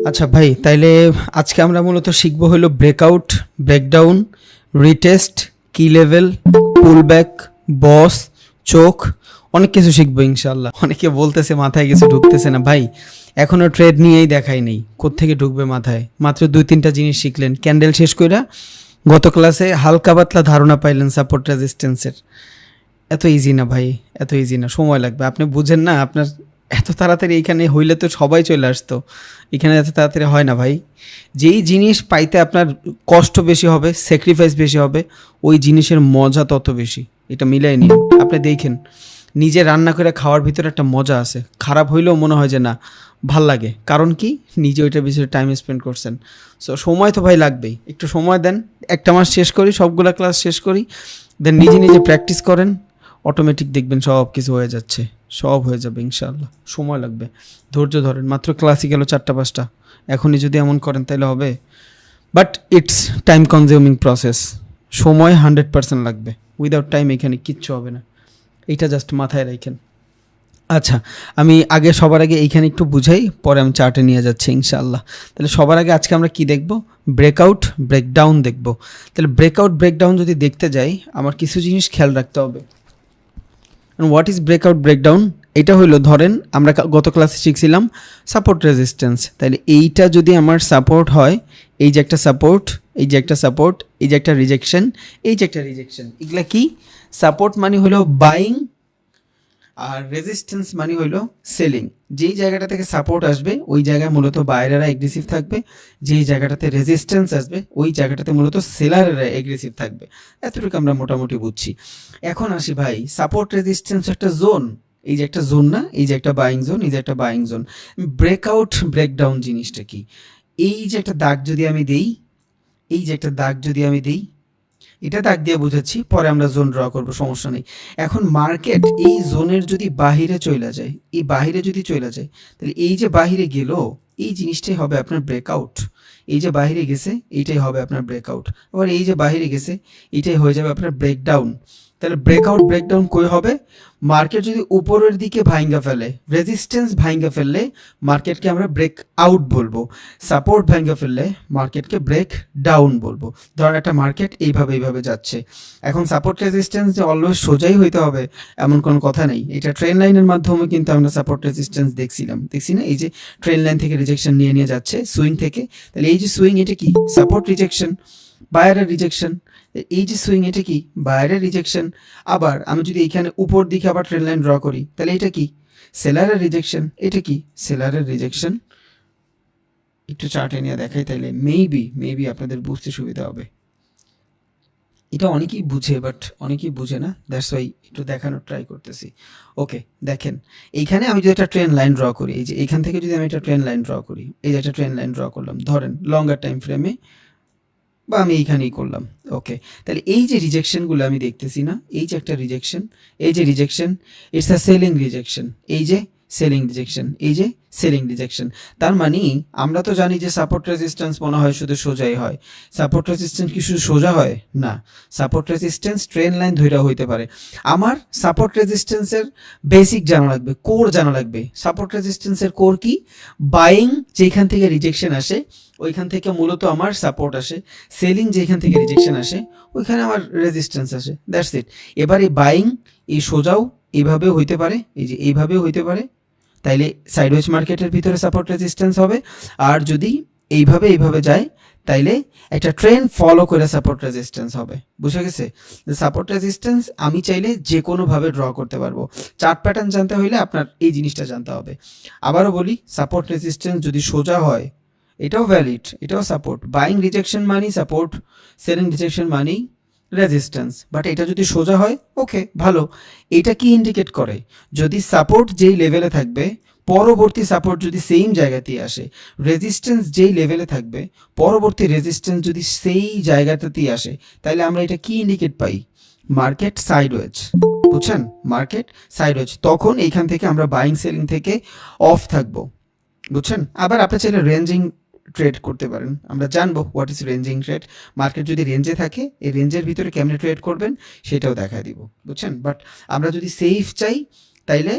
আচ্ছা ভাই, তাইলে আজকে আমরা মূলত শিখবো হলো ব্রেকআউট, ব্রেকডাউন, রিটেস্ট, কি লেভেল, পুলব্যাক, বস, চোখ, অনেক কিছু শিখবো ইনশাল্লাহ। অনেকে বলতেছে মাথায় কিছু ঢুকতেছে না ভাই, এখনো ট্রেড নিয়েই দেখাই নেই, কোত্থেকে ঢুকবে মাথায়? মাত্র 2-3টা জিনিস শিখলেন ক্যান্ডেল শেষ কইরা। গত ক্লাসে হালকা পাতলা ধারণা পাইলেন সাপোর্ট রেজিস্ট্যান্সের। এত ইজি না ভাই, এত ইজি না, সময় লাগবে। আপনি বুঝেন না, আপনার এত তাড়াতাড়ি এইখানে হইলে তো সবাই চলে আসতো, এখানে এত তাড়াতাড়ি হয় না ভাই। যেই জিনিস পাইতে আপনার কষ্ট বেশি হবে, স্যাক্রিফাইস বেশি হবে, ওই জিনিসের মজা তত বেশি। এটা মিলাই নিন। আপনি দেখেন, নিজে রান্না করে খাওয়ার ভিতরে একটা মজা আছে, খারাপ হইলেও মনে হয় যে না, ভাল লাগে। কারণ কি? নিজে ওইটার পিছনে টাইম স্পেন্ড করছেন। সো সময় তো ভাই লাগবেই, একটু সময় দেন। একটা মাস শেষ করি, সবগুলা ক্লাস শেষ করি, দেন নিজে নিজে প্র্যাকটিস করেন, অটোমেটিক দেখবেন সব কিছু হয়ে যাচ্ছে, সব হয়ে যাবে ইনশাআল্লাহ। সময় লাগবে, ধৈর্য ধরেন। মাত্র ক্লাসই গেল 4টা 5টা, এখনই যদি এমন করেন তাহলে হবে? But it's time consuming process, সময় 100% লাগবে। উইদাউট টাইম এখানে কিচ্ছু হবে না, এইটা জাস্ট মাথায় রাখেন। আচ্ছা, আমি সবার আগে এইখানে একটু বুঝাই, পরে আমি চার্টে নিয়ে যাচ্ছি ইনশাআল্লাহ। তাহলে সবার আগে আজকে আমরা কি দেখব? ব্রেকআউট, ব্রেকডাউন দেখব। তাহলে ব্রেকআউট, ব্রেকডাউন যদি দেখতে যাই, আমার কিছু জিনিস খেয়াল রাখতে হবে। What is breakout, breakdown? এটা হলো, ধরেন আমরা গত ক্লাসে শিখছিলাম সাপোর্ট রেজিস্ট্যান্স। তাহলে এইটা যদি আমার সাপোর্ট হয়, এই যে একটা সাপোর্ট, এই যে একটা সাপোর্ট, এই যে একটা রিজেকশন, এই যে একটা রিজেকশন, এগুলা কি? সাপোর্ট মানে হলো বাইং, আর রেজিস্ট্যান্স মানে হইলো সেলিং। যেই জায়গাটা থেকে সাপোর্ট আসবে ওই জায়গায় মূলত বায়ারেরা এগ্রেসিভ থাকবে, যেই জায়গাটাতে রেজিস্ট্যান্স আসবে ওই জায়গাটাতে মূলত সেলারেরা এগ্রেসিভ থাকবে। এতটুকু আমরা মোটামুটি বুঝছি। এখন আসি ভাই, সাপোর্ট রেজিস্ট্যান্স একটা জোন, এই যে একটা জোন না, এই যে একটা বাইং জোন, এই যে একটা বাইং জোন। ব্রেকআউট, ব্রেকডাউন জিনিসটা কি? এই যে একটা দাগ যদি আমি দেই, এই যে একটা দাগ যদি আমি দেই, এটা দাগ দিয়ে বুঝাচ্ছি, পরে আমরা জোন ড্র করব, সমস্যা নেই। এখন মার্কেট এই জোনের যদি বাহিরে চলে যায়, এই বাহিরে যদি চলে যায়, তাহলে এই যে বাহিরে গেল, এই জিনিসটাই হবে আপনার ব্রেকআউট। এই যে বাহিরে গেছে এইটাই হবে আপনার ব্রেকআউট। আবার এই যে বাহিরে গেছে এটাই হয়ে যাবে আপনার ব্রেকডাউন। তাহলে ব্রেকআউট, ব্রেকডাউন কই হবে? মার্কেট যদি উপরের দিকে ভাঙ্গা ফেলে, রেজিস্ট্যান্স ভাঙ্গা ফেললে মার্কেটকে আমরা ব্রেক আউট বলবো। সাপোর্ট ভাঙ্গা ফেললে মার্কেটকে ব্রেক ডাউন বলবো। ধর একটা মার্কেট এইভাবে যাচ্ছে, এখন সাপোর্ট রেজিস্ট্যান্স যে অলওয়েজ সোজাই হইতে হবে এমন কোনো কথা নেই। এটা ট্রেন লাইনের মাধ্যমে কিন্তু আমরা সাপোর্ট রেজিস্ট্যান্স দেখছি না? এই যে ট্রেন লাইন থেকে রিজেকশন নিয়ে যাচ্ছে সুইং থেকে, তাহলে এই যে সুইং, এটা কি? সাপোর্ট রিজেকশন, বায়ারের রিজেকশন। এই যে সুইং, এটা কি? বায়ারের রিজেকশন। আবার আমি যদি এখানে উপর দিকে আবার ট্রেন লাইন ড্র করি, তাহলে এটা কি? সেলারের রিজেকশন। এটা কি? সেলারের রিজেকশন। একটু চার্টে নিয়ে দেখাই, তাইলে মেবি আপনাদের বুঝতে সুবিধা হবে। এটা অনেকেই বুঝে, বাট অনেকেই বুঝে না, দ্যাটস ওয়াই একটু দেখানোর ট্রাই করতেছি। ওকে, দেখেন এইখানে আমি যদি একটা ট্রেন লাইন ড্র করি, এই যে এইখান থেকে যদি আমি একটা ট্রেন লাইন ড্র করি, এই যে একটা ট্রেন লাইন ড্র করলাম, ধরেন লঙ্গার টাইম ফ্রেমে, বা আমি এইখানেই করলাম। ওকে, তাহলে এই যে রিজেকশনগুলো আমি দেখতেছি না, এই যে একটা রিজেকশন, এই যে rejection, it's a selling rejection. এই যে সেলিং রিজেকশন, এই যে সেলিং রিজেকশন। তার মানে আমরা তো জানি যে সাপোর্ট রেজিস্ট্যান্স মনে হয় শুধু সোজাই হয়। সাপোর্ট রেজিস্ট্যান্স কি শুধু সোজা হয়? না, সাপোর্ট রেজিস্ট্যান্স ট্রেন লাইন ধইরা হইতে পারে। আমার সাপোর্ট রেজিস্ট্যান্সের বেসিক জানা লাগবে, কোর জানা লাগবে। সাপোর্ট রেজিস্ট্যান্সের কোর কি? বাইং যেখান থেকে রিজেকশন আসে ওইখান থেকে মূলত আমার সাপোর্ট আসে, সেলিং যেখান থেকে রিজেকশন আসে ওইখানে আমার রেজিস্ট্যান্স আসে, দ্যাটস ইট। এবার এই বাইং, এই সোজাও এইভাবেও হইতে পারে, এই যে এইভাবেও হইতে পারে, তাইলে সাইডওয়েজ মার্কেটের ভিতরে সাপোর্ট রেজিস্ট্যান্স হবে। আর যদি এইভাবে যায়, তাইলে একটা ট্রেন ফলো করে সাপোর্ট রেজিস্ট্যান্স হবে। বুঝে গেছে? সাপোর্ট রেজিস্ট্যান্স আমি চাইলে যে কোনোভাবে ড্র করতে পারবো। চার্ট প্যাটার্ন জানতে হইলে আপনার এই জিনিসটা জানতে হবে। আবারও বলি, সাপোর্ট রেজিস্ট্যান্স যদি সোজা হয় এটাও ভ্যালিড, এটাও support. Buying rejection money support, selling rejection money resistance. But এটা যদি সোজা হয়, ওকে, ভালো। এটা কি ইন্ডিকেট করে? যদি সাপোর্ট যেই লেভেলে থাকবে, পরবর্তী সাপোর্ট যদি সেম জায়গাতেই আসে, রেজিস্ট্যান্স যেই লেভেলে থাকবে, পরবর্তী রেজিস্ট্যান্স যদি সেই জায়গাটাতেই আসে, তাহলে আমরা এটা কি ইন্ডিকেট পাই? Market sideways. বুঝছেন? Market sideways. তখন এইখান থেকে আমরা বাইং সেলিং থেকে অফ থাকবো। বুঝছেন? আবার আপনি চাইলে রেঞ্জিং ট্রেড করতে পারেন, আমরা জানবো what is ranging trade. Market যদি রেঞ্জে থাকে, এই রেঞ্জের ভিতরে কেমনে ট্রেড করবেন সেটাও দেখা দিব। বুঝছেন? বাট আমরা যদি সেফ চাই তাইলে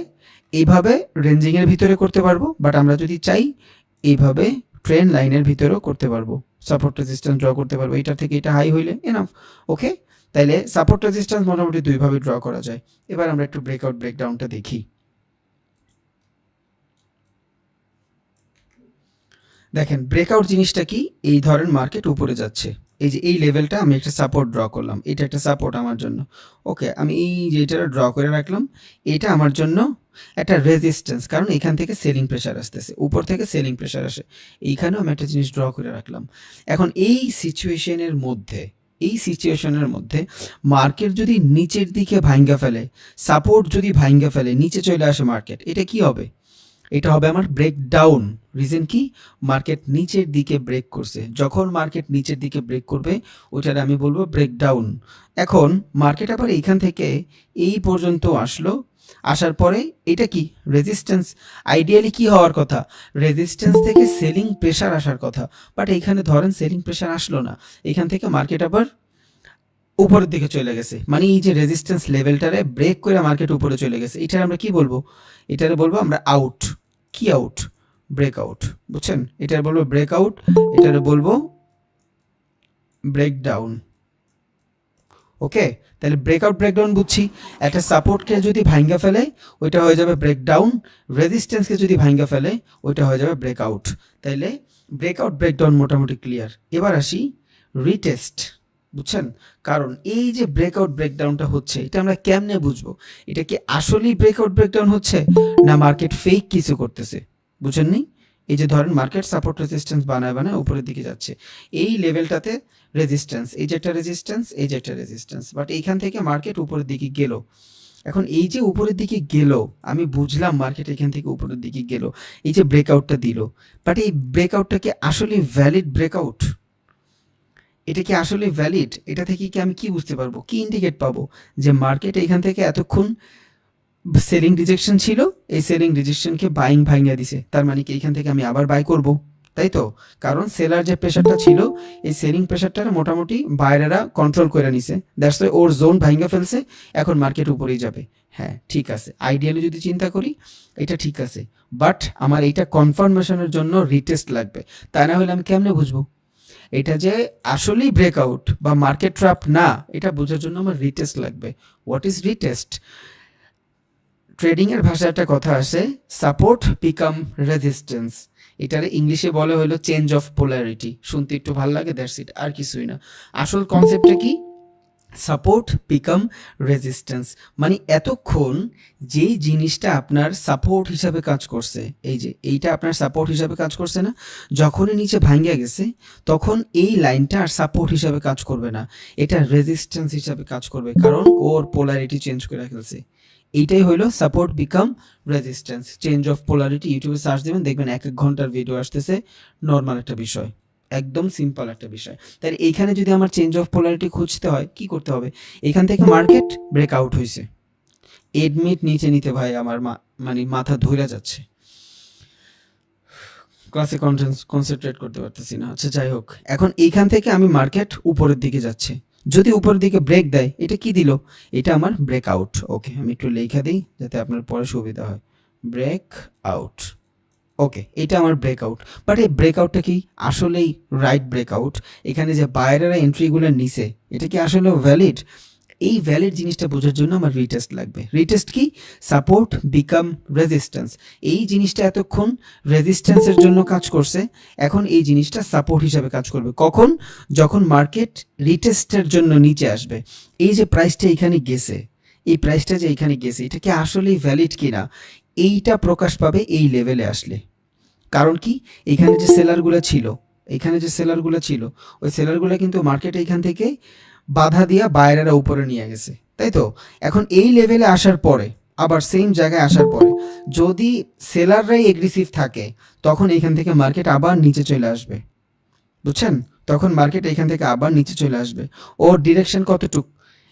এইভাবে রেঞ্জিংয়ের ভিতরে করতে পারবো, বাট আমরা যদি চাই এইভাবে ট্রেন লাইনের ভিতরেও করতে পারবো, সাপোর্ট রেজিস্ট্যান্স ড্র করতে পারবো। এটা থেকে এটা হাই হইলে এনাফ। ওকে, তাইলে সাপোর্ট রেজিস্ট্যান্স মোটামুটি দুইভাবে ড্র করা যায়। এবার আমরা একটু ব্রেকআউট ব্রেকডাউনটা দেখি। দেখেন ব্রেকআউট জিনিসটা কি, এই ধরেন মার্কেট উপরে যাচ্ছে, এই যে এই লেভেলটা আমি একটা সাপোর্ট ড্র করলাম, এটা একটা সাপোর্ট আমার জন্য। ওকে, আমি এই যেটা ড্র করে রাখলাম, এটা আমার জন্য একটা রেজিস্ট্যান্স, কারণ এখান থেকে সেলিং প্রেশার আসতেছে, উপর থেকে সেলিং প্রেশার আসে। এইখানেও আমি একটা জিনিস ড্র করে রাখলাম। এখন এই সিচুয়েশনের মধ্যে মার্কেট যদি নিচের দিকে ভাঙ্গা ফেলে, সাপোর্ট যদি ভাঙ্গা ফেলে, নিচে চলে আসে মার্কেট, এটা কি হবে? এটা হবে আমার ব্রেকডাউন। রিজন কি? মার্কেট নিচের দিকে ব্রেক করছে। যখন মার্কেট নিচের দিকে ব্রেক করবে ওইটার আমি বলবো ব্রেকডাউন। এখন মার্কেট আবার এইখান থেকে এই পর্যন্ত আসলো, আসার পরে এটা কি রেজিস্ট্যান্স। আইডিয়ালি কি হওয়ার কথা? রেজিস্ট্যান্স থেকে সেলিং প্রেশার আসার কথা, বাট এইখানে ধরেন সেলিং প্রেশার আসলো না, এখান থেকে মার্কেট আবার উপরের দিকে চলে গেছে। মানে এই যে রেজিস্ট্যান্স লেভেলটারে ব্রেক করে মার্কেট উপরে চলে গেছে, এটার আমরা কি বলবো? এটারে বলবো আমরা আউট। কি আউট? ব্রেকআউট। বুঝছেন? এটার বলবো ব্রেকআউট, এটারে বলবো ব্রেকডাউন। ওকে, তাহলে ব্রেকআউট ব্রেকডাউন বুঝছি। একটা সাপোর্টকে যদি ভাঙ্গা ফেলে ওইটা হয়ে যাবে ব্রেকডাউন, রেজিস্ট্যান্সকে যদি ভাঙ্গা ফেলে ওইটা হয়ে যাবে ব্রেকআউট। তাইলে ব্রেকআউট ব্রেকডাউন মোটামুটি ক্লিয়ার। এবার আসি রিটেস্ট। বুঝছেন? কারণ এই যে ব্রেকআউট ব্রেকডাউনটা হচ্ছে, এটা আমরা কেমনে বুঝবো এটা কি আসলেই ব্রেকআউট ব্রেকডাউন হচ্ছে না মার্কেট ফেক কিছু করতেছে? বুঝেননি? এই যে ধরেন মার্কেট সাপোর্ট রেজিস্ট্যান্স বানায় উপরের দিকে যাচ্ছে, এই লেভেলটাতে রেজিস্ট্যান্স, এই যে একটা রেজিস্ট্যান্স, এই যে একটা রেজিস্ট্যান্স, বাট এইখান থেকে মার্কেট উপরের দিকে গেল। এখন এই যে উপরের দিকে গেল, আমি বুঝলাম মার্কেট এখান থেকে উপরের দিকে গেল, এই যে ব্রেকআউটটা দিল, বাট এই ব্রেকআউটটা কি আসলে ভ্যালিড ব্রেকআউট? এটা কি আসলে ভ্যালিড? এটা থেকে কি আমি কি বুঝতে পারবো, কি ইন্ডিকেট পাবো যে মার্কেট এখান থেকে এতক্ষণ সেলিং রিজেকশন ছিল, এই সেলিং রিজেকশনকে বাইং ভাঙিয়ে দিছে, তার মানে কি এখান থেকে আমি আবার বাই করব, তাই তো? কারণ সেলার যে প্রেশারটা ছিল, এই সেলিং প্রেশারটা মোটামুটি বাইরেরা কন্ট্রোল করে নিছে, দ্যাটস ওয়াই ওর জোন ভাঙিয়ে ফেলছে, এখন মার্কেট উপরেই যাবে। হ্যাঁ ঠিক আছে, আইডিয়ালি যদি চিন্তা করি এটা ঠিক আছে, বাট আমার এইটা কনফার্মেশনের জন্য রিটেস্ট লাগবে, তা না হলে আমি কেমনে বুঝবো এটা যে আসলেই ব্রেকআউট বা মার্কেট ট্র্যাপ না? এটা বোঝার জন্য আমার রিটেস্ট লাগবে। What is retest? ট্রেডিং এর ভাষায় একটা কথা আসে, সাপোর্ট বিকাম রেজিস্ট্যান্স। এটারে ইংলিশে বলে হলো চেঞ্জ অফ পোলারিটি। শুনতে একটু ভালো লাগে, দ্যাটস ইট, আর কিছুই না। আসল কনসেপ্টটা কি? Support become resistance. মানে এতক্ষণ যেই জিনিসটা আপনার সাপোর্ট হিসাবে কাজ করছে, এই যে এইটা আপনার সাপোর্ট হিসাবে কাজ করছে না, যখনই নিচে ভাঙ্গা গেছে তখন এই লাইনটা আর সাপোর্ট হিসাবে কাজ করবে না, এটা রেজিস্ট্যান্স হিসাবে কাজ করবে, কারণ ওর পোলারিটি চেঞ্জ করে ফেলছে। এইটাই হইলো support become resistance, change of polarity. ইউটিউবে সার্চ দেবেন, দেখবেন 1 ঘন্টার ভিডিও আসতেছে, নর্মাল একটা বিষয়, একদম সিম্পল একটা বিষয়। তাই এইখানে যদি আমার চেঞ্জ অফ পোলারিটি খুঁজতে হয় কি করতে হবে? এখান থেকে মার্কেট ব্রেকআউট হয়েছে, এডমিট নিচে নিতে ভাই আমার মানে মাথা ধইরা যাচ্ছে, ক্লাসে কনসেন্ট্রেট করতে পারতেছি না। আচ্ছা যাই হোক, এখন এইখান থেকে আমি মার্কেট উপরের দিকে যাচ্ছে, যদি উপরের দিকে ব্রেক দেয়, এটা কি দিল? এটা আমার ব্রেকআউট। ওকে, আমি একটু লেখা দিই যাতে আপনার পরে সুবিধা হয়, ব্রেক আউট। ওকে, এটা আমার ব্রেকআউট, বাট এই ব্রেকআউটটা কি আসলেই রাইট ব্রেকআউট? এখানে যে বাইরেরা এন্ট্রিগুলো নিছে এটা কি আসলে ভ্যালিড? এই ভ্যালিড জিনিসটা বোঝার জন্য আমার রিটেস্ট লাগবে। রিটেস্ট কি? Support become resistance. এই জিনিসটা এতক্ষণ রেজিস্ট্যান্সের জন্য কাজ করছে, এখন এই জিনিসটা সাপোর্ট হিসাবে কাজ করবে। কখন? যখন মার্কেট রিটেস্টের জন্য নিচে আসবে। এই যে প্রাইসটা এখানে গেছে, এই প্রাইসটা যে এখানে গেছে, এটা কি আসলেই ভ্যালিড কিনা এইটা প্রকাশ পাবে এই লেভেলে আসলে। কারণ কি? এখানে যে সেলারগুলো ছিল, ওই সেলারগুলো কিন্তু মার্কেট এখান থেকে বাধা দিয়া বাইরেরা উপরে নিয়ে গেছে, তাই তো? এখন এই লেভেলে আসার পরে, আবার সেম জায়গায় আসার পরে যদি সেলাররাই এগ্রেসিভ থাকে, তখন এখান থেকে মার্কেট আবার নিচে চলে আসবে। বুঝছেন? তখন মার্কেট এখান থেকে আবার নিচে চলে আসবে। ওর ডিরেকশন কতটুক?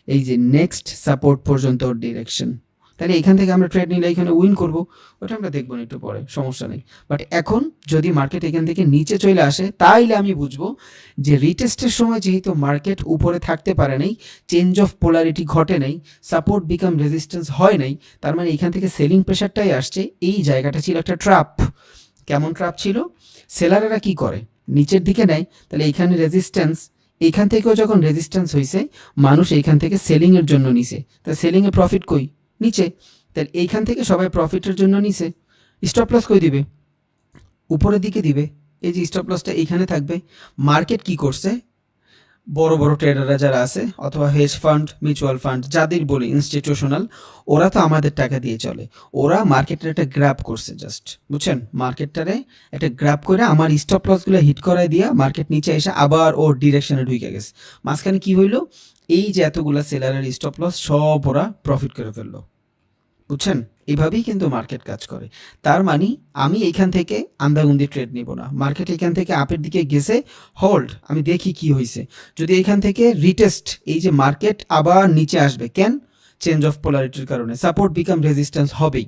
এই যে নেক্সট সাপোর্ট পর্যন্ত ওর ডিরেকশন। তাহলে এখান থেকে আমরা ট্রেড নিলে এখানে উইন করব, ওটা আমরা দেখবো না একটু পরে, সমস্যা নেই। বাট এখন যদি মার্কেট এখান থেকে নিচে চলে আসে, তাইলে আমি বুঝবো যে রিটেস্টের সময় যেহেতু মার্কেট উপরে থাকতে পারে নাই, চেঞ্জ অফ পোলারিটি ঘটে নাই, সাপোর্ট বিকাম রেজিস্ট্যান্স হয় নাই, তার মানে এখান থেকে সেলিং প্রেশারটাই আসছে, এই জায়গাটা ছিল একটা ট্র্যাপ। কেমন ট্র্যাপ ছিল? সেলারেরা কি করে, নিচের দিকে নেয়, তাহলে এইখানে রেজিস্ট্যান্স, এইখান থেকেও যখন রেজিস্ট্যান্স হয়েছে মানুষ এইখান থেকে সেলিংয়ের জন্য নিছে, তাহলে সেলিংয়ে প্রফিট কই? নিচে। তাহলে এইখান থেকে সবাই প্রফিটের জন্য নিছে, স্টপ লস কই দিবে? উপরের দিকে দিবে। এই যে স্টপ লসটা এইখানে থাকবে। মার্কেট কি করছে, বড় বড় ট্রেডাররা যারা আছে অথবা হেজ ফান্ড, মিউচুয়াল ফান্ড যাদের বলি ইনস্টিটিউশনাল, ওরা তো আমাদের টাকা দিয়ে চলে, ওরা মার্কেটের একটা গ্র্যাব করছে জাস্ট, বুঝছেন? মার্কেটটারে একটা গ্র্যাব করে আমার স্টপ লসগুলো হিট করায় দিয়া মার্কেট নিচে এসে আবার ওর ডিরেকশনে ঢুকে গেছে। মাঝখানে কি হইলো, এই যে এতগুলা সেলারের স্টপ লস সব ওরা প্রফিট করে ফেললো, বুঝছেন? এইভাবেই কিন্তু মার্কেট কাজ করে। তার মানে আমি এইখান থেকে আন্দাগুন্দি ট্রেড নিব না, মার্কেট এখান থেকে আপের দিকে গেছে, হোল্ড, আমি দেখি কি হয়েছে। যদি এখান থেকে রিটেস্ট, এই যে মার্কেট আবার নিচে আসবে, কেন? চেঞ্জ অফ পোলারিটির কারণে, সাপোর্ট বিকাম রেজিস্ট্যান্স হবেই।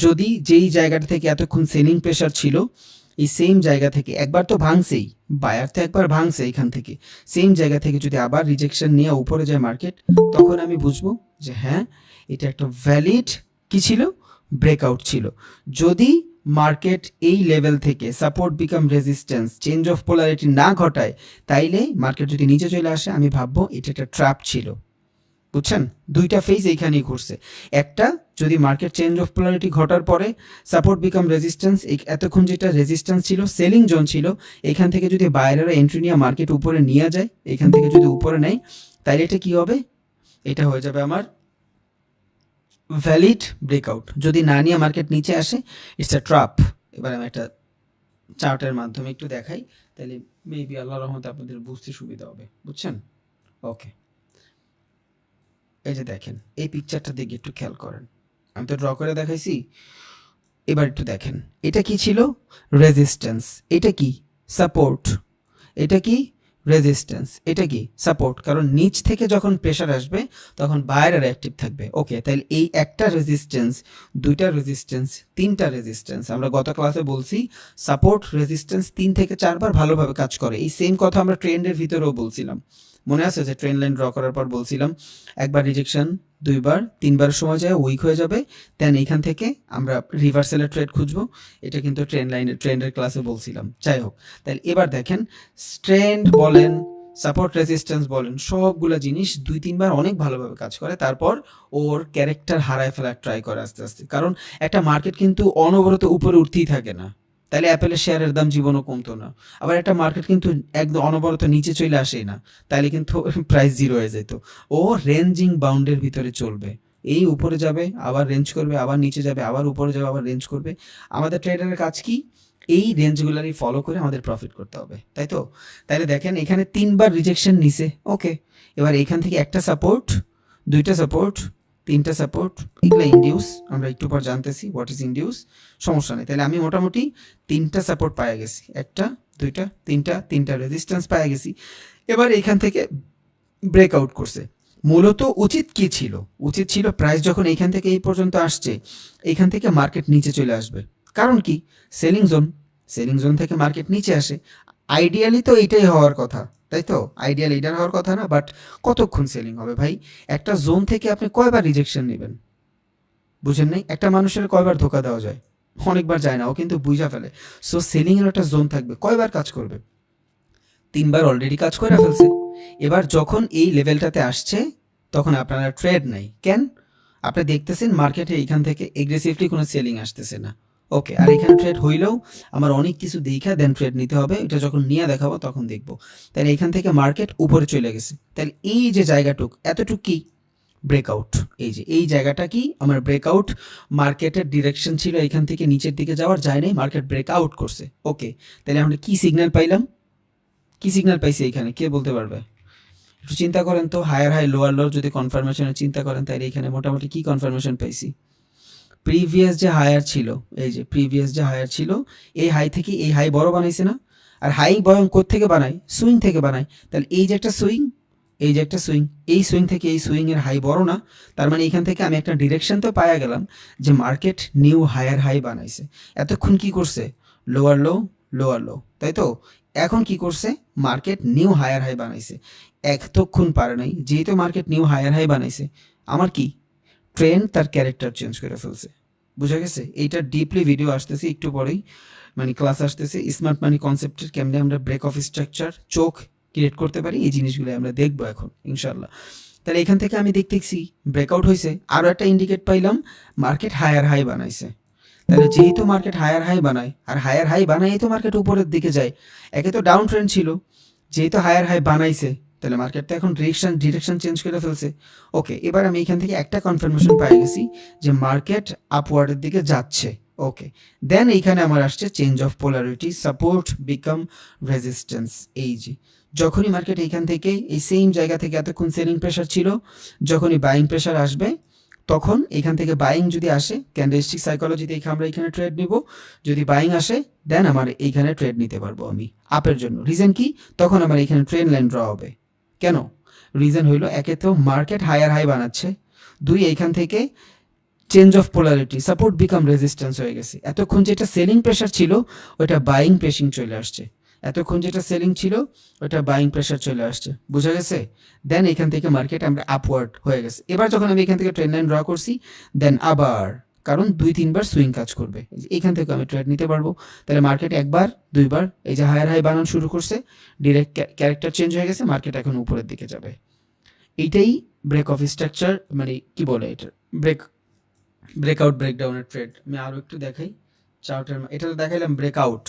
যদি যেই জায়গাটা থেকে এতক্ষণ সেলিং প্রেশার ছিল, এই সেম জায়গা থেকে একবার তো ভাঙছেই, বায়ার তো একবার ভাঙছে এখান থেকে, সেম জায়গা থেকে যদি আবার রিজেকশন নিয়ে উপরে যায় মার্কেট, তখন আমি বুঝবো যে হ্যাঁ, এটা একটা ভ্যালিড কি ছিল, ব্রেকআউট ছিল। যদি মার্কেট এই লেভেল থেকে support become resistance change of polarity না ঘটায়, তাইলে মার্কেট যদি নিচে চলে আসে, আমি ভাববো এটা একটা ট্র্যাপ ছিল, বুঝছেন? দুইটা ফেজ এইখানেই ঘুরছে। একটা, যদি মার্কেট চেঞ্জ অফ পোলারিটি ঘটার পরে সাপোর্ট বিকাম রেজিস্ট্যান্স, এতক্ষণ যেটা রেজিস্ট্যান্স ছিল, সেলিং জোন ছিল, এখান থেকে যদি বাইরেরা এন্ট্রি নিয়ে মার্কেট উপরে নিয়ে যায়, এখান থেকে যদি উপরে নেয়, তাইলে এটা কি হবে, এটা হয়ে যাবে আমার ভ্যালিড ব্রেকআউট। যদি না নিয়ে মার্কেট নিচে আসে, ইটস আ ট্র্যাপ। এবার আমি একটা চার্টের মাধ্যমে একটু দেখাই, তাহলে মেবি আল্লাহর রহমতে আপনাদের বুঝতে সুবিধা হবে, বুঝছেন? ওকে, এই যে দেখেন, এই পিকচারটা দিকে একটু খেয়াল করেন, আমি তো ড্র করে দেখাইছি। এবার একটু দেখেন, এটা কি ছিল, রেজিস্ট্যান্স, এটা কি সাপোর্ট, এটা কি রেজিস্ট্যান্স, এটা কি সাপোর্ট। কারণ নিচ থেকে যখন প্রেশার আসবে তখন বায়ার অ্যাক্টিভ থাকবে। ওকে, তাহলে এই একটা রেজিস্ট্যান্স, দুইটা রেজিস্ট্যান্স, তিনটা রেজিস্ট্যান্স, আমরা গত ক্লাসে বলছি সাপোর্ট রেজিস্ট্যান্স 3 থেকে 4 বার ভালোভাবে কাজ করে। এই সেম কথা আমরা ট্রেন্ডের ভিতরেও বলছিলাম, মনে আছে যে ট্রেন্ড লাইন ড্র করার পর বলছিলাম একবার রিজেকশন, দুইবার, তিনবার সময় যায় উইক হয়ে যাবে, দেন এইখান থেকে আমরা রিভার্সালের ট্রেড খুঁজবো। এটা কিন্তু ট্রেন্ডের ক্লাসে বলছিলাম। যাই হোক, তাহলে এবার দেখেন, ট্রেন্ড বলেন, সাপোর্ট রেজিস্ট্যান্স বলেন, সবগুলো জিনিস 2-3 বার অনেক ভালোভাবে কাজ করে, তারপর ওর ক্যারেক্টার হারায় ফেলার ট্রাই করে আস্তে আস্তে। কারণ একটা মার্কেট কিন্তু অনবরত উপরে উঠতেই থাকে না, তাহলে অ্যাপেলের শেয়ারের দাম জীবনও কমতো না। আবার একটা মার্কেট কিন্তু একদম অনবরত নিচে চলে আসেই না, তাহলে কিন্তু প্রাইস জিরো হয়ে যেত। ও রেঞ্জিং বাউন্ডের ভিতরে চলবে, এই উপরে যাবে আবার রেঞ্জ করবে, আবার নিচে যাবে আবার উপরে যাবে আবার রেঞ্জ করবে। আমাদের ট্রেডারের কাজ কি, এই রেঞ্জগুলারই ফলো করে আমাদের প্রফিট করতে হবে, তাই তো? তাইলে দেখেন এখানে 3 বার রিজেকশন নিছে, ওকে। এবার এখান থেকে একটা সাপোর্ট, দুইটা সাপোর্ট, তিনটা সাপোর্ট, এগুলো ইন্ডিউস, আমরা একটু পর জানতেছি হোয়াট ইজ ইন্ডিউস, সমস্যা নেই। তাহলে আমি মোটামুটি 3টা সাপোর্ট পাওয়া গেছি, একটা, দুইটা, তিনটা রেজিস্ট্যান্স পাওয়া গেছি। এবার এখান থেকে ব্রেকআউট করছে। মূলত উচিত কি ছিল, উচিত ছিল প্রাইস যখন এইখান থেকে এই পর্যন্ত আসছে, এইখান থেকে মার্কেট নিচে চলে আসবে। কারণ কি, সেলিং জোন, সেলিং জোন থেকে মার্কেট নিচে আসে। আইডিয়ালি তো এইটাই হওয়ার কথা, তাই তো? আইডিয়াল এইটার হওয়ার কথা না, বাট কতক্ষণ সেলিং হবে ভাই? একটা জোন থেকে আপনি কয়বার রিজেকশন নেবেন, বুঝেন নাই? একটা মানুষের কয়বার ধোকা দেওয়া যায়? অনেকবার যায় না, ও কিন্তু বুঝা ফেলে। সো সেলিংয়ের একটা জোন থাকবে, কয়বার কাজ করবে? 3 বার অলরেডি কাজ করে ফেলছে। এবার যখন এই লেভেলটাতে আসছে, তখন আপনারা ট্রেড নাই কেন? আপনি দেখতেছেন মার্কেটে এইখান থেকে এগ্রেসিভলি কোনো সেলিং আসতেছে না, ওকে। আর এখানে ট্রেড হইলেও আমার অনেক কিছু দেখা দেন ট্রেড নিতে হবে, এটা যখন নিয়ে দেখাবো তখন দেখবো। তাহলে এইখান থেকে মার্কেট উপরে চলে গেছে, তাহলে এই যে জায়গাটুক, এতটুক কি ব্রেকআউট, এই যে এই জায়গাটা কি আমার ব্রেকআউট। মার্কেটের ডিরেকশন ছিল এখান থেকে নিচের দিকে যাওয়ার, যায় নাই, মার্কেট ব্রেকআউট করছে, ওকে। তাহলে আমরা কি সিগন্যাল পাইলাম, কি সিগন্যাল পাইছি এখানে, কে বলতে পারবে? একটু চিন্তা করেন তো, হায়ার হাই লোয়ার লোর যদি কনফার্মেশনের চিন্তা করেন, তাহলে এখানে মোটামুটি কি কনফার্মেশন পাইছি? প্রিভিয়াস যে হায়ার ছিল, এই যে প্রিভিয়াস যে হায়ার ছিল, এই হাই থেকে এই হাই বড় বানাইছে না? আর হাই বয়ং থেকে বানায়, সুইং থেকে বানায়। তাহলে এই যে একটা সুইং, এই যে একটা সুইং, এই সুইং থেকে এই সুইং এর হাই বড় না? তার মানে এখান থেকে আমি একটা ডিরেকশন তো পাওয়া গেলাম যে মার্কেট নিউ হায়ার হাই বানাইছে। এতক্ষণ কি করছে, লোয়ার লো, লোয়ার লো, তাই তো? এখন কি করছে, মার্কেট নিউ হায়ার হাই বানাইছে। এতক্ষণ পারে নাই, যেহেতু মার্কেট নিউ হায়ার হাই বানাইছে, আমার কি ট্রেন্ড তার ক্যারেক্টার চেঞ্জ করে ফেলছে, বুঝা গেছে? এইটা ডিপলি ভিডিও আসতেছি একটু পরেই, মানে ক্লাস আসতেছে স্মার্ট মানি কনসেপ্টের কেমনে আমরা ব্রেক অফ স্ট্রাকচার চোখ ক্রিয়েট করতে পারি, এই জিনিসগুলো আমরা দেখবো এখন ইনশাল্লাহ। তাহলে এখান থেকে আমি দেখতেছি ব্রেকআউট হয়েছে, আরও একটা ইন্ডিকেট পাইলাম মার্কেট হায়ার হাই বানাইছে। তাহলে যেহেতু মার্কেট হায়ার হাই বানায় আর হায়ার হাই বানাই তো মার্কেট উপরের দিকে যায়, একে তো ডাউন ট্রেন্ড ছিল, যেহেতু হায়ার হাই বানাইছে তাহলে মার্কেট তো এখন ডিরেকশন চেঞ্জ করে ফেলছে। ওকে, এবার আমি এখান থেকে একটা কনফার্মেশন পাই গেছি যে মার্কেট আপওয়ার্ডের দিকে যাচ্ছে। ওকে, দেন এইখানে আমার আসছে change of polarity, support become resistance. এই যে যখনই মার্কেট এইখান থেকে এই সেম জায়গা থেকে এতক্ষণ সেলিং প্রেশার ছিল, যখনই বাইং প্রেশার আসবে তখন এখান থেকে বাইং যদি আসে ক্যান্ডেলস্টিক সাইকোলজিতে আমরা এখানে ট্রেড নিব, যদি বাইং আসে দেন আমার এইখানে ট্রেড নিতে পারবো আমি আপের জন্য। রিজন কি? তখন আমার এখানে ট্রেন লাইন ড্র হবে। কেন? রিজন হইল একে তো মার্কেট হায়ার হাই বানাচ্ছে, দুই এইখান থেকে change of polarity, support become resistance হয়ে গেছে। এতক্ষণ যেটা সেলিং প্রেশার ছিল ওইটা বাইং প্রেসিং চলে আসছে, এতক্ষণ যেটা সেলিং ছিল ওইটা বাইং প্রেশার চলে আসছে, বোঝা গেছে? দেন এখান থেকে মার্কেট আমরা আপওয়ার্ড হয়ে গেছে। এবার যখন আমি এখান থেকে ট্রেন্ড লাইন ড্র করছি দেন আবার, কারণ 2-3 বার সুইং কাজ করবে, এখান থেকে আমি ট্রেড নিতে পারবো। তাহলে মার্কেট একবার দুইবার এই যে হায়ার হাই বানানো শুরু করছে, ডিরেক্ট ক্যারেক্টার চেঞ্জ হয়ে গেছে, মার্কেট এখন উপরের দিকে যাবে। এইটাই ব্রেক অফ স্ট্রাকচার, মানে কি বলে এটা ব্রেকআউট ব্রেকডাউনের ট্রেড। আমি আরও একটু দেখাই চার্টের, এটা তো দেখাইলাম ব্রেকআউট,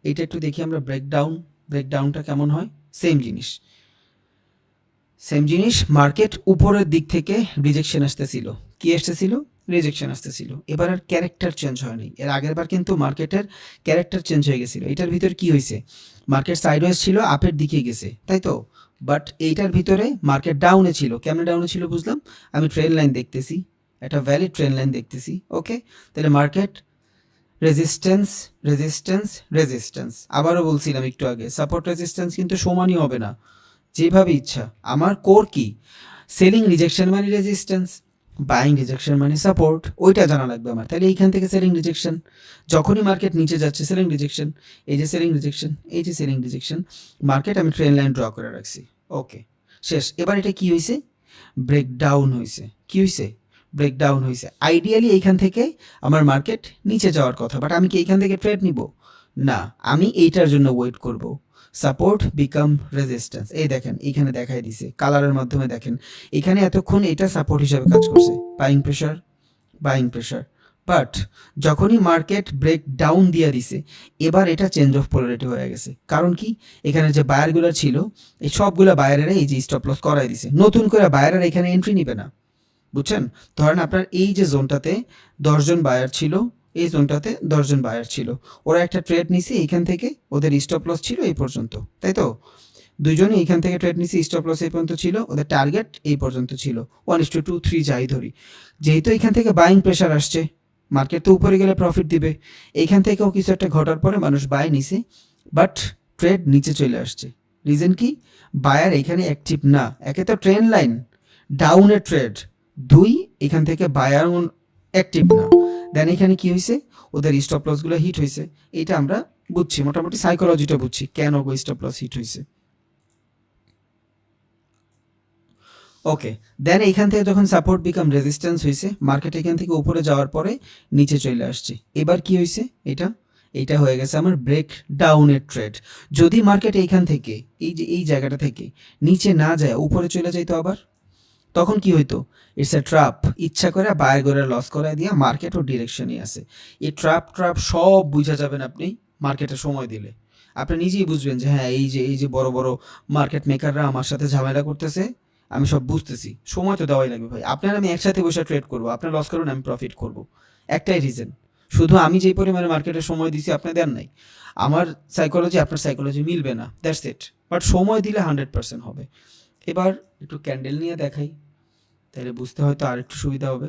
এইটা একটু দেখি আমরা ব্রেকডাউনটা কেমন হয়। সেম জিনিস মার্কেট উপরের দিক থেকে রিজেকশন আসতেছিল, কি আসতেছিল? রিজেকশন আসতেছিল। এবার আর ক্যারেক্টার চেঞ্জ হয়নি, এর আগের বার কিন্তু মার্কেটের ক্যারেক্টার চেঞ্জ হয়ে গেছিল। এটার ভিতর কি হয়েছে? মার্কেট সাইডওয়েজ ছিল, আপের দিকে গেছে, তাই তো? বাট এইটার ভিতরে মার্কেট ডাউনে ছিল। কেমন ডাউনে ছিল বুঝলাম, আমি ট্রেন লাইন দেখতেছি, একটা ভ্যালিড ট্রেন লাইন দেখতেছি। ওকে, তাহলে মার্কেট রেজিস্ট্যান্স রেজিস্ট্যান্স রেজিস্ট্যান্স, আবারও বলছিলাম একটু আগে সাপোর্ট রেজিস্ট্যান্স কিন্তু সমানই হবে না, যেভাবে ইচ্ছা। আমার কোর কি? সেলিং রিজেকশন মানে রেজিস্ট্যান্স, বাইং রিজেকশন মানে সাপোর্ট, ওইটা জানা লাগবে আমার। তাহলে এইখান থেকে সেলিং রিজেকশন, যখনই মার্কেট নিচে যাচ্ছে সেলিং রিজেকশন, এই যে সেলিং রিজেকশন, এই যে সেলিং রিজেকশন, মার্কেট আমি ট্রেন লাইন ড্র করে রাখছি। ওকে, শেষ। এবার এটা কি হয়েছে? ব্রেকডাউন হয়েছে। কি হয়েছে? ব্রেকডাউন হয়েছে। আইডিয়ালি এইখান থেকে আমার মার্কেট নিচে যাওয়ার কথা, বাট আমি কি এইখান থেকে ট্রেড নিব? না, আমি এইটার জন্য ওয়েট করব। সাপোর্ট বিকাম রেজিস্ট্যান্স, এই দেখেন এইখানে দেখাই দিছে কালারের মাধ্যমে, দেখেন এখানে এতক্ষণ এটা সাপোর্ট হিসাবে কাজ করছে, বাইং প্রেশার। বাট যখনই মার্কেট ব্রেক ডাউন দিয়ে দিছে এবার এটা চেঞ্জ অফ পোলারিটি হয়ে গেছে। কারণ কি? এখানে যে বায়ারগুলো ছিল এই সবগুলো বায়ারেরা এই যে স্টপ লস করাই দিছে, নতুন করে বায়ারেরা এখানে এন্ট্রি নিবে না, বুঝছেন? ধরেন আপনার এই যে জোনটাতে 10 জন বায়ার ছিল, এই জোনটাতে 10 জন বায়ার ছিল, ওরা একটা ট্রেড নিছে এইখান থেকে, ওদের স্টপ লস ছিল এই পর্যন্ত, তাই তো? দুইজনই এইখান থেকে ট্রেড নিছে, স্টপ লস এই পর্যন্ত ছিল, ওদের টার্গেট এই পর্যন্ত ছিল, 1:2 3 যাই ধরি। যেহেতু এখান থেকে বাইং প্রেশার আসছে, মার্কেট তো উপরে গেলে প্রফিট দিবে, এইখান থেকেও কিছু একটা ঘটার পরে মানুষ বাই নিছে, বাট ট্রেড নিচে চলে আসছে। রিজন কি? বায়ার এখানে অ্যাক্টিভ না, একে তো ট্রেন্ড লাইন ডাউনের ট্রেড, দুই এখান থেকে বায়ার অ্যাক্টিভ না। দেন এখানে কি হয়েছে? ওদের স্টপ লসগুলো হিট হয়েছে। এটা আমরা বুঝছি, মোটামুটি সাইকোলজিটা বুঝছি কেন স্টপ লস হিট হয়েছে। ওকে, দেন এইখান থেকে যখন সাপোর্ট বিকাম রেজিস্ট্যান্স হয়েছে, মার্কেট এখান থেকে উপরে যাওয়ার পরে নিচে চলে আসছে। এবার কি হয়েছে? এইটা হয়ে গেছে আমার ব্রেক ডাউনের ট্রেড। যদি মার্কেট এইখান থেকে এই যে এই জায়গাটা থেকে নিচে না যায় উপরে চলে যাইতো আবার, তখন কি হইতো? ইটস এ ট্রাপ, ইচ্ছা করে বায়ার করে লস করায় দিয়ে মার্কেট ও ডিরেকশনই আছে। এই ট্রাপ সব বুঝা যাবেন আপনি মার্কেটে সময় দিলে, আপনি নিজেই বুঝবেন যে হ্যাঁ এই যে বড় বড় মার্কেট মেকাররা আমার সাথে ঝামেলা করতেছে, আমি সব বুঝতেছি, সময় তো দেওয়াই লাগবে ভাই। আপনার আমি একসাথে বসে ট্রেড করবো, আপনার লস করুন আমি প্রফিট করব, একটাই রিজন, শুধু আমি যেই পরিমাণে মার্কেটে সময় দিছি আপনি দেন নাই, আমার সাইকোলজি আপনার সাইকোলজি মিলবে না, দ্যাটস ইট। বাট সময় দিলে 100% হবে। এবার একটু ক্যান্ডেল নিয়ে দেখাই, তাহলে বুঝতে হয়তো আর একটু সুবিধা হবে।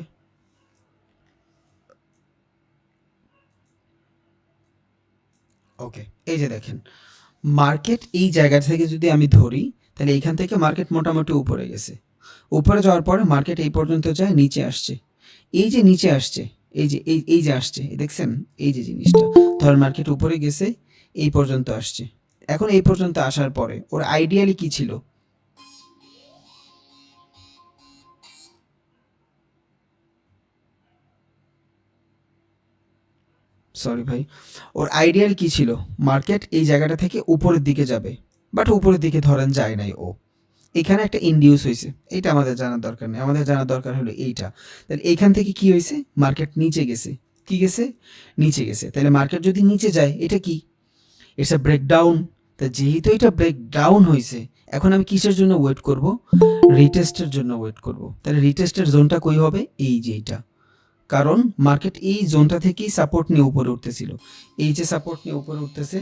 ওকে, এই যে দেখেন মার্কেট এই জায়গা থেকে যদি আমি ধরি তাহলে এইখান থেকে মার্কেট মোটামুটি উপরে গেছে, উপরে যাওয়ার পরে মার্কেট এই পর্যন্ত যায়, নিচে আসছে। এই যে নিচে আসছে, এই যে আসছে, দেখছেন এই যে জিনিসটা, ধর মার্কেট উপরে গেছে এই পর্যন্ত আসছে। এখন এই পর্যন্ত আসার পরে ওর আইডিয়ালি কি ছিল? সরি ভাই, ওর আইডিয়াল কি ছিল, মার্কেট এই জায়গাটা থেকে উপরের দিকে যাবে, বাট উপরের দিকে ধরেন যায় নাই, ও এখানে একটা ইনডিউস হয়েছে, এইটা আমাদের জানার দরকার নেই, আমাদের জানার দরকার হলো এইটা। তাহলে এইখান থেকে কি হয়েছে, মার্কেট নিচে গেছে, কি গেছে, নিচে গেছে। তাহলে মার্কেট যদি নিচে যায় এটা কি, ইটস আ ব্রেকডাউন। তা যেহেতু এটা ব্রেকডাউন হয়েছে, এখন আমি কিসের জন্য ওয়েট করব, রিটেস্টের জন্য ওয়েট করব। তাহলে রিটেস্টের জোনটা কই হবে, এই যে এইটা, কারণ মার্কেট এই জোনটা থেকেই সাপোর্ট নিয়ে উপরে উঠতেছিল, এই যে সাপোর্ট নিয়ে উপরে উঠতেছে,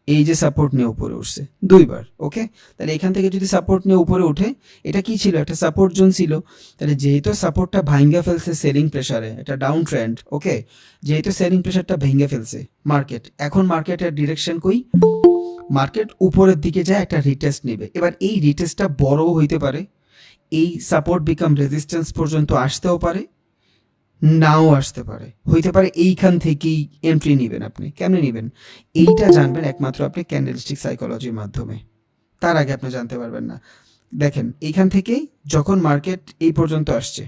এই যে সাপোর্ট নিয়ে উপরে উঠছে দুইবার। ওকে, তাহলে এখান থেকে যদি সাপোর্ট নিয়ে উপরে উঠে, এটা কি ছিল, একটা সাপোর্ট জোন ছিল। তাহলে যেহেতু সাপোর্টটা ভাঙ্গা ফেলছে সেলিং প্রেসারে, এটা ডাউন ট্রেন্ড, ওকে, যেহেতু সেলিং প্রেসারটা ভেঙে ফেলছে মার্কেট, এখন মার্কেটের ডিরেকশন কই, মার্কেট উপরের দিকে যায়, একটা রিটেস্ট নেবে। এবার এই রিটেস্টটা বড়ও হইতে পারে, এই সাপোর্ট বিকাম রেজিস্ট্যান্স পর্যন্ত আসতেও পারে, নাও আসতে পারে, হইতে পারে এইখান থেকেই এন্ট্রি নেবেন। আপনি কেমনে নেবেন এইটা জানবেন একমাত্র আপনি ক্যান্ডেলস্টিক সাইকোলজির মাধ্যমে, তার আগে আপনি জানতে পারবেন না। দেখেন এইখান থেকেই যখন মার্কেট এই পর্যন্ত আসছে,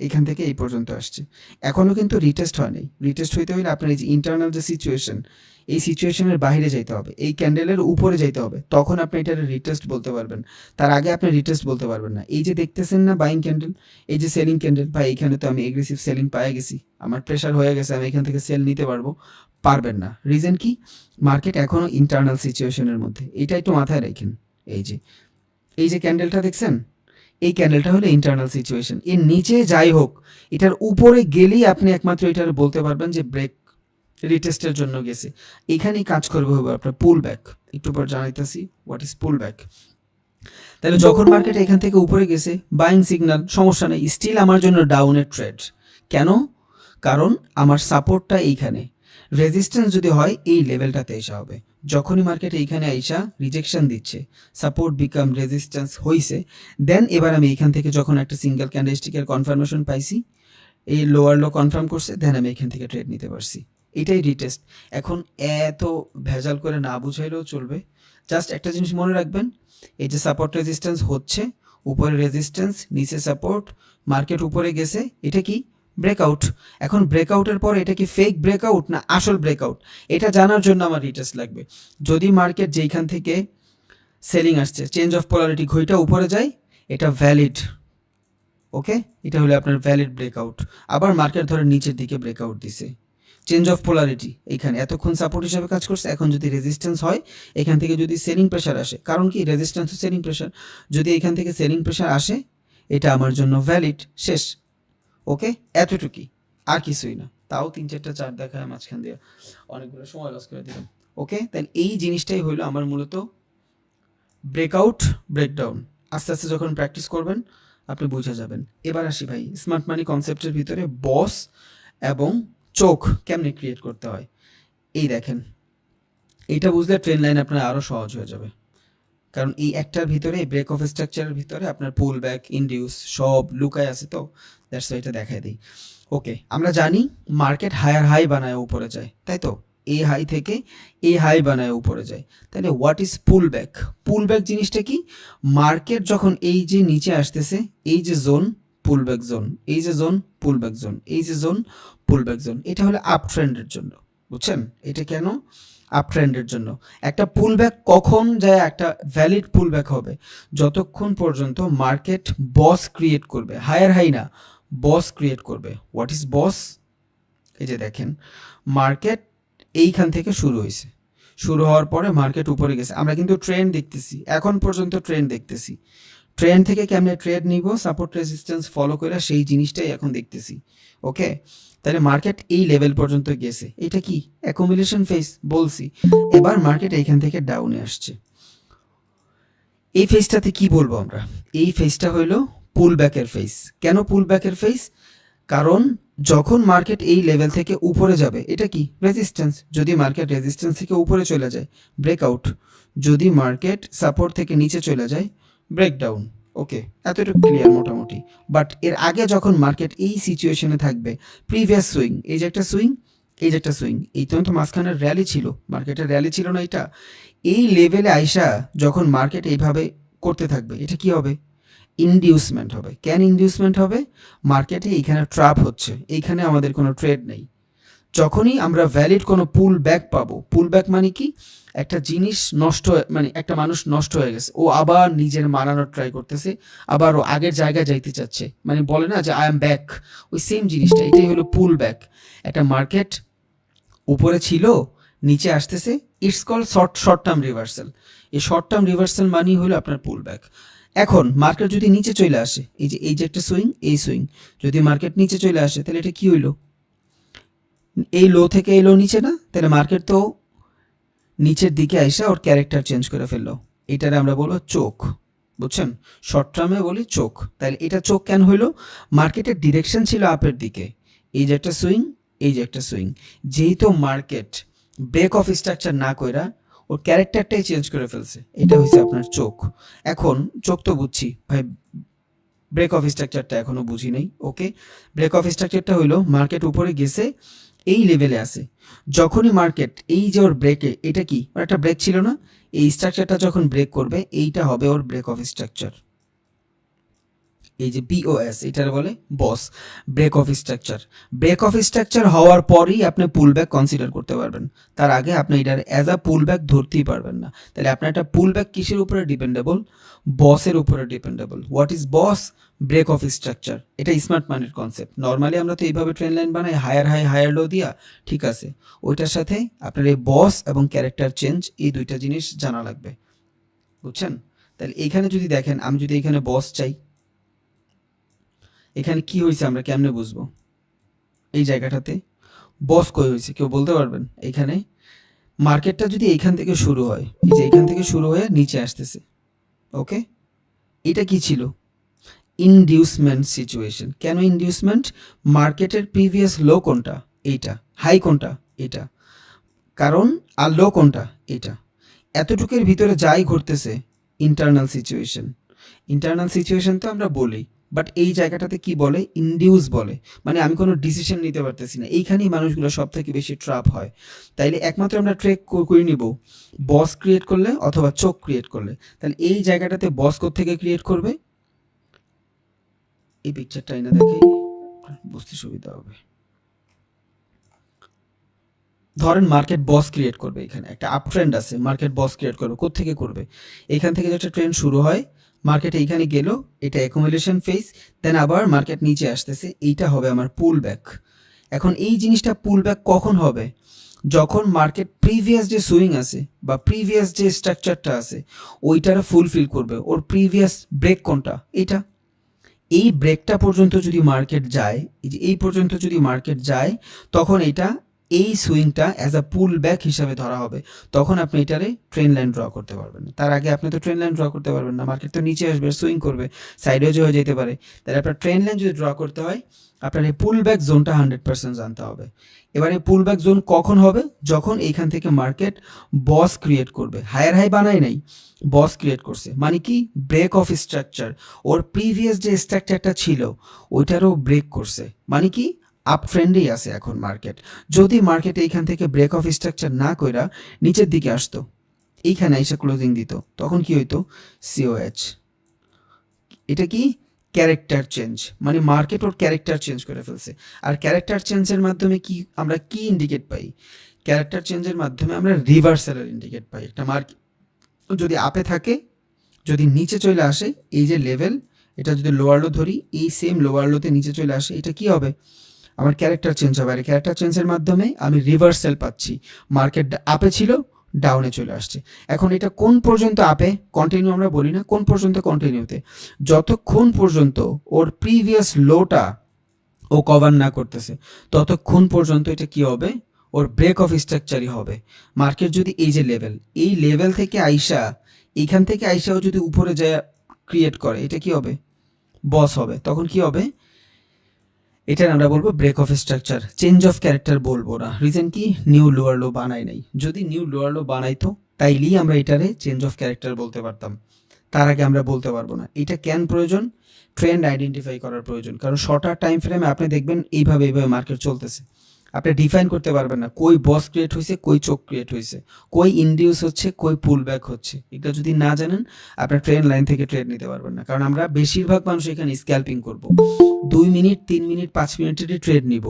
এইখান থেকে এই পর্যন্ত আসছে, এখনও কিন্তু রিটেস্ট হয়নি। রিটেস্ট হইতে হলে আপনার এই যে ইন্টারনাল যে সিচুয়েশন, এই সিচুয়েশনের বাইরে যাইতে হবে, এই ক্যান্ডেলের উপরে যাইতে হবে, তখন আপনি এটার রিটেস্ট বলতে পারবেন, তার আগে আপনি রিটেস্ট বলতে পারবেন না। এই যে দেখতেছেন না বাইং ক্যান্ডেল, এই যে সেলিং ক্যান্ডেল, ভাই এইখানে তো আমি এগ্রেসিভ সেলিং পায়ে গেছি, আমার প্রেশার হয়ে গেছে, আমি এখান থেকে সেল নিতে পারবো, পারবেন না। রিজন কি, মার্কেট এখনও ইন্টারনাল সিচুয়েশনের মধ্যে, এটা একটু মাথায় রাখেন। এই যে ক্যান্ডেলটা দেখছেন, এই ক্যান্ডেলটা হলো ইন্টারনাল সিচুয়েশন, এর নিচে যাই হোক, এটার উপরে গেলেই আপনি একমাত্র এটার বলতে পারবেন যে ব্রেক রিটেস্টের জন্য গেছে। এখানেই কাজ করবে হবে আপনার পুল ব্যাক, একটু পর জানাইতেছি হোয়াট ইজ পুল ব্যাক। তাহলে যখন মার্কেট এখান থেকে উপরে গেছে, বাইং সিগন্যাল, সমস্যা নেই, স্টিল আমার জন্য ডাউনের ট্রেড। কেন, কারণ আমার সাপোর্টটা এইখানে, রেজিস্ট্যান্স যদি হয় এই লেভেলটাতে এসে হবে। যখনই মার্কেট এইখানে আইসা রিজেকশন দিচ্ছে, সাপোর্ট বিকাম রেজিস্ট্যান্স হইছে, দেন এবার আমি এইখান থেকে যখন একটা সিঙ্গেল ক্যান্ডেলস্টিকের কনফার্মেশন পাইছি, এই লোয়ার লো কনফার্ম করছে, দেন আমি এখান থেকে ট্রেড নিতে পারছি, এটাই রিটেস্ট। এখন এত ভেজাল করে না বুঝাইলেও চলবে, জাস্ট একটা জিনিস মনে রাখবেন, এই যে সাপোর্ট রেজিস্ট্যান্স হচ্ছে, উপরে রেজিস্ট্যান্স, নিচে সাপোর্ট, মার্কেট উপরে গেছে, এটা কি ব্রেকআউট। এখন ব্রেকআউটের পর এটা কি ফেক ব্রেকআউট না আসল ব্রেকআউট, এটা জানার জন্য আমার রিটেস্ট লাগবে। যদি মার্কেট যেইখান থেকে সেলিং আসছে, চেঞ্জ অফ পোলারিটি ঘইটা উপরে যায়, এটা ভ্যালিড, ওকে, এটা হলো আপনার ভ্যালিড ব্রেকআউট। আবার মার্কেট ধরে নিচের দিকে ব্রেকআউট দিছে, চেঞ্জ অফ পোলারিটি এখানে এতক্ষণ সাপোর্ট হিসেবে কাজ করছে, এখন যদি রেজিস্ট্যান্স হয়, এখান থেকে যদি সেলিং প্রেশার আসে, কারণ কি রেজিস্ট্যান্স ও সেলিং প্রেশার, যদি এখান থেকে সেলিং প্রেশার আসে, এটা আমার জন্য ভ্যালিড, শেষ। ওকে, এতটুকুই, আর কিছুই না। তাও 3-4টা চার্ট দেখায় মাঝখান দিয়ে অনেকগুলো সময় লস করে দিলাম। ওকে, তাহলে এই জিনিসটাই হইলো আমার মূলত ব্রেকআউট ব্রেকডাউন। আস্তে আস্তে যখন প্র্যাকটিস করবেন আপনি বুঝে যাবেন। এবার আসি ভাই স্মার্ট মানি কনসেপ্টের ভিতরে বস এবং চোখ কেমনে ক্রিয়েট করতে হয়। এই দেখেন, এইটা বুঝলে ট্রেন লাইন আপনার আরও সহজ হয়ে যাবে, কারণ এই একটার ভিতরে, এই ব্রেক অফ স্ট্রাকচারের ভিতরে আপনার পুল ব্যাক, ইনডিউস সব লুকায় আছে, তো দ্যাটস ওয়াই এটা দেখাই দিই। ওকে, আমরা জানি মার্কেট হায়ার হাই বানায় উপরে যায়, তাই তো, এই হাই থেকে এই হাই বানায় উপরে যায়। তাহলে what is pool back, pool back জিনিসটা কি, মার্কেট যখন এই যে নিচে আসতেছে, এই যে জোন পুল ব্যাক জোন, এই যে জোন পুল ব্যাক জোন, এই যে জোন পুল ব্যাক জোন, এটা হলো আপ ট্রেন্ডের জন্য, বুঝছেন, এটা কেন আপ ট্রেন্ডের জন্য। একটা পুল ব্যাক কখন যায়, একটা ভ্যালিড পুল ব্যাক হবে যতক্ষণ পর্যন্ত মার্কেট বস ক্রিয়েট করবে, হায়ার হাই না, বস ক্রিয়েট করবে। হোয়াট ইজ বস, এই যে দেখেন মার্কেট এইখান থেকে শুরু হয়েছে, শুরু হওয়ার পরে মার্কেট উপরে গেছে, আমরা কিন্তু ট্রেন্ড দেখতেছি, এখন পর্যন্ত ট্রেন্ড দেখতেছি, ট্রেন্ড থেকে কেমনে ট্রেড নিব, সাপোর্ট রেজিস্ট্যান্স ফলো করে, সেই জিনিসটাই এখন দেখতেছি। ওকে, তাহলে মার্কেট এই লেভেল পর্যন্ত গেছে, এটা কি অ্যাকুমুলেশন ফেজ বলছি, এবার মার্কেট এইখান থেকে ডাউনে আসছে। এই ফেজটাতে কি বলবো আমরা, এই ফেজটা হইলো পুল ব্যাকের ফেজ। কেন পুল ব্যাকের ফেজ, কারণ যখন মার্কেট এই লেভেল থেকে উপরে যাবে, এটা কি রেজিস্ট্যান্স, যদি মার্কেট রেজিস্ট্যান্স থেকে উপরে চলে যায় ব্রেকআউট, যদি মার্কেট সাপোর্ট থেকে নিচে চলে যায় ব্রেকডাউন। ওকে, এতটুকু ক্লিয়ার মোটামুটি। বাট এর আগে যখন মার্কেট এই সিচুয়েশনে থাকবে, প্রিভিয়াস সুইং, এই যে একটা সুইং, এই যে একটা সুইং, এই তো মাঝখানের র্যালি ছিল, মার্কেটের র্যালি ছিল না এটা, এই লেভেলে আইসা যখন মার্কেট এইভাবে করতে থাকবে, এটা কি হবে, ইনডিউসমেন্ট হবে। কেন ইনডিউসমেন্ট হবে, মার্কেটে এইখানে ট্র্যাপ হচ্ছে, এইখানে আমাদের কোনো ট্রেড নেই, যখনই আমরা ভ্যালিড কোনো পুল ব্যাক পাবো, পুল ব্যাক মানে কি, একটা জিনিস নষ্ট মানে একটা মানুষ নষ্ট হয়ে গেছে, ও আবার নিজের মানানোর ট্রাই করতেছে, আবার ও আগের জায়গায় যাইতে চাচ্ছে, মানে বলে না যে আই এম ব্যাক, ওই সেম জিনিসটা, এটাই হলো পুল ব্যাক। একটা মার্কেট উপরে ছিল, নিচে আসতেছে, it's call short term reversal. এই শর্ট টার্ম রিভার্সাল মানেই হলো আপনার পুল ব্যাক। এখন মার্কেট যদি নিচে চলে আসে, এই যে একটা সুইং, এই সুইং যদি মার্কেট নিচে চলে আসে, তাহলে এটা কি হইলো, এই লো থেকে এই লো নিচে না, তাহলে মার্কেট তো নিচের দিকে আইসা ওর ক্যারেক্টার চেঞ্জ করে ফেললো, এটারে আমরা বলবো চোখ, বুঝছেন, শর্ট টার্মে বলি চোখ। তাহলে এটা চোখ কেন হইলো, মার্কেটের ডিরেকশন ছিল আপের দিকে, এই যে একটা সুইং, এই যে একটা সুইং, যেহেতু মার্কেট ব্রেক অফ স্ট্রাকচার না কইরা ওর ক্যারেক্টারটাই চেঞ্জ করে ফেলছে, এটা হচ্ছে আপনার চোখ। এখন চোখ তো বুঝছি ভাই, ব্রেক অফ স্ট্রাকচারটা এখনো বুঝি নাই। ওকে, ব্রেক অফ স্ট্রাকচারটা হইলো মার্কেট উপরে গেছে, এই লেভেলে আছে, যখনই মার্কেট এই যে ওর ব্রেকে, এটা কি ওর একটা ব্রেক ছিল না, এই স্ট্রাকচারটা যখন ব্রেক করবে, এইটা হবে ওর ব্রেক অফ স্ট্রাকচার, এই যে বিওএস, এটার বলে boss, break of structure. Break of structure হওয়ার পরই আপনি পুল ব্যাক কনসিডার করতে পারবেন, তার আগে আপনি এটার অ্যাজ আ পুল ব্যাক ধরতেই পারবেন না। তাহলে আপনার একটা পুল ব্যাক কিসের উপরে ডিপেন্ডেবল, বসের উপরে dependable. What is BOS, break of structure, এটা স্মার্ট মানির কনসেপ্ট। নর্মালি আমরা তো এইভাবে ট্রেন লাইন বানাই, হায়ার হাই হায়ার লো দিয়া, ঠিক আছে, ওইটার সাথে আপনার এই বস এবং ক্যারেক্টার চেঞ্জ, এই দুইটা জিনিস জানা লাগবে, বুঝছেন। তাহলে এইখানে যদি দেখেন, আমি যদি এখানে বস চাই, এখানে কি হয়েছে আমরা কেমনে বুঝবো, এই জায়গাটাতে বস কই হয়েছে কেউ বলতে পারবেন। এখানে মার্কেটটা যদি এইখান থেকে শুরু হয়, এই যে এইখান থেকে শুরু হয়ে নিচে আসতেছে, ওকে, এটা কি ছিল, ইনডিউসমেন্ট সিচুয়েশন। কেন ইনডিউসমেন্ট, মার্কেটের প্রিভিয়াস লো কোনটা, এইটা, হাই কোনটা, এটা, কারণ আর লো কোনটা, এটা, এতটুকুর ভিতরে যাই ঘটতেছে ইন্টারনাল সিচুয়েশন। ইন্টারনাল সিচুয়েশন তো আমরা বলি, বাট এই জায়গাটাতে কি বলে, ইনডিউস বলে, মানে আমি কোনো ডিসিশন নিতে পারতেছি না, এইখানেই মানুষগুলো সব থেকে বেশি ট্র্যাপ হয়। তাইলে একমাত্র আমরা ট্রেক করে নিব বস ক্রিয়েট করলে অথবা চোখ ক্রিয়েট করলে। তাহলে এই জায়গাটাতে বস থেকে ক্রিয়েট করবে, এই পিকচারটা এনে দেখে বুঝতে সুবিধা হবে। ধরেন মার্কেট বস ক্রিয়েট করবে, এখানে একটা আপ ট্রেন্ড আছে, মার্কেট বস ক্রিয়েট করবে, কোত্থেকে করবে, এখান থেকে একটা ট্রেন্ড শুরু হয়, মার্কেট এইখানে গেল, এটা অ্যাকুমুলেশন ফেজ, দেন আবার মার্কেট নিচে আসতেছে, এইটা হবে আমার পুল ব্যাক। এখন এই জিনিসটা পুল ব্যাক কখন হবে, যখন মার্কেট প্রিভিয়াস যে সুইং আছে বা প্রিভিয়াস যে স্ট্রাকচারটা আছে ওইটার ফুলফিল করবে, ওর প্রিভিয়াস ব্রেক কোনটা, এটা, এই ব্রেকটা পর্যন্ত যদি মার্কেট যায়, এই যে এই পর্যন্ত যদি মার্কেট যায়, তখন এটা এই সুইংটা অ্যাজ আ পুল ব্যাক হিসাবে ধরা হবে, তখন আপনি এটারে ট্রেন লাইন ড্র করতে পারবেন না। তার আগে আপনি তো ট্রেন লাইন ড্র করতে পারবেন না, মার্কেট তো নিচে আসবে, সুইং করবে, সাইডওয়েজ হয়ে যেতে পারে। তাহলে আপনার ট্রেন লাইন যদি ড্র করতে হয়, আপনার এই পুল ব্যাক জোনটা 100% জানতে হবে। এবার এই পুল ব্যাক জোন কখন হবে, যখন এইখান থেকে মার্কেট বস ক্রিয়েট করবে, হায়ার হাই বানায় নাই, বস ক্রিয়েট করছে, মানে কি ব্রেক অফ স্ট্রাকচার, ওর প্রিভিয়াস যে স্ট্রাকচারটা ছিল ওইটারও ব্রেক করছে, মানে কি আপ ট্রেন্ডেই আছে এখন মার্কেট। যদি মার্কেট এইখান থেকে ব্রেক অফ স্ট্রাকচার না কইরা নিচের দিকে আসতো, এইখানে এসে ক্লোজিং দিত, তখন কি হইতো, সিওএইচ, এটা কি ক্যারেক্টার চেঞ্জ, মানে মার্কেট ওর ক্যারেক্টার চেঞ্জ করে ফেলছে। আর ক্যারেক্টার চেঞ্জের মাধ্যমে কি আমরা কি ইন্ডিকেট পাই, ক্যারেক্টার চেঞ্জের মাধ্যমে আমরা রিভার্সালের ইন্ডিকেট পাই। একটা মার্কেট যদি আপে থাকে, যদি নিচে চলে আসে, এই যে লেভেল, এটা যদি লোয়ার লো ধরি, এই সেম লোয়ার লোতে নিচে চলে আসে, এটা কি হবে, আমার ক্যারেক্টার চেঞ্জ হবে। আর ক্যারেক্টার চেঞ্জের মাধ্যমে আমি রিভার্সাল পাচ্ছি, মার্কেট আপে ছিল, ডাউনে চলে আসছে। এখন এটা কোন পর্যন্ত আপে কন্টিনিউ আমরা বলি না, কোন পর্যন্ত কন্টিনিউতে, যতক্ষণ পর্যন্ত ওর প্রিভিয়াস লোটা ও কভার না করতেছে ততক্ষণ পর্যন্ত এটা কি হবে, ওর ব্রেক অফ স্ট্রাকচারই হবে। মার্কেট যদি এই যে লেভেল, এই লেভেল থেকে আইসা, এইখান থেকে আইসাও যদি উপরে যায় ক্রিয়েট করে, এটা কি হবে, বস হবে, তখন কি হবে, এটার আমরা বলবো break of structure. Change of character বলবো না, রিজন কি, নিউ লোয়ার লো বানাই নাই, যদি নিউ লোয়ার লো বানাইতো তাইলেই আমরা এটারে চেঞ্জ অফ ক্যারেক্টার বলতে পারতাম, তার আগে আমরা বলতে পারবো না। এটা কেন প্রয়োজন, ট্রেন্ড আইডেন্টিফাই করার প্রয়োজন, কারণ শর্টার টাইম ফ্রেমে আপনি দেখবেন এইভাবে মার্কেট চলতেছে, আপনি ডিফাইন করতে পারবেন না কই বস ক্রিয়েট হয়েছে, কই চোখ ক্রিয়েট হয়েছে, কই ইনডিউস হচ্ছে, কই পুল ব্যাক হচ্ছে। এটা যদি না জানেন আপনার ট্রেন লাইন থেকে ট্রেড নিতে পারবেন না, কারণ আমরা বেশিরভাগ মানুষ এখানে স্ক্যাল্পিং করব, 2 মিনিট 3 মিনিট 5 মিনিটেরই ট্রেড নিব,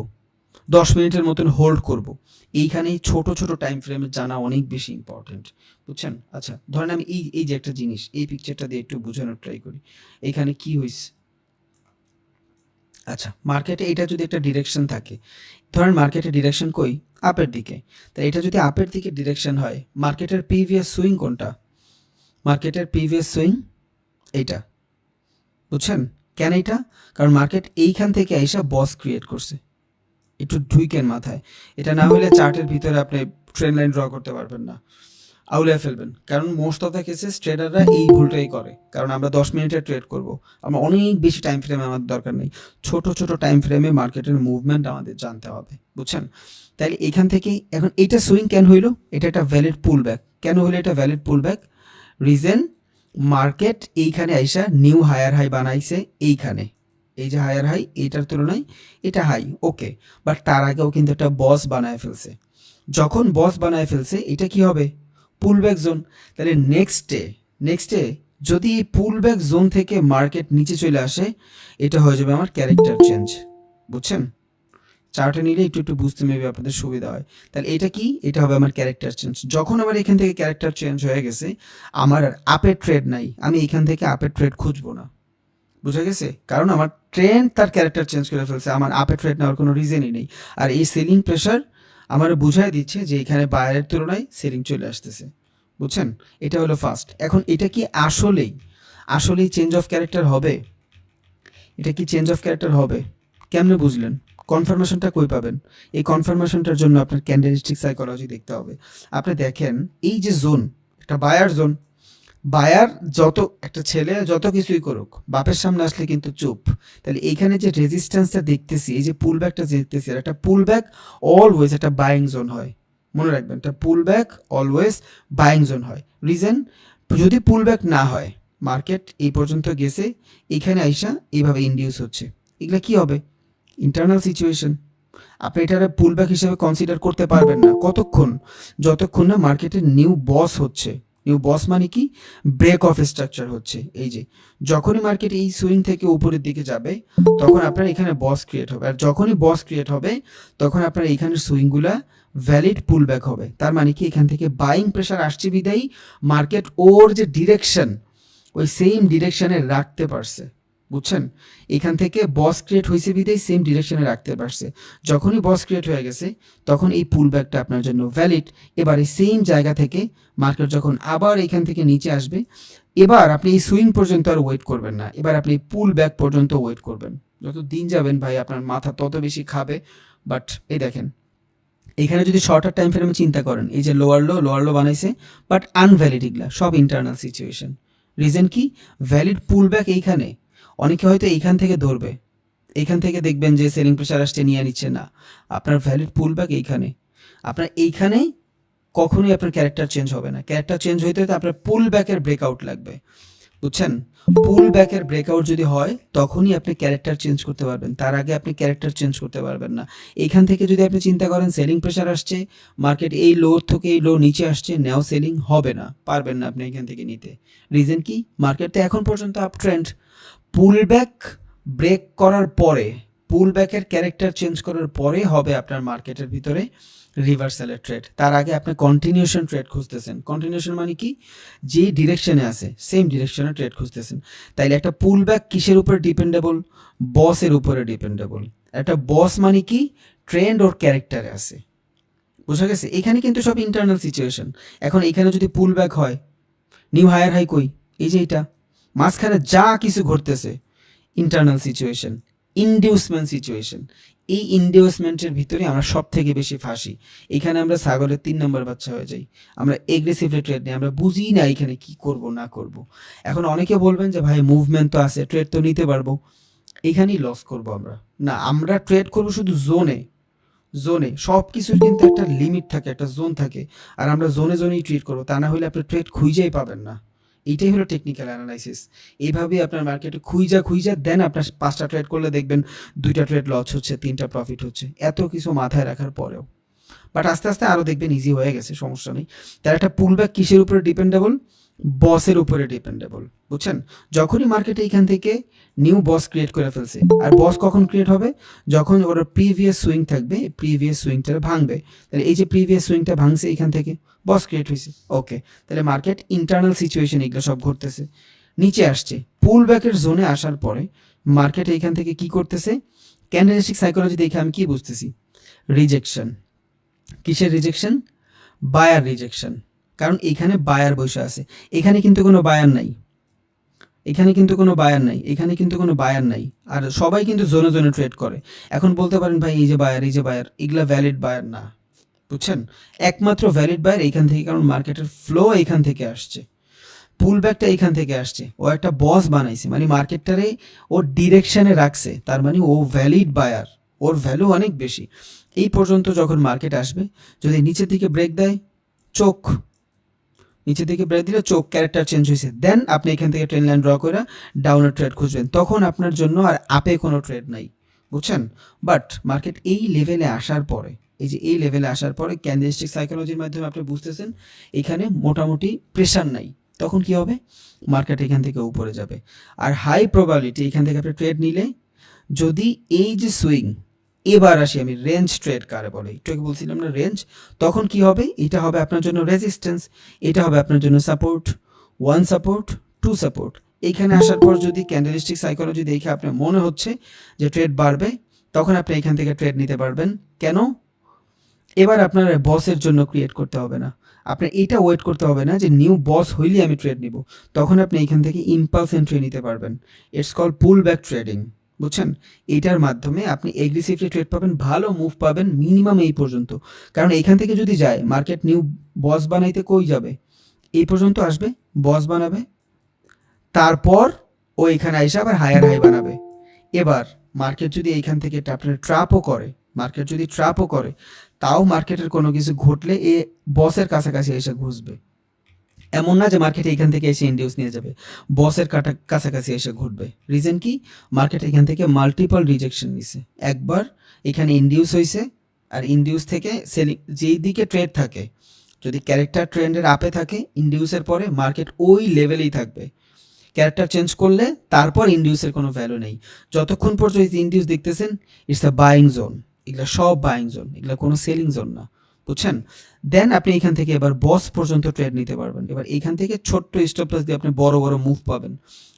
10 মিনিটের মতন হোল্ড করব, এইখানেই ছোট ছোট টাইম ফ্রেমে জানা অনেক বেশি ইম্পর্টেন্ট, বুঝছেন? আচ্ছা ধরেন আমি এই যে একটা জিনিস, এই পিকচারটা দিয়ে একটু বোঝানোর ট্রাই করি। এইখানে কি হয়েছে? আচ্ছা, মার্কেটে এটা যদি একটা ডিরেকশন থাকে, ধরেন মার্কেটের ডিরেকশন কই? আপের দিকে। তাই এটা যদি আপের দিকে ডিরেকশন হয়, মার্কেটের প্রিভিয়াস সুইং কোনটা? মার্কেটের প্রিভিয়াস সুইং এইটা, বুঝছেন? কেন এইটা? কারণ মার্কেট এইখান থেকে আইসা বস ক্রিয়েট করছে। একটু ঢুইকেন মাথায়, এটা না হলে চার্টের ভিতরে আপনি ট্রেন লাইন ড্র করতে পারবেন না, আউলিয়া ফেলবেন। কারণ মোস্ট অফ দ্য কেসেস ট্রেডাররা এই ভুলটাই করে, কারণ আমরা 10 মিনিটে ট্রেড করব, আমরা অনেক বেশি টাইম ফ্রেমে আমাদের দরকার নেই, ছোট ছোট টাইম ফ্রেমে মার্কেটের মুভমেন্ট আমাদের জানতে হবে, বুঝছেন? তাইলে এখান থেকে এখন এটা সুইং কেন হইলো? এটা একটা ভ্যালিড পুল ব্যাক। কেন হইলো এটা ভ্যালিড পুল ব্যাক? রিজন, মার্কেট এইখানে আইসা নিউ হায়ার হাই বানাইছে এইখানে, এই যে হায়ার হাই, এইটার তুলনায় এটা হাই, ওকে। বাট তার আগেও কিন্তু একটা বস বানায় ফেলছে। যখন বস বানায় ফেলছে, এটা কি হবে? Pullback zone. তাহলে নেক্সটে যদি এই পুলব্যাক জোন থেকে মার্কেট নিচে চলে আসে, এটা হয়ে যাবে আমার ক্যারেক্টার চেঞ্জ, বুঝছেন? চার্টে নিলে একটু একটু বুঝতে মেবি আপনাদের সুবিধা হয়। তাহলে এটা কি? এটা হবে আমার ক্যারেক্টার চেঞ্জ। যখন আমার এখান থেকে ক্যারেক্টার চেঞ্জ হয়ে গেছে, আমার আর আপের ট্রেড নাই, আমি এখান থেকে আপের ট্রেড খুঁজবো না, বুঝা গেছে? কারণ আমার ট্রেন্ড তার ক্যারেক্টার চেঞ্জ করে ফেলছে, আমার আপে ট্রেড নেওয়ার কোনো রিজনই নেই। আর এই সেলিং প্রেশার আমার বুঝাই দিচ্ছে যে এখানে বায়ারের তুলনায় সেলিং চলে আসতেছে, বুঝছেন? এটা হলো ফার্স্ট। এখন এটা কি আসলেই চেঞ্জ অফ ক্যারেক্টার হবে? এটা কি চেঞ্জ অফ ক্যারেক্টার হবে? কেমনে বুঝলেন? কনফার্মেশনটা কই পাবেন? এই কনফার্মেশনটার জন্য আপনার ক্যান্ডেলস্টিক সাইকোলজি দেখতে হবে। আপনি দেখেন এই যে জোন, একটা বায়ার জোন, বায়ার যত একটা ছেলে যত কিছুই করুক, বাপের সামনে আসলে কিন্তু চুপ। তাহলে এইখানে যে রেজিস্ট্যান্সটা দেখতেছি, এই যে পুল ব্যাকটা দেখতেছি, একটা পুল ব্যাক অলওয়েজ একটা বাইং জোন হয়, মনে রাখবেন, একটা পুল ব্যাক অলওয়েজ বাইং জোন হয়। রিজন, যদি পুল ব্যাক না হয়, মার্কেট এই পর্যন্ত গেছে, এখানে আইসা এইভাবে ইন্ডিউস হচ্ছে, এগুলা কি হবে? Internal situation. আপনি এটা পুল ব্যাক হিসেবে কনসিডার করতে পারবেন না কতক্ষণ? যতক্ষণ না মার্কেটের নিউ বস হচ্ছে। নিউ বস মানে কি? ব্রেক অফ স্ট্রাকচার হচ্ছে। এই যে যখনই মার্কেট এই সুইং থেকে উপরের দিকে যাবে, তখন আপনার এখানে বস ক্রিয়েট হবে, আর যখনই বস ক্রিয়েট হবে, তখন আপনার এইখানের সুইংগুলা ভ্যালিড পুল ব্যাক হবে। তার মানে কি? এখান থেকে বাইং প্রেশার আসছে বিদায়ী মার্কেট ওর যে ডিরেকশন, ওই সেম ডিরেকশনে রাখতে পারছে, বুঝছেন? এখান থেকে বস ক্রিয়েট হয়েছে বিদায় সেম ডিরেকশনে রাখতে পারছে। যখনই বস ক্রিয়েট হয়ে গেছে, তখন এই পুল ব্যাকটা আপনার জন্য ভ্যালিড। এবার এই সেম জায়গা থেকে মার্কেট যখন আবার এখান থেকে নিচে আসবে, এবার আপনি এই সুইং পর্যন্ত আর ওয়েট করবেন না, এবার আপনি পুল ব্যাক পর্যন্ত ওয়েট করবেন। যত দিন যাবেন ভাই, আপনার মাথা তত বেশি খাবে। বাট এই দেখেন, এখানে যদি শর্টার টাইম ফ্রেমে চিন্তা করেন, এই যে লোয়ার লো বানাইছে, বাট আনভ্যালিড, এগুলা সব ইন্টারনাল সিচুয়েশন। রিজন কি? ভ্যালিড পুল ব্যাক এইখানে। অনেকে হয়তো এইখান থেকে ধরবে, এইখান থেকে দেখবেন যে সেলিং প্রেশার আসছে, নিয়ে নিচ্ছে না। আপনার ভ্যালিড পুল ব্যাক এইখানে। আপনার এইখানে কখনোই আপনার ক্যারেক্টার চেঞ্জ হবে না। ক্যারেক্টার চেঞ্জ হইতে হতে আপনার পুল ব্যাকের ব্রেকআউট লাগবে, বুঝছেন? পুল ব্যাকের ব্রেকআউট যদি হয়, তখনই আপনি ক্যারেক্টার চেঞ্জ করতে পারবেন, তার আগে আপনি ক্যারেক্টার চেঞ্জ করতে পারবেন না। এইখান থেকে যদি আপনি চিন্তা করেন সেলিং প্রেশার আসছে, মার্কেট এই লো থেকে এই লো নিচে আসছে, নেও সেলিং হবে না, পারবেন না আপনি এখান থেকে নিতে। রিজন কি? মার্কেট তো এখন পর্যন্ত up trend. Pull back break করার পরে, পুল ব্যাকের ক্যারেক্টার চেঞ্জ করার পরে হবে আপনার মার্কেটের ভিতরে রিভার্সালের ট্রেড। তার আগে আপনি কন্টিনিউশন ট্রেড খুঁজতেছেন। কন্টিনিউশন মানে কি? যে ডিরেকশনে আছে সেম ডিরেকশনে ট্রেড খুঁজতেছেন। তাইলে একটা পুল ব্যাক কিসের উপরে ডিপেন্ডেবল? বসের উপরে ডিপেন্ডেবল। একটা বস মানে কি? ট্রেন্ড ওর ক্যারেক্টারে আছে, বুঝা গেছে? এখানে কিন্তু সব ইন্টারনাল সিচুয়েশন। এখন এখানে যদি পুল ব্যাক হয়, নিউ হায়ার হাই কই? এই যে এটা মাঝখানে যা কিছু ঘটতেছে, ইন্টারনাল সিচুয়েশন, ইনডিউসমেন্ট সিচুয়েশন। এই ইনডিউসমেন্টের ভিতরে আমরা সব থেকে বেশি ফাঁসি। এখানে আমরা ছাগলের 3 নম্বর বাচ্চা হয়ে যাই। আমরা এগ্রেসিভলি ট্রেড নিই, আমরা বুঝি না এখানে কি করব না করব। এখন অনেকে বলবেন যে ভাই মুভমেন্ট তো আছে, ট্রেড তো নিতে পারবো, এখানেই লস করব আমরা। না, আমরা ট্রেড করব শুধু জোনে। সব কিছুর কিন্তু একটা লিমিট থাকে, একটা জোন থাকে, আর আমরা জোনেই ট্রেড করবো। তা না হলে আপনি ট্রেড খুঁজেই পাবেন না। এইটাই হলো টেকনিক্যাল অ্যানালাইসিস। এইভাবেই আপনার মার্কেটে খুঁজা দেন আপনার 5টা ট্রেড করলে দেখবেন 2টা ট্রেড লস হচ্ছে, 3টা প্রফিট হচ্ছে, এত কিছু মাথায় রাখার পরেও। বাট আস্তে আস্তে আরও দেখবেন ইজি হয়ে গেছে, সমস্যা নেই। তার একটা পুল ব্যাক কিসের উপরে ডিপেন্ডেবল? বসের উপরে ডিপেন্ডেবল, বুঝছেন? যখনই মার্কেটে এইখান থেকে নিউ বস ক্রিয়েট করে ফেলছে, আর বস কখন ক্রিয়েট হবে? যখন ওর প্রিভিয়াস সুইং থাকবে, প্রিভিয়াস সুইংটা ভাঙবে। তাহলে এই যে প্রিভিয়াস সুইংটা ভাঙছে এইখান থেকে বস ক্রিয়েট হয়েছে, ওকে, তাহলে মার্কেট ইন্টারনাল সিচুয়েশন এগুলো সব ঘটতেছে, নিচে আসছে। পুল ব্যাকের জোনে আসার পরে মার্কেট এইখান থেকে কি করতেছে? ক্যান্ডেলস্টিক সাইকোলজি দেখে আমি কি বুঝতেছি? রিজেকশন। কিসের রিজেকশন? Buyer rejection. কারণ এখানে বায়ার বসে আছে, এখানে কিন্তু কোনো বায়ার নাই, এখানে কিন্তু কোনো বায়ার নাই, এখানে কিন্তু কোনো বায়ার নাই, আর সবাই কিন্তু জোনে জোনে ট্রেড করে। এখন বলতে পারেন ভাই এই যে বায়ার, এই যে বায়ার, এগুলা ভ্যালিড বায়ার না, বুঝছেন? একমাত্র ভ্যালিড বায়ার এইখান থেকে, কারণ মার্কেটের ফ্লো এইখান থেকে আসছে, পুল ব্যাকটা এইখান থেকে আসছে, ও একটা বস বানাইছে, মানে মার্কেটটারে ও ডিরেকশনে রাখছে, তার মানে ও ভ্যালিড বায়ার, ওর ভ্যালু অনেক বেশি। এই পর্যন্ত যখন মার্কেট আসবে, যদি নিচের দিকে ব্রেক দেয়, চোখ, নিচের দিকে ব্রেক দিলে চোখ, ক্যারেক্টার চেঞ্জ হয়েছে, দেন আপনি এখান থেকে ট্রেন লাইন ড্র করে ডাউনের ট্রেড খুঁজবেন, তখন আপনার জন্য আর আপে কোনো ট্রেড নাই, বুঝছেন? বাট মার্কেট এই লেভেলে আসার পরে, এই যে এই লেভেলে আসার পরে ক্যান্ডেলস্টিক সাইকোলজির মাধ্যমে আপনি বুঝতেছেন এখানে মোটামুটি প্রেশার নাই, তখন কি হবে? মার্কেট এখান থেকে উপরে যাবে। আর হাই প্রবাবিলিটি এখান থেকে আপনি ট্রেড নিলে, যদি এই যে সুইং, এবার আসি আমি রেঞ্জ ট্রেড কারে বলে, একটু আগে বলছিলাম না রেঞ্জ, তখন কি হবে? এটা হবে আপনার জন্য রেজিস্ট্যান্স, এটা হবে আপনার জন্য সাপোর্ট, 1 সাপোর্ট, 2 সাপোর্ট। এইখানে আসার পর যদি ক্যান্ডেলস্টিক সাইকোলজি দেখে আপনার মনে হচ্ছে যে ট্রেড বাড়বে, তখন আপনি এখান থেকে ট্রেড নিতে পারবেন। কেন? এবার আপনার বসের জন্য ক্রিয়েট করতে হবে না, আপনার এইটা ওয়েট করতে হবে না যে নিউ বস হইলে আমি ট্রেড নিব, তখন আপনি এখান থেকে ইম্পালস এন্ট্রি নিতে পারবেন। It's call pool back trading, বুঝছেন? এইটার মাধ্যমে আপনি এগ্রেসিভলি ট্রেড পাবেন, ভালো মুভ পাবেন মিনিমাম এই পর্যন্ত। কারণ এইখান থেকে যদি যায় মার্কেট নিউ বস বানাইতে, কই যাবে? এই পর্যন্ত আসবে, বস বানাবে, তারপর ও এখানে আইসা আবার হায়ার হাই বানাবে। এবার মার্কেট যদি এইখান থেকে আপনার ট্র্যাপও করে, মার্কেট যদি ট্র্যাপও করে, তাও মার্কেটের কোনো কিছু ঘটলে এ বসের কাছাকাছি এসে ঘুষবে। এমন না যে মার্কেট এইখান থেকে এসে ইন্ডিউস নিয়ে যাবে, বসের কাছাকাছি এসে ঘুরবে। রিজন কি? মার্কেট এখান থেকে মাল্টিপল রিজেকশন নিছে, একবার এখানে ইন্ডিউস হয়েছে, আর ইন্ডিউস থেকে সেলিং, যেই দিকে ট্রেড থাকে, যদি ক্যারেক্টার ট্রেন্ডের আপে থাকে, ইন্ডিউসের পরে মার্কেট ওই লেভেলেই থাকবে। ক্যারেক্টার চেঞ্জ করলে তারপর ইন্ডিউসের কোনো ভ্যালু নেই। যতক্ষণ পর্যন্ত ইন্ডিউস দেখতেছেন, ইটস আ বাইং জোন, এগুলো সব বাইং জোন, এগুলো কোনো সেলিং জোন না, বুঝছেন? দেন আপনি এখান থেকে এবার বস পর্যন্ত ট্রেড নিতে পারবেন। এবার এইখান থেকে ছোট্ট স্টপ লস দিয়ে আপনি বড় বড় মুভ পাবেন।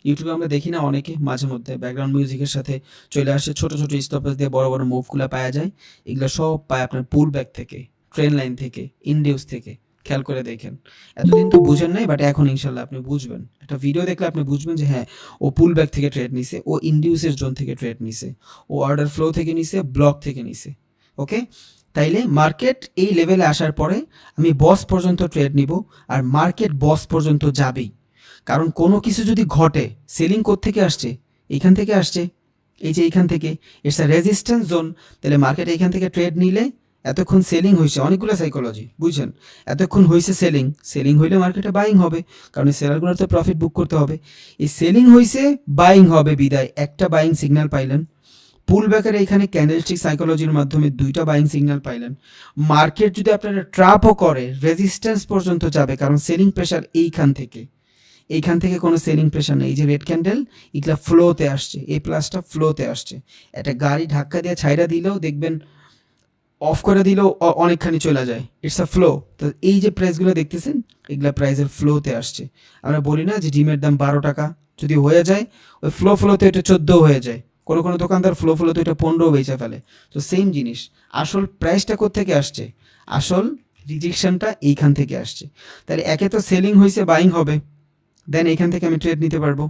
ইউটিউবে আমরা দেখি না অনেকে মাঝে মধ্যে ব্যাকগ্রাউন্ড মিউজিকের সাথে চলে আসে, ছোট ছোট স্টপ লস দিয়ে বড় বড় মুভগুলো পাওয়া যায়, এগুলো সব পায় আপনার পুল ব্যাক থেকে, ট্রেন লাইন থেকে, ইন্ডিউস থেকে। খেয়াল করে দেখেন, এতদিন তো বুঝেন নাই, বাট এখন ইনশাল্লাহ আপনি বুঝবেন। একটা ভিডিও দেখলে আপনি বুঝবেন যে হ্যাঁ, ও পুল ব্যাক থেকে ট্রেড নিছে, ও ইন্ডিউসের জোন থেকে ট্রেড নিছে, ও অর্ডার ফ্লো থেকে নিছে, ব্লক থেকে নিছে। ওকে, তাইলে মার্কেট এই লেভেলে আসার পরে আমি বস পর্যন্ত ট্রেড নিব, আর মার্কেট বস পর্যন্ত যাবেই। কারণ কোনো কিছু যদি ঘটে, সেলিং থেকে আসছে, এইখান থেকে আসছে, এই যে এইখান থেকে, ইটস আ রেজিস্ট্যান্স জোন, তাহলে মার্কেট এইখান থেকে ট্রেড নিলে, এতক্ষণ সেলিং হয়েছে, অনেকগুলো সাইকোলজি বুঝছেন, এতক্ষণ হয়েছে সেলিং, সেলিং হইলে মার্কেটে বাইং হবে, কারণ এই সেলারগুলোর তো প্রফিট বুক করতে হবে। এই সেলিং হয়েছে, বাইং হবে, বিদায় একটা বাইং সিগন্যাল পাইলেন। পুল ব্যাকের এইখানে ক্যান্ডেলস্টিক সাইকোলজির মাধ্যমে দুইটা বাইং সিগন্যাল পাইলেন। মার্কেট যদি আপনারা ট্র্যাপও করে, রেজিস্ট্যান্স পর্যন্ত যাবে, কারণ সেলিং প্রেশার এইখান থেকে, এইখান থেকে কোনো সেলিং প্রেশার নেই। এই যে রেড ক্যান্ডেল, এগুলা ফ্লোতে আসছে, এই প্লাসটা ফ্লোতে আসছে। একটা গাড়ি ধাক্কা দিয়ে ছাইরা দিলেও দেখবেন, অফ করে দিলেও অনেকখানি চলে যায়, ইটস আ ফ্লো। তো এই যে প্রাইসগুলো দেখতেছেন, এগুলা প্রাইসের ফ্লোতে আসছে। আমরা বলি না যে ডিমের দাম 12 টাকা, যদি হয়ে যায় ওই ফ্লোতে এটা 14 হয়ে যায়, কোনো কোনো দোকানদার ফ্লোতে এটা 15 বেচে ফেলে। তো সেম জিনিস, আসল প্রাইসটা কোত্থেকে আসছে? আসল রিজেকশনটা এইখান থেকে আসছে। তাহলে একে তো সেলিং হয়েছে, বাইং হবে, দেন এখান থেকে আমি ট্রেড নিতে পারবো।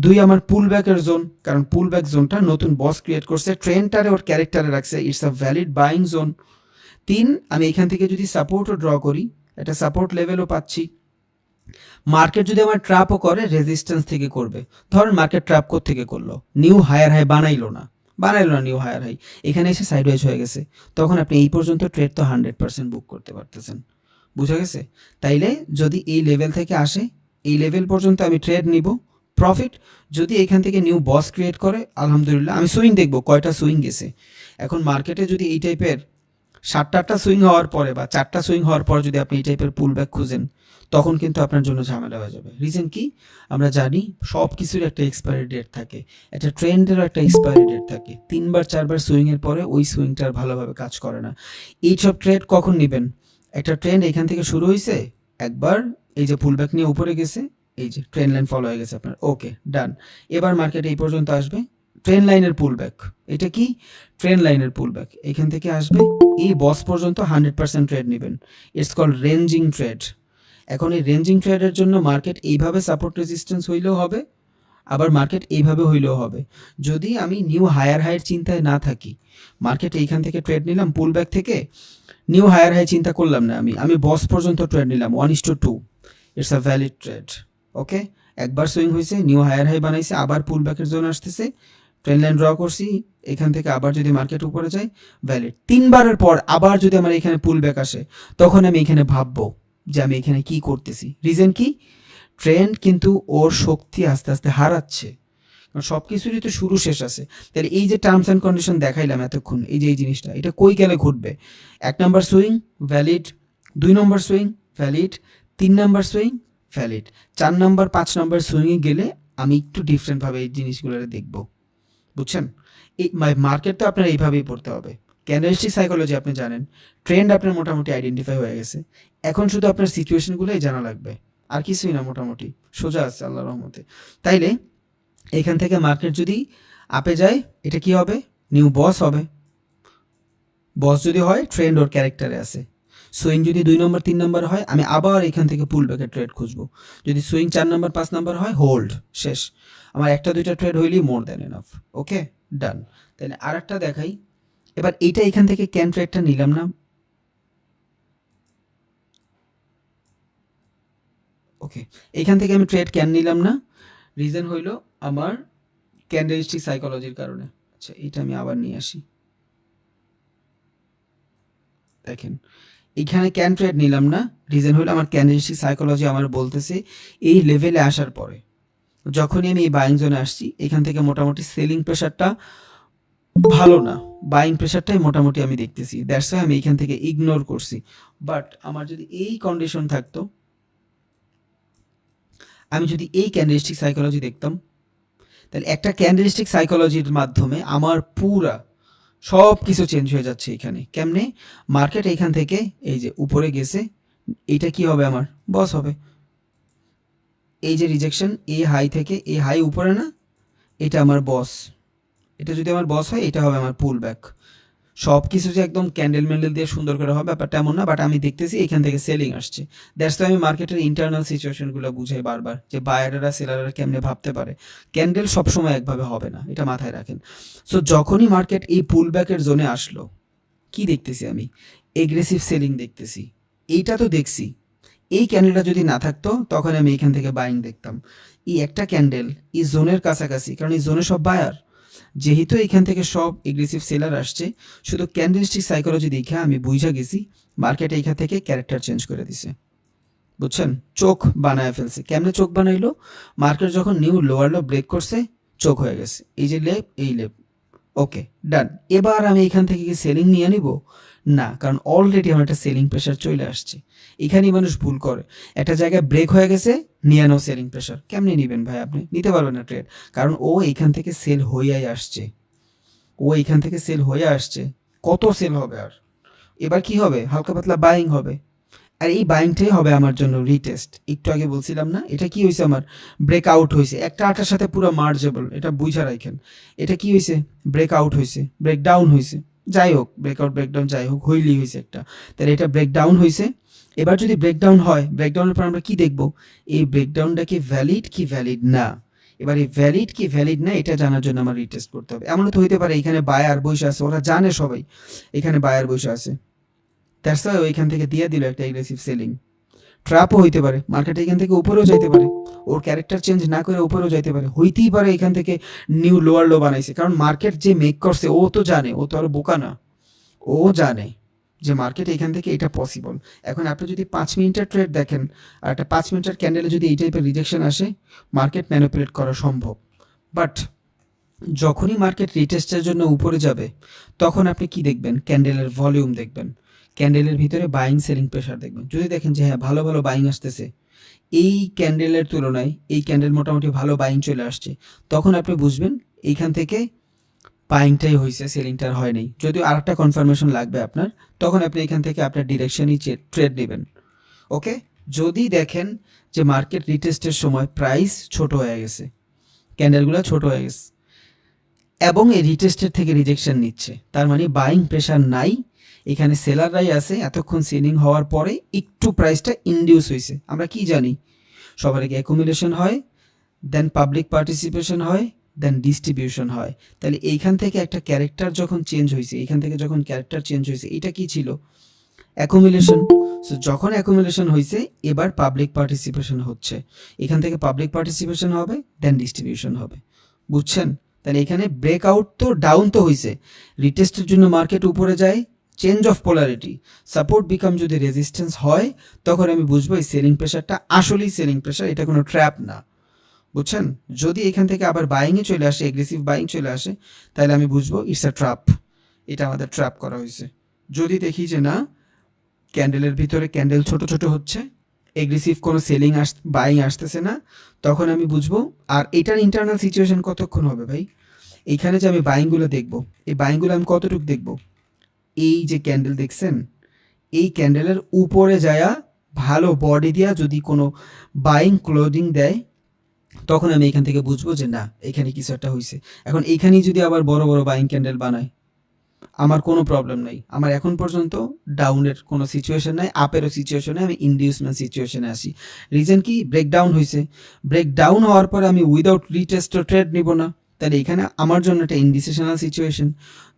দুই, আমার পুল ব্যাকের জোন, কারণ পুল ব্যাক জোনটা নতুন বস ক্রিয়েট করছে, ট্রেন্ডটারে ওর ক্যারেক্টারে রাখছে, it's a valid buying zone. তিন, আমি এখান থেকে যদি সাপোর্টও ড্র করি, একটা সাপোর্ট লেভেলও পাচ্ছি। মার্কেট যদি আমার ট্র্যাপও করে, রেজিস্ট্যান্স থেকে করবে। ধরেন মার্কেট ট্র্যাপ থেকে করলো, নিউ হায়ার হাই বানাইলো না নিউ হায়ার হাই, এখানে এসে সাইডওয়েজ হয়ে গেছে, তখন আপনি এই পর্যন্ত ট্রেড তো 100% বুক করতে পারতেছেন। বুঝা গেছে? তাইলে যদি এই লেভেল থেকে আসে, এই লেভেল পর্যন্ত আমি ট্রেড নিব, প্রফিট। যদি এখান থেকে নিউ বস ক্রিয়েট করে, আলহামদুলিল্লাহ, আমি সুইং দেখবো কয়টা সুইং গেছে। এখন মার্কেটে যদি এই টাইপের 7-8টা সুইং হওয়ার পরে বা 4টা সুইং হওয়ার পর যদি আপনি এই টাইপের পুল ব্যাক খুঁজেন, তখন কিন্তু আপনার জন্য ঝামেলা হয়ে যাবে। রিজন কি? আমরা জানি সব কিছুর একটা এক্সপায়ারি ডেট থাকে, একটা ট্রেন্ডেরও একটা এক্সপায়ারি ডেট থাকে। 3বার 4বার সুইংয়ের পরে ওই সুইংটা আর ভালোভাবে কাজ করে না। এইসব ট্রেড কখন নেবেন? একটা ট্রেন্ড এখান থেকে শুরু হয়েছে, একবার এই যে পুলব্যাক নিয়ে উপরে গেছে, এই যে ট্রেন লাইন ফলো হয়ে গেছে আপনার, ওকে ডান। এবার মার্কেট এই পর্যন্ত আসবে, ট্রেন লাইনের পুলব্যাক, এটা কি ট্রেন লাইনের পুলব্যাক, এখান থেকে আসবে এই বস পর্যন্ত 100% ট্রেড নেবেন। It's called ranging trade. এখন এই রেঞ্জিং ট্রেডের জন্য মার্কেট এইভাবে সাপোর্ট রেজিস্ট্যান্স হইলেও হবে, আবার মার্কেট এইভাবে হইলেও হবে। যদি আমি নিউ হায়ার হাইয়ের চিন্তায় না থাকি, মার্কেট এইখান থেকে ট্রেড নিলাম পুলব্যাক থেকে, নিউ হায়ার হাই চিন্তা করলাম না, আমি বস পর্যন্ত ট্রেড নিলাম 1:2, ইটস আ ভ্যালিড ট্রেড। ওকে, একবার সুইং হয়েছে, নিউ হায়ার হাই বানাইছে, আবার পুলব্যাকের জন্য আসতেছে, ট্রেন লাইন ড্র করছি, এখান থেকে আবার যদি মার্কেট উপরে যায় ভ্যালিড। 3বারের পর আবার যদি আমার এখানে পুলব্যাক আসে, তখন আমি এখানে ভাববো যে আমি এখানে কি করতেছি। রিজন কি? ট্রেন্ড কিন্তু ওর শক্তি আস্তে আস্তে হারাচ্ছে, কারণ সব কিছুরই তো শুরু শেষ আছে। তাহলে এই যে টার্মস অ্যান্ড কন্ডিশন দেখাইলাম এতক্ষণ, এই যে এই জিনিসটা, এটা কই গেলে ঘটবে? 1 নম্বর সুইং ভ্যালিড, 2 নম্বর সুইং ভ্যালিড, 3 নম্বর সুইং ভ্যালিড, 4 নম্বর 5 নম্বর সুইংয়ে গেলে আমি একটু ডিফারেন্টভাবে এই জিনিসগুলো দেখবো, বুঝছেন? এই মার্কেট তো আপনার এইভাবেই পড়তে হবে। ক্যান্ডেলস্টিক সাইকোলজি আপনি জানেন, ট্রেন্ড আপনার মোটামুটি আইডেন্টিফাই হয়ে গেছে, এখন শুধু আপনার সিচুয়েশনগুলোই জানা লাগবে, আর কিছুই না, মোটামুটি সোজা আছে আল্লাহর রহমতে। তাইলে এখান থেকে মার্কেট যদি আপে যায়, এটা কি হবে? নিউ বস হবে। বস যদি হয়, ট্রেন্ড ওর ক্যারেক্টারে আছে। সুইং যদি 2 নম্বর 3 নম্বর হয়, আমি আবার এখান থেকে পুল ব্যাকের ট্রেড খুঁজবো। যদি সুইং 4 নম্বর 5 নম্বর হয়, হোল্ড, শেষ। আমার 1টা 2টা ট্রেড হইলেই মোর দ্যান এনাফ। ওকে ডান। তাহলে আর একটা দেখাই। এবার এইটা এখান থেকে ক্যান ট্রেডটা নিলাম না, ওকে, এখান থেকে আমি ট্রেড ক্যান নিলাম না, রিজন হইল আমার ক্যান্ডেলস্টিক সাইকোলজির কারণে। আচ্ছা, এটা আমি আবার নিয়ে আসি। দেখেন এইখানে ক্যান ট্রেড নিলাম না, রিজন হলো আমার ক্যান্ডেলস্টিক সাইকোলজি আমার বলতেছে এই লেভেলে আসার পরে, যখনই আমি এই বাইং জোনে আসছি, এখান থেকে মোটামুটি সেলিং প্রেশারটা ভালো না, বাইং প্রেশারটাই মোটামুটি আমি দেখতেছি, দ্যাটস ওয়াই আমি এইখান থেকে ইগনোর করছি। বাট আমার যদি এই কন্ডিশন থাকতো, আমি যদি এই ক্যান্ডেলস্টিক সাইকোলজি দেখতাম, তাহলে একটা ক্যান্ডেলস্টিক সাইকোলজির মাধ্যমে আমার পুরা সব কিছু চেঞ্জ হয়ে যাচ্ছে। এখানে কেমনে? মার্কেট এখান থেকে এই যে উপরে গেছে, এইটা কি হবে? আমার বস হবে। এই যে রিজেকশন, এই হাই থেকে এই হাই উপরে না, এটা আমার বস। এটা যদি আমার বস হয়, এটা হবে আমার পুল ব্যাক। সব কিছু যে একদম ক্যান্ডেল ম্যান্ডেল দিয়ে সুন্দর করে হবে ব্যাপারটা এমন না, বাট আমি দেখতেছি এখান থেকে সেলিং আসছে। দ্যাটস আমি মার্কেটের ইন্টারনাল সিচুয়েশনগুলো বুঝাই বারবার, যে বায়াররা সেলাররা কেমনে ভাবতে পারে। ক্যান্ডেল সবসময় একভাবে হবে না, এটা মাথায় রাখেন। সো যখনই মার্কেট এই পুল ব্যাকের জোনে আসলো, কি দেখতেছি আমি? এগ্রেসিভ সেলিং দেখতেছি। এইটা তো দেখছি, এই ক্যান্ডেলটা যদি না থাকতো, তখন আমি এখান থেকে বাইং দেখতাম। এই একটা ক্যান্ডেল এই জোনের কাছাকাছি, কারণ এই জোনে সব বায়ার, যেহেতু এখান থেকে সব এগ্রেসিভ সেলার আসছে, শুধু ক্যান্ডেলস্টিক সাইকোলজি দেখে আমি বুঝা গেছি মার্কেট এইখান থেকে ক্যারেক্টার চেঞ্জ করে দিছে, বুঝছেন? চোখ বানায় ফেলছে। কেমনে চোখ বানাইলো? মার্কেট যখন নিউ লোয়ার লো ব্রেক করছে, চোখ হয়ে গেছে, এই যে লেপ, এই লেপ, ওকে ডান। এবার আমি এখান থেকে কি সেলিং নিয়ে নিব? না, কারণ অলরেডি আমার একটা সেলিং প্রেশার চলে আসছে। এখানেই মানুষ ভুল করে, একটা জায়গায় ব্রেক হয়ে গেছে, নিয়ে নাও সেলিং প্রেশার। কেমনে নেবেন ভাই? আপনি নিতে পারবেন না ট্রেড, কারণ ও এইখান থেকে সেল হইয়াই আসছে, ও এইখান থেকে সেল হয়ে আসছে। কত সেল হবে আর? এবার কি হবে? হালকা পাতলা বাইং হবে, আর এই বাইংটাই হবে আমার জন্য রিটেস্ট। একটু আগে বলছিলাম না, এটা কি হয়েছে? আমার ব্রেক আউট হয়েছে, একটা আটার সাথে পুরো মার্জেবল, এটা বুঝা রাখেন। এটা কি হয়েছে? ব্রেক আউট হয়েছে, ব্রেক ডাউন হয়েছে, যাই হোক, ব্রেকআউট ব্রেকডাউন যাই হোক, হইলেই হয়েছে একটা। তাহলে এটা ব্রেক ডাউন হয়েছে। এবার যদি ব্রেকডাউন হয়, ব্রেকডাউনের পর আমরা কি দেখব? এই ব্রেকডাউনটা কি ভ্যালিড কি ভ্যালিড না। এবার এই ভ্যালিড কি ভ্যালিড না, এটা জানার জন্য আমার রিটেস্ট করতে হবে। এমনও তো হইতে পারে এখানে বায়ার বসে আছে, ওরা জানে সবাই এখানে বায়ার বসে আছে, দ্যাটস ওয়াই ওইখান থেকে দিয়ে দিল একটা এগ্রেসিভ সেলিং। ট্র্যাপও হইতে পারে, মার্কেট এখান থেকে উপরেও যাইতে পারে, ওর ক্যারেক্টার চেঞ্জ না করে উপরেও যাইতে পারে, হইতেই পারে এখান থেকে নিউ লোয়ার লো বানাইছে। কারণ মার্কেট যে মেক করছে, ও তো জানে, ও তো আর বোকা না, ও জানে যে মার্কেট এখান থেকে এটা পসিবল। এখন আপনি যদি 5 মিনিটের ট্রেড দেখেন, আর একটা 5 মিনিটের ক্যান্ডেলে যদি এই টাইপের রিজেকশন আসে, মার্কেট ম্যানিপুলেট করা সম্ভব। বাট যখনই মার্কেট রিটেস্টের জন্য উপরে যাবে, তখন আপনি কি দেখবেন? ক্যান্ডেলের ভলিউম দেখবেন, ক্যান্ডেলের ভিতরে বাইং সেলিং প্রেশার দেখবেন। যদি দেখেন যে হ্যাঁ ভালো ভালো বাইং আসতেছে, এই ক্যান্ডেলের তুলনায় এই ক্যান্ডেল মোটামুটি ভালো বাইং চলে আসছে, তখন আপনি বুঝবেন এইখান থেকে বাইংটাই হয়েছে, সেলিংটার হয় নাই। যদিও আর একটা কনফার্মেশন লাগবে আপনার, তখন আপনি এখান থেকে আপনার ডিরেকশনই ট্রেড নেবেন। ওকে, যদি দেখেন যে মার্কেট রিটেস্টের সময় প্রাইস ছোট হয়ে গেছে, ক্যান্ডেলগুলো ছোট হয়ে গেছে এবং এই রিটেস্টের থেকে রিজেকশন নিচ্ছে, তার মানে বাইং প্রেশার নাই, এখানে সেলাররাই আছে। এতক্ষণ সেলিং হওয়ার পরে একটু প্রাইসটা ইনডিউস হয়েছে। আমরা কি জানি, সবার আগে অ্যাকুমুলেশন হয়, দেন পাবলিক পার্টিসিপেশন হয়, দেন ডিস্ট্রিবিউশন হয়। তাহলে এইখান থেকে একটা ক্যারেক্টার যখন চেঞ্জ হয়েছে, এইখান থেকে যখন ক্যারেক্টার চেঞ্জ হয়েছে, এটা কি ছিল? অ্যাকুমুলেশন। সো যখন অ্যাকুমুলেশন হয়েছে, এবার পাবলিক পার্টিসিপেশন হচ্ছে, এখান থেকে পাবলিক পার্টিসিপেশন হবে, দেন ডিস্ট্রিবিউশন হবে। বুঝছেন? তাহলে এখানে ব্রেকআউট তো ডাউন তো হয়েছে, রিটেস্টের জন্য মার্কেট উপরে যায়, change of polarity, support become যদি রেজিস্ট্যান্স হয়, তখন আমি বুঝবো এই সেলিং প্রেশারটা আসলেই সেলিং প্রেশার, এটা কোনো ট্র্যাপ না। বুঝছেন? যদি এখান থেকে আবার বাইংয়ে চলে আসে, এগ্রেসিভ বাইং চলে আসে, তাহলে আমি বুঝবো ইটস আ ট্র্যাপ, এটা আমাদের ট্র্যাপ করা হয়েছে। যদি দেখি যে না, ক্যান্ডেলের ভিতরে ক্যান্ডেল ছোট ছোট হচ্ছে, এগ্রেসিভ কোনো সেলিং বাইং আসতেছে না, তখন আমি বুঝবো। আর এটার ইন্টারনাল সিচুয়েশন কতক্ষণ হবে ভাই? এইখানে যে আমি বাইংগুলো দেখবো, এই বাইংগুলো আমি কতটুকু দেখবো? এই যে ক্যান্ডেল দেখছেন, এই ক্যান্ডেলের উপরে যায়া ভালো বডি দিয়া যদি কোনো বাইং ক্লোজিং দেয়, তখন আমি এখান থেকে বুঝবো যে না, এখানে কিছু একটা হয়েছে। এখন এইখানেই যদি আবার বড় বড় বাইং ক্যান্ডেল বানায়, আমার কোনো প্রবলেম নাই। আমার এখন পর্যন্ত ডাউনের কোনো সিচুয়েশন নাই, আপেরও সিচুয়েশনে আমি ইনডিউসমেন্ট সিচুয়েশনে আসি। রিজন কি? ব্রেকডাউন হয়েছে। ব্রেকডাউন হওয়ার পরে আমি উইদাউট রিটেস্ট ট্রেড নিব না, তাহলে এখানে আমার জন্য একটা ইনডিসিশনাল সিচুয়েশন।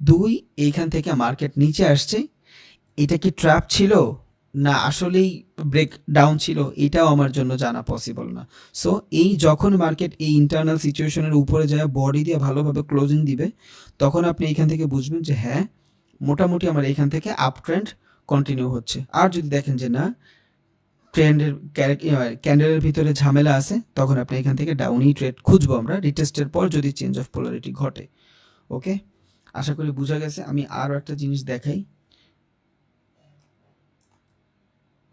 দুই, এইখান থেকে মার্কেট নিচে আসছে, এটা কি ট্র্যাপ ছিল না আসলেই ব্রেক ডাউন ছিল, এটাও আমার জন্য জানা পসিবল না। সো এই যখন মার্কেট এই ইন্টারনাল সিচুয়েশনের উপরে যায় বডি দিয়ে ভালোভাবে ক্লোজিং দিবে, তখন আপনি এখান থেকে বুঝবেন যে হ্যাঁ, মোটামুটি আমার এখান থেকে আপ ট্রেন্ড কন্টিনিউ হচ্ছে। আর যদি দেখেন যে না, ট্রেন্ডের ক্যান্ডেলের ভিতরে ঝামেলা আছে, তখন আপনি এখান থেকে ডাউনই ট্রেড খুঁজবো আমরা, রিটেস্টের পর যদি চেঞ্জ অফ পোলারিটি ঘটে। ওকে, আশা করি বোঝা গেছে। আমি আরও একটা জিনিস দেখাই।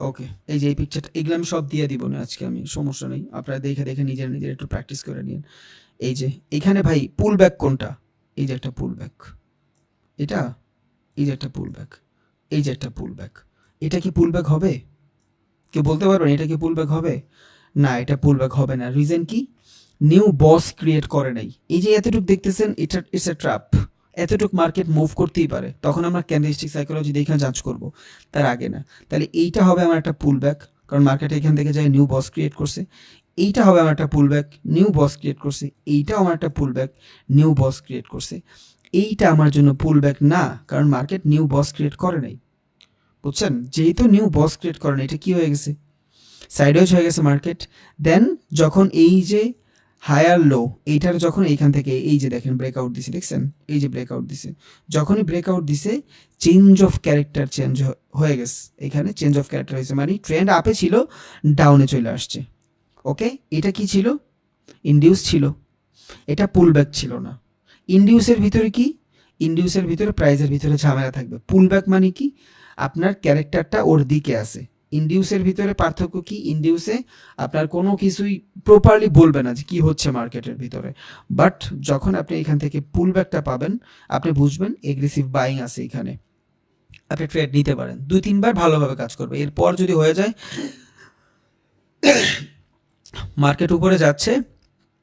ওকে, এই যে এই পিকচারটা, এগুলো আমি সব দিয়ে দিব না আজকে, আমি সমস্যা নেই, আপনারা দেখে দেখে নিজের নিজের একটু প্র্যাকটিস করে নিন। এই যে এখানে ভাই পুল ব্যাক কোনটা? এই যে একটা পুল ব্যাক, এটা, এই যে একটা পুল ব্যাক, এই যে একটা পুল ব্যাক, এটা কি পুল ব্যাক হবে? কেউ বলতে পারবেন এটা কি পুল ব্যাক হবে? না, এটা পুল ব্যাক হবে না। রিজন কি? নিউ বস ক্রিয়েট করে নাই। এই যে এতটুকু দেখতেছেন, এটা ইটস এ ট্র্যাপ। এতটুক মার্কেট মুভ করতেই পারে, তখন আমরা ক্যান্ডেলস্টিক সাইকোলজি দেখে জাজ করব, তার আগে না। তাহলে এইটা হবে আমার একটা পুল ব্যাক, কারণ মার্কেট এখান থেকে যায় নিউ বস ক্রিয়েট করছে। এইটা হবে আমার একটা পুল ব্যাক, নিউ বস ক্রিয়েট করছে। এইটাও আমার একটা পুল ব্যাক, নিউ বস ক্রিয়েট করছে। এইটা আমার জন্য পুল ব্যাক না, কারণ মার্কেট নিউ বস ক্রিয়েট করে নাই। বুঝছেন? যেহেতু নিউ বস ক্রিয়েট করে নাই, এটা কি হয়ে গেছে? সাইডওয়েজ হয়ে গেছে মার্কেট। দেন যখন এই যে হায়ার লো, এইটার যখন এইখান থেকে এই যে দেখেন ব্রেকআউট দিছে, দেখছেন এই যে ব্রেকআউট দিছে, যখনই ব্রেকআউট দিছে চেঞ্জ অফ ক্যারেক্টার চেঞ্জ হয়ে গেছে, এখানে চেঞ্জ অফ ক্যারেক্টার হয়েছে, মানে ট্রেন্ড আপে ছিল, ডাউনে চলে আসছে। ওকে, এটা কি ছিল? ইনডিউস ছিল, এটা পুল ব্যাক ছিল না। ইনডিউসের ভিতরে কি? ইনডিউসের ভিতরে প্রাইজের ভিতরে ঝামেলা থাকবে। পুল ব্যাক মানে কি? আপনার ক্যারেক্টারটা ওর দিকে আছে। ইনডিউসের ভিতরে পার্থক্য কি? ইনডিউসে আপনার কোনো কিছুই প্রপারলি বলবে না যে কি হচ্ছে মার্কেটের ভিতরে, বাট যখন আপনি এখান থেকে পুল ব্যাকটা পাবেন, আপনি বুঝবেন এগ্রেসিভ বাইং আছে এখানে, আপনি ট্রেড নিতে পারেন। 2-3 বার ভালোভাবে কাজ করবে, এরপর যদি হয়ে যায় মার্কেট উপরে যাচ্ছে,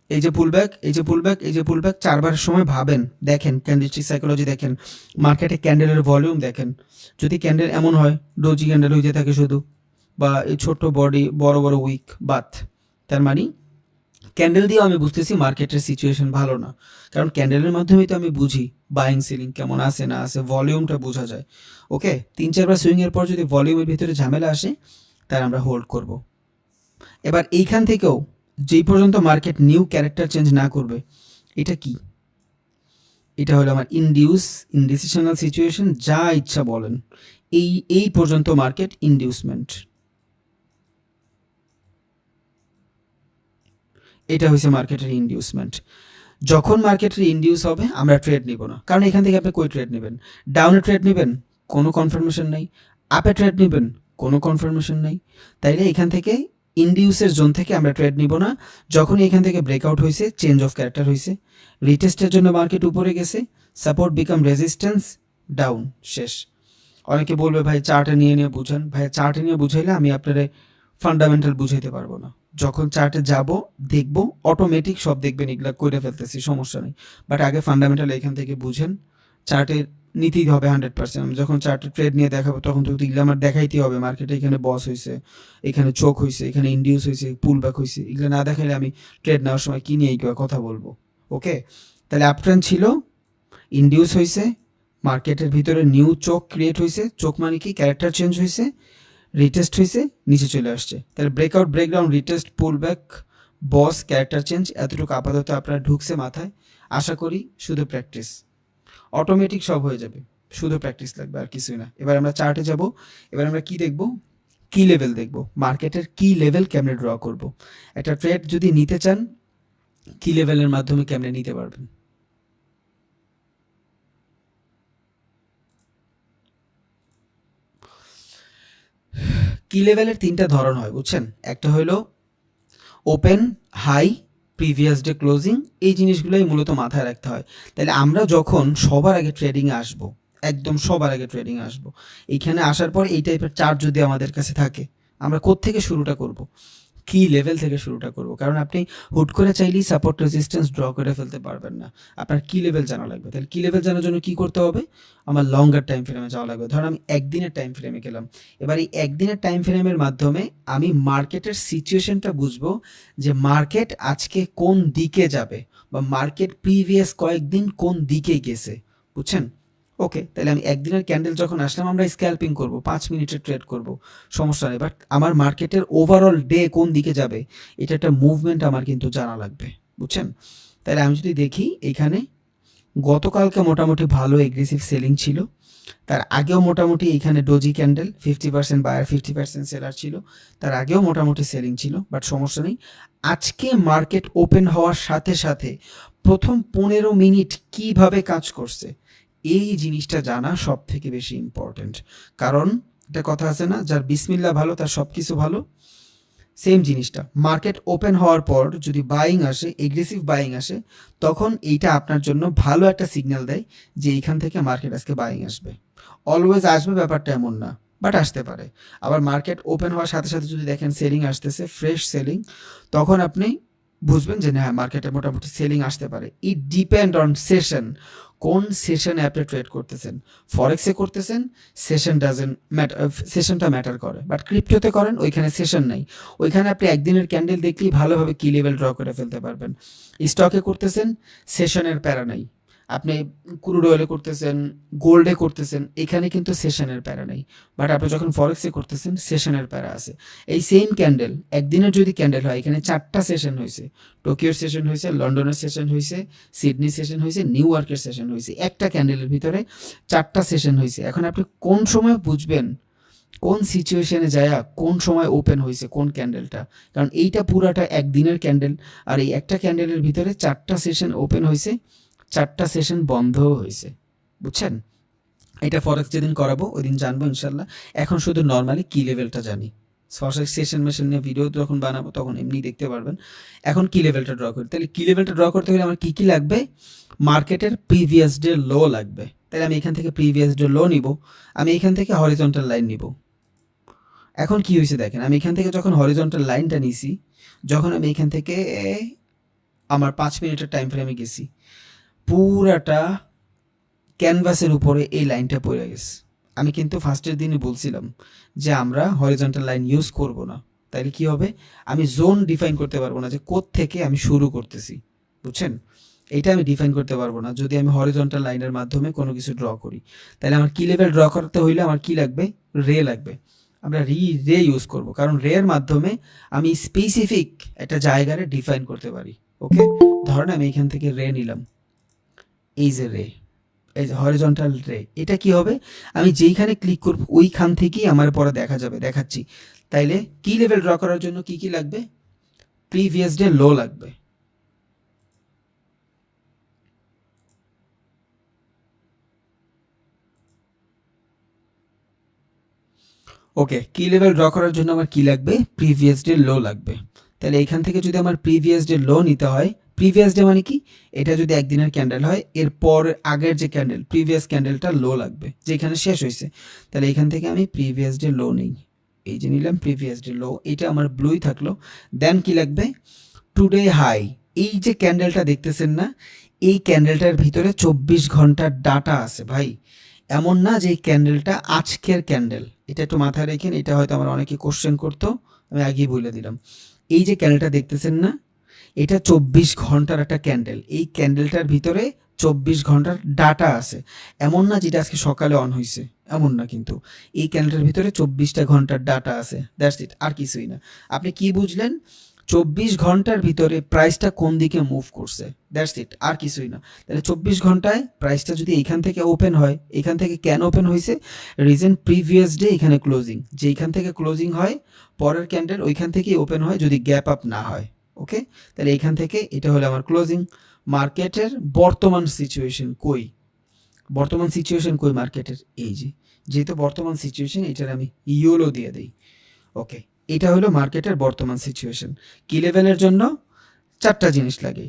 এই যে পুলব্যাক, এই যে পুলব্যাক, এই যে পুলব্যাক, 4বার সময় ভাবেন, দেখেন ক্যান্ডেলস্টিক সাইকোলজি দেখেন, মার্কেটে ক্যান্ডেলের ভলিউম দেখেন। যদি ক্যান্ডেল এমন হয় ডোজি ক্যান্ডেল হইতে থাকে শুধু, বা এই ছোট্ট বডি বড় বড় উইক বাথ, তার মানে ক্যান্ডেল দিয়েও আমি বুঝতেছি মার্কেটের সিচুয়েশন ভালো না, কারণ ক্যান্ডেলের মাধ্যমেই তো আমি বুঝি বাইং সেলিং কেমন আছে না আছে, ভলিউমটা বোঝা যায়। ওকে, 3-4বার সুইংয়ের পর যদি ভলিউমের ভিতরে ঝামেলা আসে, তার আমরা হোল্ড করব। এবার এইখান থেকেও যেই পর্যন্ত মার্কেট নিউ ক্যারেক্টার চেঞ্জ না করবে, এটা কি? এটা হলো আমার ইনডিসিশনাল সিচুয়েশন, যা ইচ্ছা বলেন। এই পর্যন্ত মার্কেট ইনডিউসমেন্ট, এটা হয়েছে মার্কেটের ইনডিউসমেন্ট। যখন মার্কেটের ইনডিউস হবে, আমরা ট্রেড নিব না, কারণ এখান থেকে আপনি কই ট্রেড নেবেন? ডাউনে ট্রেড নেবেন, কোনো কনফার্মেশন নাই। আপে ট্রেড নেবেন, কোনো কনফার্মেশন নাই। তাইলে এখান থেকে ইনডিউসের জোন থেকে আমরা ট্রেড নিব না। যখনই এখান থেকে ব্রেকআউট হয়েছে, চেঞ্জ অফ ক্যারেক্টার হয়েছে, রিটেস্টের জন্য মার্কেট উপরে গেছে, সাপোর্ট বিকাম রেজিস্ট্যান্স, ডাউন, শেষ। অনেকে বলবে ভাই চার্টে নিয়ে নিয়ে বুঝান। ভাই চার্টে নিয়ে বুঝাইলে আমি আপনারে ফান্ডামেন্টাল বুঝাইতে পারবো না। যখন চার্টে যাব দেখব, অটোমেটিক সব দেখবেন এগুলা করে ফেলতেছি, সমস্যা নেই। বাট আগে ফান্ডামেন্টাল এখান থেকে বুঝেন। চার্টের নিতেই হবে 100%। আমি যখন চার্টে ট্রেড নিয়ে দেখাবো তখন তো এগুলো আমার দেখাইতে হবে। মার্কেটে এখানে বস হয়েছে, এখানে চোখ হয়েছে, এখানে ইন্ডিউস হয়েছে, পুল ব্যাক হয়েছে, এগুলো না দেখাইলে আমি ট্রেড নেওয়ার সময় কি নিয়ে কথা বলবো? ওকে, তাহলে আপট্রেন্ড ছিল, ইন্ডিউস হয়েছে, মার্কেটের ভিতরে নিউ চোখ ক্রিয়েট হয়েছে, চোখ মানে কি ক্যারেক্টার চেঞ্জ হয়েছে, রিটেস্ট হয়েছে, নিচে চলে আসছে। তাহলে breakout, breakdown, retest, pull back, boss, character change, এতটুকু আপাতত আপনার ঢুকছে মাথায়। আশা করি শুধু প্র্যাকটিস, অটোমেটিক সব হয়ে যাবে, শুধু প্র্যাকটিস লাগবে, আর কিছুই না। এবার আমরা চার্টে যাব। এবার আমরা কি দেখব? কি লেভেল দেখব, মার্কেটের কি লেভেল কেমনে ড্র করব। একটা ট্রেড যদি নিতে চান, কি লেভেলের মাধ্যমে কেমনে নিতে পারবেন। কি লেভেলের তিনটা ধরন হয় বুঝছেন। একটা হলো open, high, previous day closing. এই জিনিসগুলোই মূলত মাথায় রাখতে হয়। তাহলে আমরা যখন সবার আগে ট্রেডিংয়ে আসবো, একদম সবার আগে ট্রেডিংয়ে আসবো, এইখানে আসার পর এই টাইপের চার্ট যদি আমাদের কাছে থাকে, আমরা কোত্থেকে শুরুটা করব? কি লেভেল থেকে শুরুটা করব। কারণ আপনি হুট করে চাইলেই সাপোর্ট রেজিস্ট্যান্স ড্র করে ফেলতে পারবেন না। আপনার কি লেভেল জানা লাগবে। তাহলে কি লেভেল জানার জন্য কি করতে হবে? আমার লঙ্গার টাইম ফ্রেমে যাওয়া লাগবে। ধরুন আমি একদিনের টাইম ফ্রেমে গেলাম। এবার এই একদিনের টাইম ফ্রেমের মাধ্যমে আমি মার্কেটের সিচুয়েশনটা বুঝবো, যে মার্কেট আজকে কোন দিকে যাবে, বা মার্কেট প্রিভিয়াস কয়েকদিন কোন দিকে গেছে, বুঝছেন। ওকে, তাহলে আমি একদিনের ক্যান্ডেল যখন আসলাম, আমরা স্ক্যাল্পিং করব, 5 মিনিটের ট্রেড করব, সমস্যা নেই। বাট আমার মার্কেটের ওভারঅল ডে কোন দিকে যাবে, এটা একটা মুভমেন্ট আমার কিন্তু জানা লাগবে, বুঝছেন। তাহলে আমি যদি দেখি এখানে গতকালকে মোটামুটি ভালো এগ্রেসিভ সেলিং ছিল, তার আগেও মোটামুটি এখানে ডোজি ক্যান্ডেল 50% বায়ার 50% সেলার ছিল, তার আগেও মোটামুটি সেলিং ছিল, বাট সমস্যা নেই। আজকে মার্কেট ওপেন হওয়ার সাথে সাথে প্রথম 15 মিনিট কিভাবে কাজ করছে, এই জিনিসটা জানা সব থেকে বেশি ইম্পর্টেন্ট। কারণ একটা কথা আছে না, যার বিসমিল্লাহ ভালো তার সব কিছু ভালো। সেম জিনিসটা মার্কেট ওপেন হওয়ার পর যদি বাইং আসে, এগ্রেসিভ বাইং আসে, তখন এইটা আপনার জন্য ভালো একটা সিগন্যাল দেয় যে এইখান থেকে মার্কেট আজকে বাইং আসবে। অলওয়েজ আসবে ব্যাপারটা এমন না, বাট আসতে পারে। আবার মার্কেট ওপেন হওয়ার সাথে সাথে যদি দেখেন সেলিং আসতেছে, ফ্রেশ সেলিং, তখন আপনি বুঝবেন যে না, মার্কেটে মোটামুটি সেলিং আসতে পারে। ইট ডিপেন্ড অন সেশন, কোন সেশনে আপনি ট্রেড করতেছেন। ফরেক্সে করতেছেন, সেশন ডাজেন্ট ম্যাটার, সেশনটা ম্যাটার করে। বাট ক্রিপ্টোতে করেন, ওইখানে সেশন নাই, ওইখানে আপনি একদিনের ক্যান্ডেল দেখলেই ভালোভাবে কি লেভেল ড্র করে ফেলতে পারবেন। স্টকে করতেছেন, সেশনের প্যারা নাই। আপনি ক্রুড অয়েলে করতেছেন, গোল্ডে করতেছেন, এখানে কিন্তু সেশনের প্যারা নেই। বাট আপনি যখন ফরেক্সে করতেছেন, সেশনের প্যারা আছে। এই সেম ক্যান্ডেল, একদিনের যদি ক্যান্ডেল হয়, এখানে 4টা সেশন হয়েছে, টোকিওর সেশন হয়েছে, লন্ডনের সেশন হয়েছে, সিডনি সেশন হয়েছে, নিউ ইয়র্কের সেশন হয়েছে। একটা ক্যান্ডেলের ভিতরে 4টা সেশন হয়েছে। এখন আপনি কোন সময় বুঝবেন কোন সিচুয়েশনে যায় কোন সময় ওপেন হয়েছে কোন ক্যান্ডেলটা? কারণ এইটা পুরাটা একদিনের ক্যান্ডেল, আর এই একটা ক্যান্ডেলের ভিতরে 4টা সেশন ওপেন হয়েছে, 4টা সেশন বন্ধও হয়েছে, বুঝছেন। এটা ফরেক্স যেদিন করাবো ওই দিন জানবো ইনশাল্লাহ। এখন শুধু নর্মালি কি লেভেলটা জানি। ফরেক্স সেশন মেশিন নিয়ে ভিডিও যখন বানাবো তখন এমনি দেখতে পারবেন। এখন কি লেভেলটা ড্র করি, তাহলে কি লেভেলটা ড্র করতে হলে আমার কী কী লাগবে? মার্কেটের প্রিভিয়াস ডে লো লাগবে। তাহলে আমি এখান থেকে প্রিভিয়াস ডে লো নিব, আমি এখান থেকে হরিজন্টাল লাইন নিব। এখন কি হয়েছে দেখেন, আমি এখান থেকে যখন হরিজন্টাল লাইনটা নিছি, যখন আমি এখান থেকে আমার 5 মিনিটের টাইম ফ্রেমে গেছি, পুরাটা ক্যানভাসের উপরে এই লাইনটা পড়ে গেছে। আমি কিন্তু ফার্স্টের দিনই বলছিলাম যে আমরা হরিজন্টাল লাইন ইউজ করব না। তাইলে কি হবে, আমি জোন ডিফাইন করতে পারবো না যে থেকে আমি শুরু করতেছি, বুঝছেন। এইটা আমি ডিফাইন করতে পারবো না যদি আমি হরিজন্টাল লাইনের মাধ্যমে কোনো কিছু ড্র করি। তাহলে আমার কি লেভেল ড্র করতে হইলে আমার কি লাগবে? রে লাগবে। আমরা রে ইউজ করব, কারণ রের মাধ্যমে আমি স্পেসিফিক একটা জায়গায় ডিফাইন করতে পারি। ওকে, ধরেন আমি এখান থেকে রে নিলাম, এই যে রে, এই যে হরিজন্টাল রে, এটা কি হবে, আমি যেইখানে ক্লিক করব ওইখান থেকেই আমার পরে দেখা যাবে, দেখাচ্ছি। তাইলে কি লেভেল ড্র করার জন্য কি কি লাগবে? প্রিভিয়াস ডে লো লাগবে, ওকে, কি লেভেল ড্র করার জন্য আমার কি লাগবে, প্রিভিয়াস ডে লো লাগবে। তাহলে এখান থেকে যদি আমার প্রিভিয়াস ডে লো নিতে হয়, প্রিভিয়াস ডে মানে কি, এটা যদি একদিনের ক্যান্ডেল হয় এরপর আগের যে ক্যান্ডেল প্রিভিয়াস ক্যান্ডেলটা লো লাগবে যেখানে শেষ হয়েছে। তাহলে এখান থেকে আমি প্রিভিয়াস ডে লো নেই, এই যে নিলাম প্রিভিয়াস ডে লো, এটা আমার ব্লুই থাকলো। দেন কি লাগবে, টুডে হাই। এই যে ক্যান্ডেলটা দেখতেছেন না, এই ক্যান্ডেলটার ভিতরে 24 ঘন্টার ডাটা আছে ভাই। এমন না যে এই ক্যান্ডেলটা আজকের ক্যান্ডেল, এটা একটু মাথায় রেখেন, এটা হয়তো আমার অনেকে কোশ্চেন করতো, আমি আগেই বলে দিলাম। এই যে ক্যান্ডেলটা দেখতেছেন না, এটা 24 ঘন্টার একটা ক্যান্ডেল, এই ক্যান্ডেলটার ভিতরে 24 ঘন্টার ডাটা আছে। এমন না যেটা আজকে সকালে অন হয়েছে, এমন না, কিন্তু এই ক্যান্ডেলটার ভিতরে 24টা ঘন্টার ডাটা আছে, দ্যাটস ইট, আর কিছুই না। আপনি কি বুঝলেন, 24 ঘন্টার ভিতরে প্রাইসটা কোন দিকে মুভ করছে, দ্যাটস ইট, আর কিছুই না। তাহলে 24 ঘন্টায় প্রাইসটা যদি এইখান থেকে ওপেন হয়, এখান থেকে কেন ওপেন হয়েছে, রিজন প্রিভিয়াস ডে এখানে ক্লোজিং, যে এইখান থেকে ক্লোজিং হয় পরের ক্যান্ডেল ওইখান থেকেই ওপেন হয় যদি গ্যাপ আপ না হয়। ওকে, তাহলে এইখান থেকে এটা হলো আমার ক্লোজিং। মার্কেটের বর্তমান সিচুয়েশন কই, বর্তমান সিচুয়েশন কই মার্কেটের, এই যে, যেহেতু বর্তমান সিচুয়েশন এটার আমি ইউলো দিয়ে দিই। ওকে, এটা হলো মার্কেটের বর্তমান সিচুয়েশন। কি লেভেলের জন্য 4টা জিনিস লাগে,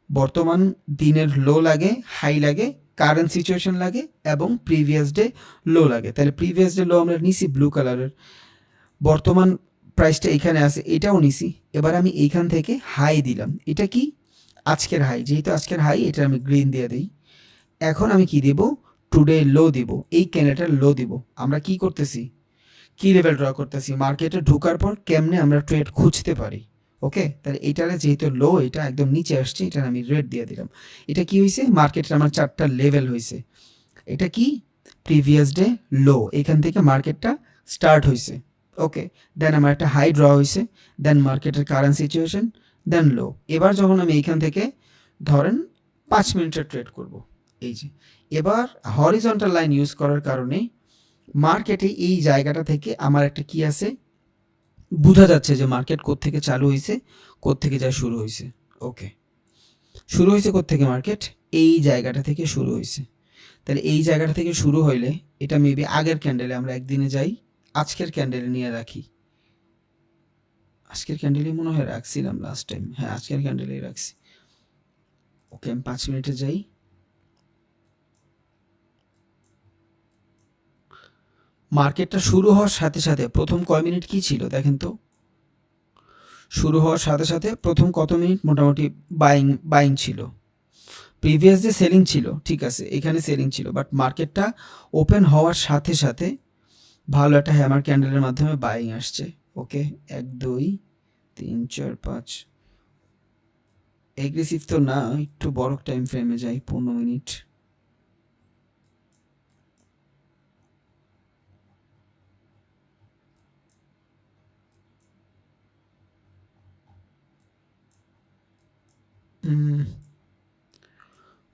বর্তমান দিনের লো লাগে, হাই লাগে, কারেন্ট সিচুয়েশন লাগে এবং প্রিভিয়াস ডে লো লাগে। তাহলে প্রিভিয়াস ডে লো আমরা নিছি ব্লু কালারের, বর্তমান প্রাইসটা এখানে আছে এটাও নিছি। এবার আমি এইখান থেকে হাই দিলাম, এটা কি আজকের হাই, যেহেতু আজকের হাই এটা আমি গ্রিন দিয়ে দিই। এখন আমি কি দেব, টুডে লো দিব, এই ক্যান্ডেলটার লো দিব। আমরা কি করতেছি, কি লেভেল ড্র করতেছি, মার্কেটে ঢোকার পর কেমনে আমরা ট্রেড খুঁজতে পারি। ওকে, তাহলে এটারে যেহেতু লো, এটা একদম নিচে আসছে, এটা আমি রেড দিয়ে দিলাম। এটা কি হয়েছে, মার্কেটের আমার 4টা লেভেল হয়েছে। এটা কি, প্রিভিয়াস ডে লো, এখান থেকে মার্কেটটা স্টার্ট হয়েছে। ওকে, দেন আমার একটা হাই ড্র হয়েছে, দেন মার্কেটের কারেন্ট সিচুয়েশন, দেন লো। এবার যখন আমি এইখান থেকে ধরেন 5 মিনিটের ট্রেড করব, এই যে, এবার হরিজন্টাল লাইন ইউজ করার কারণে মার্কেটে এই জায়গাটা থেকে আমার একটা কি আছে, বোঝা যাচ্ছে যে মার্কেট কোত্থেকে চালু হয়েছে, কোত্থেকে যা শুরু হয়েছে। ওকে, শুরু হয়েছে কোত্থেকে, মার্কেট এই জায়গাটা থেকে শুরু হয়েছে। তাহলে এই জায়গাটা থেকে শুরু হইলে এটা মেবি আগের ক্যান্ডেলে, আমরা একদিনে যাই, আজকের ক্যান্ডেলে নিয়ে রাখি, আজকের ক্যান্ডেলে মনে হয় রাখছিলাম লাস্ট টাইম, হ্যাঁ আজকের ক্যান্ডেলেই রাখছি। ওকে, আমি 5 মিনিটে যাই, মার্কেটটা শুরু হওয়ার সাথে সাথে প্রথম কয় মিনিট কি ছিল দেখেন তো, শুরু হওয়ার সাথে সাথে প্রথম কত মিনিট মোটামুটি বাইং ছিল, প্রিভিয়াস যে সেলিং ছিল, ঠিক আছে এখানে সেলিং ছিল, বাট মার্কেটটা ওপেন হওয়ার সাথে সাথে ভালো একটা হ্যামার ক্যান্ডেলের মাধ্যমে বাইং আসছে। ওকে, 1 2 3 4 5, এগ্রেসিভ তো না, একটু বড় টাইম ফ্রেমে যাই, 15 মিনিট।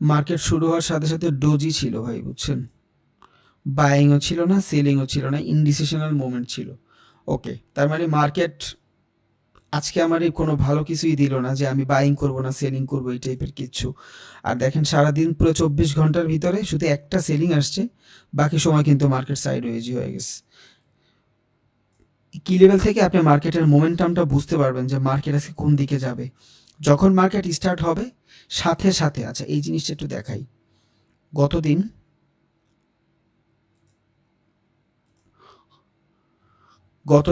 মার্কেট শুরু হওয়ার সাথে সাথে ডোজি ছিল ভাই, বুঝছেন, বাইংও ছিল না, সেলিংও ছিল না, ইনডিসিশনাল মোমেন্ট ছিল। ওকে, তার মানে মার্কেট আজকে আমার কোনো ভালো কিছুই দিল না যে আমি বাইং করব না সেলিং করব, এই টাইপের কিচ্ছু। আর দেখেন সারাদিন পুরো 24 ঘন্টার ভিতরে শুধু একটা সেলিং আসছে, বাকি সময় কিন্তু মার্কেট সাইড হয়ে গেছে। কি লেভেল থেকে আপনি মার্কেটের মোমেন্টামটা বুঝতে পারবেন যে মার্কেট আজকে কোন দিকে যাবে, যখন মার্কেট স্টার্ট হবে সাথে সাথে। আচ্ছা এই জিনিসটা একটু দেখাই, গত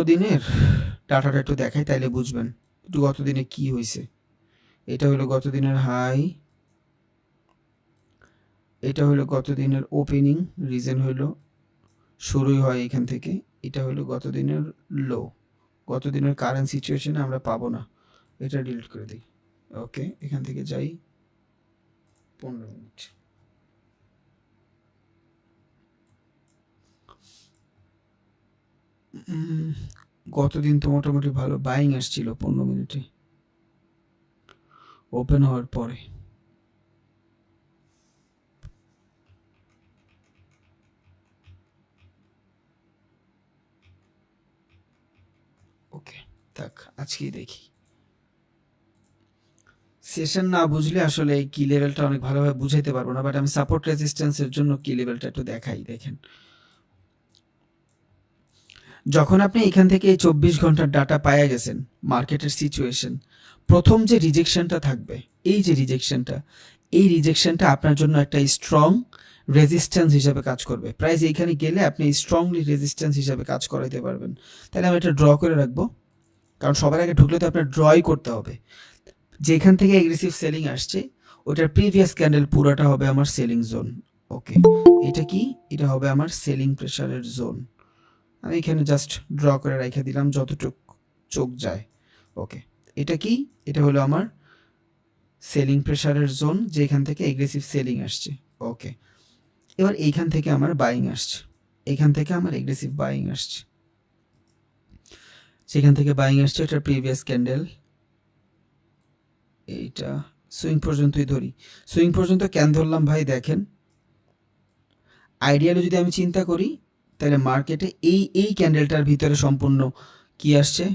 দিনের ডাটাটা একটু দেখাই, তাইলে বুঝবেন একটু গত দিনে কি হয়েছে। এটা হলো গত দিনের হাই, এটা হলো গত দিনের ওপেনিং, রিজন হলো শুরুই হয় এখান থেকে। এটা হলো গত দিনের লো, গত দিনের কারেন্ট সিচুয়েশনে আমরা পাবো না, এটা ডিলিট করে দিই। ওকে, এখান থেকে যাই 15 মিনিট। গতদিন তো মোটামুটি ভালো বাইং আসছিল 15 মিনিটে ওপেন হওয়ার পরে। ওকে, থাক আজকেই দেখি। সেশন না বুঝলে আসলে এই কি লেভেলটা অনেক ভালোভাবে বুঝাইতে পারবো না, বাট আমি সাপোর্ট রেজিস্ট্যান্সের জন্য কি লেভেলটা একটু দেখাই। দেখেন যখন আপনি এখান থেকে এই 24 ঘন্টার ডাটা পায়া গেছেন, মার্কেটের সিচুয়েশন, প্রথম যে রিজেকশনটা থাকবে, এই যে রিজেকশনটা, এই রিজেকশনটা আপনার জন্য একটা স্ট্রং রেজিস্ট্যান্স হিসাবে কাজ করবে। প্রাইস এইখানে গেলে আপনি স্ট্রংলি রেজিস্ট্যান্স হিসাবে কাজ করাইতে পারবেন। তাহলে আমি এটা ড্র করে রাখবো, কারণ সবার আগে ঢুকলে তো আপনার ড্রই করতে হবে। যেখান থেকে এগ্রেসিভ সেলিং আসছে ওটার প্রিভিয়াস ক্যান্ডেল পুরোটা হবে আমার সেলিং জোন। ওকে, এটা কি? এটা হবে আমার সেলিং প্রেসারের জোন। আমি এখানে জাস্ট ড্র করে রেখে দিলাম যতটুক চোখ যায়। ওকে, এটা কি? এটা হলো আমার সেলিং প্রেসারের জোন, যেখান থেকে এগ্রেসিভ সেলিং আসছে। ওকে, এবার এইখান থেকে আমার বাইং আসছে, এইখান থেকে আমার এগ্রেসিভ বাইং আসছে, সেখান থেকে বাইং আসছে এটার প্রিভিয়াস ক্যান্ডেল। এইটা সুইং পর্যন্তই ধরি। সুইং পর্যন্ত কেন ধরলাম ভাই? দেখেন, আইডিয়ালি যদি আমি চিন্তা করি তাহলে মার্কেটে এই ক্যান্ডেলটার ভিতরে সম্পূর্ণ কি আসছে,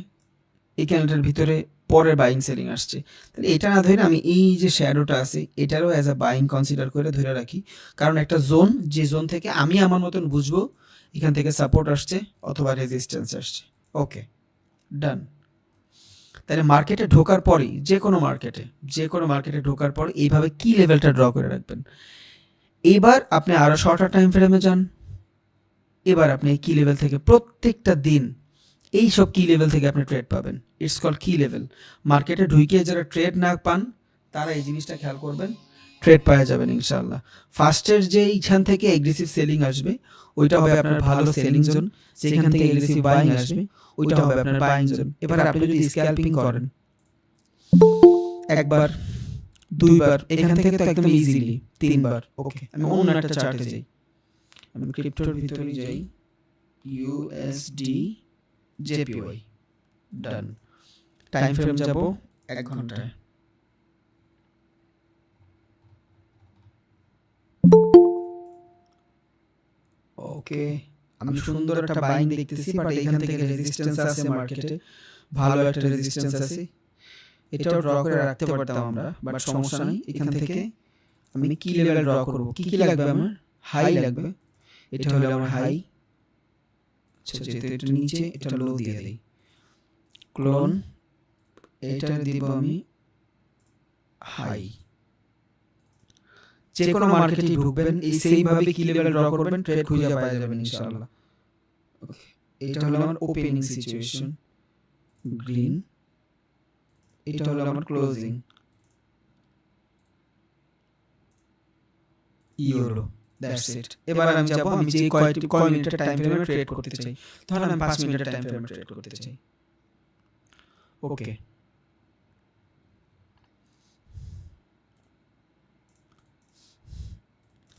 এই ক্যান্ডেলটার ভিতরে পরের বাইং সেলিং আসছে। তাহলে এটা না ধরে আমি এই যে শ্যাডোটা আছে এটারও অ্যাজ আ বাইং কনসিডার করে ধরে রাখি, কারণ একটা জোন, যে জোন থেকে আমি আমার মতন বুঝবো এখান থেকে সাপোর্ট আসছে অথবা রেজিস্ট্যান্স আসছে। ওকে, ডান। তাহলে মার্কেটে ঢোকার পরেই, যে কোনো মার্কেটে ঢোকার পর এইভাবে কি লেভেলটা ড্র করে রাখবেন। এবার আপনি আরো শর্টার টাইম ফ্রেমে যান। এবার আপনি এই কি লেভেল থেকে প্রত্যেকটা দিন এই সব কি লেভেল থেকে আপনি ট্রেড পাবেন। ইটস কল কি লেভেল। মার্কেটে ঢুকে যারা ট্রেড না পান তারা এই জিনিসটা খেয়াল করবেন, ট্রেড পাওয়া যাবেন ইনশাআল্লাহ। ফার্স্টের যে এইখান থেকে এগ্রেসিভ সেলিং আসবে ওইটা হবে আপনার ভালো সেলিং জোন, যেখান থেকে এগ্রেসিভ বাইং আসবে ওইটা হবে আপনার বাইং জোন। এবার আপনি যদি স্ক্যালপিং করেন একবার, দুইবার, এখান থেকে তো একদম ইজিলি 3 বার। ওকে, আমি অন্য একটা চার্টে যাই, আমি ক্রিপ্টোর ভিতরে যাই, ইউএসডি জেপিওয়াই, ডান। টাইম ফ্রেম যাব 1 ঘন্টায়। ওকে, আমি সুন্দর একটা বাইং দেখতেছি, বাট এখান থেকে রেজিস্ট্যান্স আছে মার্কেটে, ভালো একটা রেজিস্ট্যান্স আছে। এটাও ড্র করে রাখতে পারতাম আমরা, বাট সমস্যা নেই। এখান থেকে আমি কি লেভেল ড্র করব, কি লাগবে আমার? হাই লাগবে। এটা হলো আমার হাই। আচ্ছা, যেহেতু এটা নিচে, এটা লো দিয়ে দেই, ক্লোন, এটা দিব আমি হাই। যে কোনো মার্কেটে ঢুকবেন এই সেইভাবে কি লেভেল ড্র করবেন, ট্রেড খুঁজে পাওয়া যাবেন ইনশাআল্লাহ। ওকে, এটা হলো আমার ওপেনিং সিচুয়েশন, গ্রিন। এটা হলো আমার ক্লোজিং, ইয়েলো। That's it. এবার আমি যাব, আমি যে কয় মিনিটের টাইম ফ্রেমে ট্রেড করতে চাই। ধরুন আমি 5 মিনিটের টাইম ফ্রেমে ট্রেড করতে চাই। ওকে,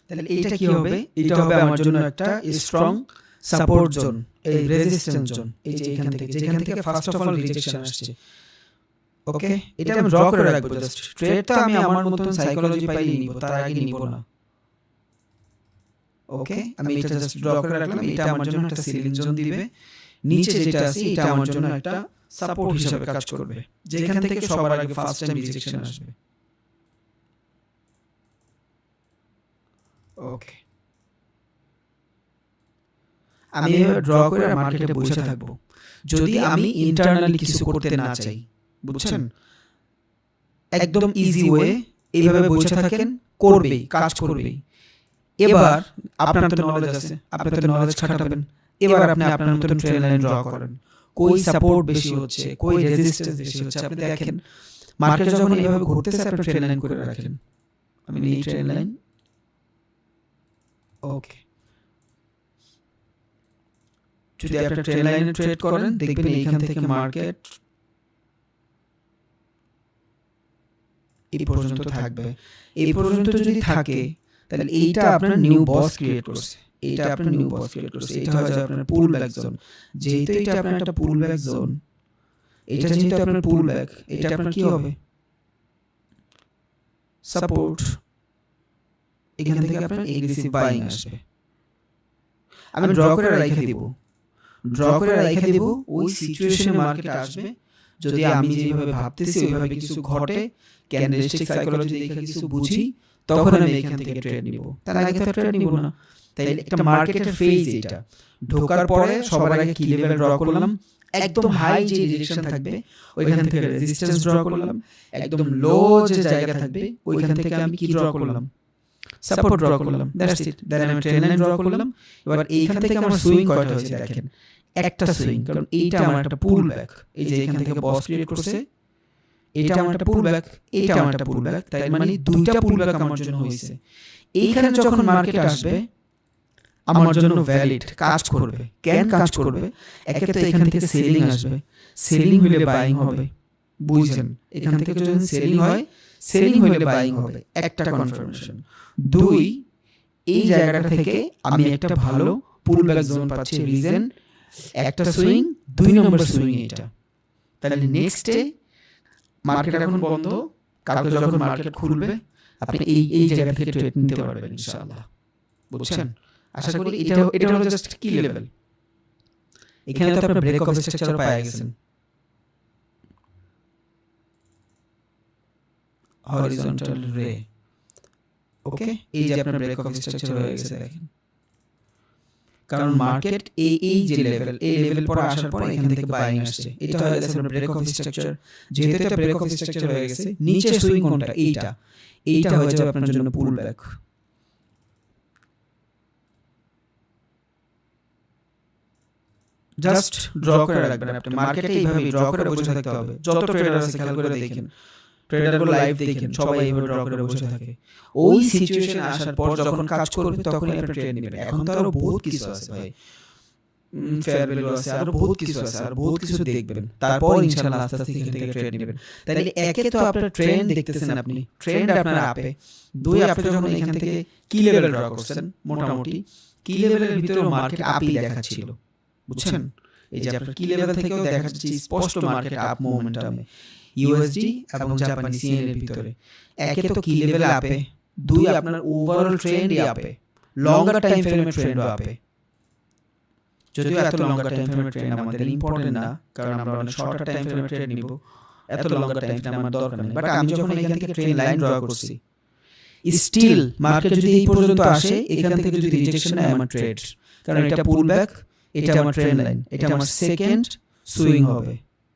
তাহলে এইটা কি হবে? এটা হবে আমার জন্য একটা স্ট্রং সাপোর্ট জোন, এই রেজিস্ট্যান্স জোন। এই যে এখান থেকে, যেখান থেকে ফার্স্ট অফ অল রিজেকশন আসছে। ওকে, এটা আমি ড্র করে রাখবো জাস্ট। ট্রেড তো আমি আমার মতন সাইকোলজি পাইলেই নিব, তার আগে নিব না। ওকে, আমি এটা জাস্ট ড্র করে রাখলাম। এটা আমার জন্য একটা সিলিং জোন দিবে, নিচে যেটা আছে এটা আমার জন্য একটা সাপোর্ট হিসেবে কাজ করবে, যেখান থেকে সবার আগে ফার্স্ট টাইম রিজেকশন আসবে। ওকে, আমি এবার ড্র করে মার্কেটে বসে থাকবো। যদি আমি ইন্টারনালি কিছু করতে না চাই, বুঝছেন, একদম ইজি ওয়ে, এইভাবে বসে থাকেন, করবেই, কাজ করবেই। এবার আপনার তো নলেজ আছে, আপনি তো নলেজ খাটাবেন। এবার আপনি আপনার মতন ট্রেন লাইন ড্র করেন, কই সাপোর্ট বেশি হচ্ছে, কই রেজিস্ট্যান্স বেশি হচ্ছে। আপনি দেখেন মার্কেট যখন এইভাবে ঘুরতেছে, আপনি ট্রেন লাইন করে রাখেন। আমি এই ট্রেন লাইন। ওকে, যদি আপনি ট্রেন লাইনে ট্রেড করেন দেখবেন এইখান থেকে মার্কেট এই পর্যন্ত থাকবে। এই পর্যন্ত যদি থাকে তাহলে এইটা আপনার নিউ বস ক্রিয়েট করছে, এইটা আপনার নিউ বস ক্রিয়েট করছে। এটা হচ্ছে আপনার পুল ব্যাক জোন। যেহেতু এটা আপনার একটা পুল ব্যাক জোন, এটা যেহেতু আপনার পুল ব্যাক, এটা আপনার কি হবে? সাপোর্ট। এখান থেকে আপনার এগ্রেসিভ বাইং আসবে। আমি ড্র করে রেখে দিব, ওই সিচুয়েশনে মার্কেট আসবে। যদি আমি যেভাবে ভাবতেছি ওইভাবে কিছু ঘটে, ক্যান্ডেলস্টিক সাইকোলজি দেখে কিছু বুঝি, তখন আমি এখান থেকে ট্রেড নিব। তার আগে তো ট্রেড নিব না। তাই একটা মার্কেটের ফেজ এটা। ঢোকার পরে সবার আগে কি লেভেল ড্র করলাম, একদম হাই যে ডিরেকশন থাকবে ওইখান থেকে রেজিস্ট্যান্স ড্র করলাম, একদম লো যে জায়গা থাকবে ওইখান থেকে আমি কি ড্র করলাম, সাপোর্ট ড্র করলাম। That's it. দেন আমি ট্রেন্ড লাইন ড্র করলাম। এবার এইখান থেকে আমার সুইং কয়টা হয়েছে দেখেন, একটা সুইং, কারণ এইটা আমার একটা পুল ব্যাক। এই যে এখান থেকে বস ক্রিয়েট করছে, এটা আমার একটা পুল ব্যাক, এটা আমার একটা পুল ব্যাক, তাই মানে দুইটা পুল ব্যাক আমার জন্য হয়েছে। এইখানে যখন মার্কেট আসবে আমার জন্য ভ্যালিড কাজ করবে। কেন কাজ করবে? একে তো এখান থেকে সেলিং আসবে, সেলিং হলে বাইং হবে, বুঝছেন? এখান থেকে যদি সেলিং হয়, সেলিং হলে বাইং হবে, একটা কনফার্মেশন। দুই, এই জায়গাটা থেকে আমি একটা ভালো পুল ব্যাক জোন পাচ্ছি, রিজন একটা সুইং, 2 নম্বর সুইং এটা। তাহলে নেক্সটে মার্কেট এখন বন্ধ, কালকে যখন মার্কেট খুলবে আপনি এই জায়গা থেকে ট্রেড নিতে পারবেন ইনশাআল্লাহ, বুঝছেন? আশা করি এটা হলো জাস্ট কি লেভেল। এখানে তো আপনি ব্রেক অফ স্ট্রাকচার পেয়ে গেছেন, হরিজন্টাল রে। ওকে, এই যে আপনার ব্রেক অফ স্ট্রাকচার হয়ে গেছে দেখেন, কারণ মার্কেট এই যে লেভেল, এই লেভেল পরে আসার পরে এখান থেকে বাইং আসছে। এটা হয়ে গেছে আপনার ব্রেক অফ স্ট্রাকচার। যেহেতু এটা ব্রেক অফ স্ট্রাকচার হয়ে গেছে, নিচে সুইং কোনটা? এইটা হয়ে যাবে আপনার জন্য পুল ব্যাক। জাস্ট ড্র করে রাখবেন আপনি। মার্কেটে এইভাবে ড্র করে বসে থাকতে হবে। যত ট্রেডার আছে খেয়াল করে দেখেন, ট্রেডারগুলো লাইভ দেখেন, সবাই এইভাবে ড্র করে বসে থাকে। ওই সিচুয়েশন আসার পর যখন কাজ করবে তখনই আপনি ট্রেড নেবেন। এখন তো আরো বহুত কিছু আছে ভাই, ফেয়ার ভ্যালু আছে, আরো বহুত কিছু আছে, আর বহুত কিছু দেখবেন, তারপর ইনশাআল্লাহ আস্তে আস্তে এখান থেকে ট্রেড নেবেন। তাহলে একে তো আপনার ট্রেন্ড দেখতেছেন আপনি, ট্রেন্ড আপনার আপে। দুই, আপনি যখন এখান থেকে কি লেভেল ড্র করছেন, মোটামুটি কি লেভেলের ভিতরে মার্কেট আপই দেখাচ্ছিল, বুঝছেন? এই যে আপনার কি লেভেল থেকেও দেখাচ্ছে স্পষ্ট মার্কেট আপ মোমেন্টামে ইউএসডি এবং জাপানি সিএন এর ভিতরে। একে তো কি লেভেল আপে, দুই আপনার ওভারঅল ট্রেন্ডই আপে, লঙ্গার টাইম ফ্রেমের ট্রেন্ডও আপে। যদিও এত লঙ্গার টাইম ফ্রেমের ট্রেন্ড আমাদের ইম্পর্টেন্ট না, কারণ আমরা অনেক শর্টার টাইম ফ্রেমের ট্রেন্ড নিব, এত লঙ্গার টাইম ফ্রেম আমার দরকার নেই। বাট আমি যখন এখান থেকে ট্রেন্ড লাইন ড্র করছি, স্টিল মার্কেট যদি এই পর্যন্ত আসে, এখান থেকে যদি রিজেকশন হয় আমার ট্রেড, কারণ এটা পুল ব্যাক, এটা আমার ট্রেন্ড লাইন, এটা আমার সেকেন্ড সুইং হবে,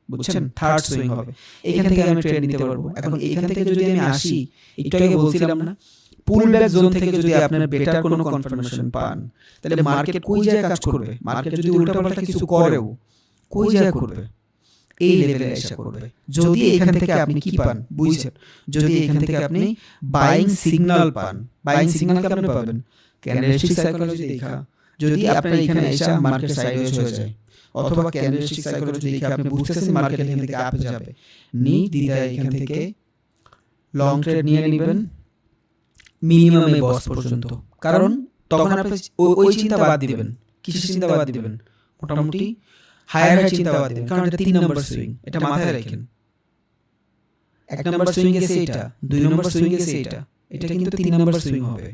বুঝছেন? থার্ড সুইং হবে, এখান থেকে আমি ট্রেড নিতে পারবো। এখন এখান থেকে যদি আমি আসি, একটু আগে বলছিলাম না, পুল ব্যাক জোন থেকে যদি আপনার বেটার কোনো কনফার্মেশন পান, তাহলে মার্কেট কোন জায়গায় কাজ করবে? মার্কেট যদি উল্টাপাল্টা কিছু করেও কোন জায়গায় করবে? এই লেভেলে এসে করবে। যদি এখান থেকে আপনি কি পান, বুঝছেন? যদি এখান থেকে আপনি বাইং সিগন্যাল পান, বাইং সিগন্যাল আপনি পাবেন ক্যান্ডেলস্টিক সাইকোলজি দেখা, যদি আপনার এখানে এসে মার্কেট সাইডওয়েজ হয়ে যায়, অথবা ক্যান্ডেলস্টিক সাইকোলজি দেখে আপনি বুঝতেছেন মার্কেট এখান থেকে আপে যাবে, দ্বিধায় এখান থেকে লং ট্রেড নিয়ে নেবেন মিনিমাম এই বস পর্যন্ত। কারণ তখন আপনি ওই চিন্তা বাদ দিবেন। কিসের চিন্তা বাদ দিবেন? মোটামুটি হায়ার চিন্তা বাদ দিবেন, কারণ এটা 3 নম্বর সুইং, এটা মাথায় রাখেন। 1 নম্বর সুইং গেছে এটা, 2 নম্বর সুইং গেছে এটা, এটা কিন্তু 3 নম্বর সুইং হবে।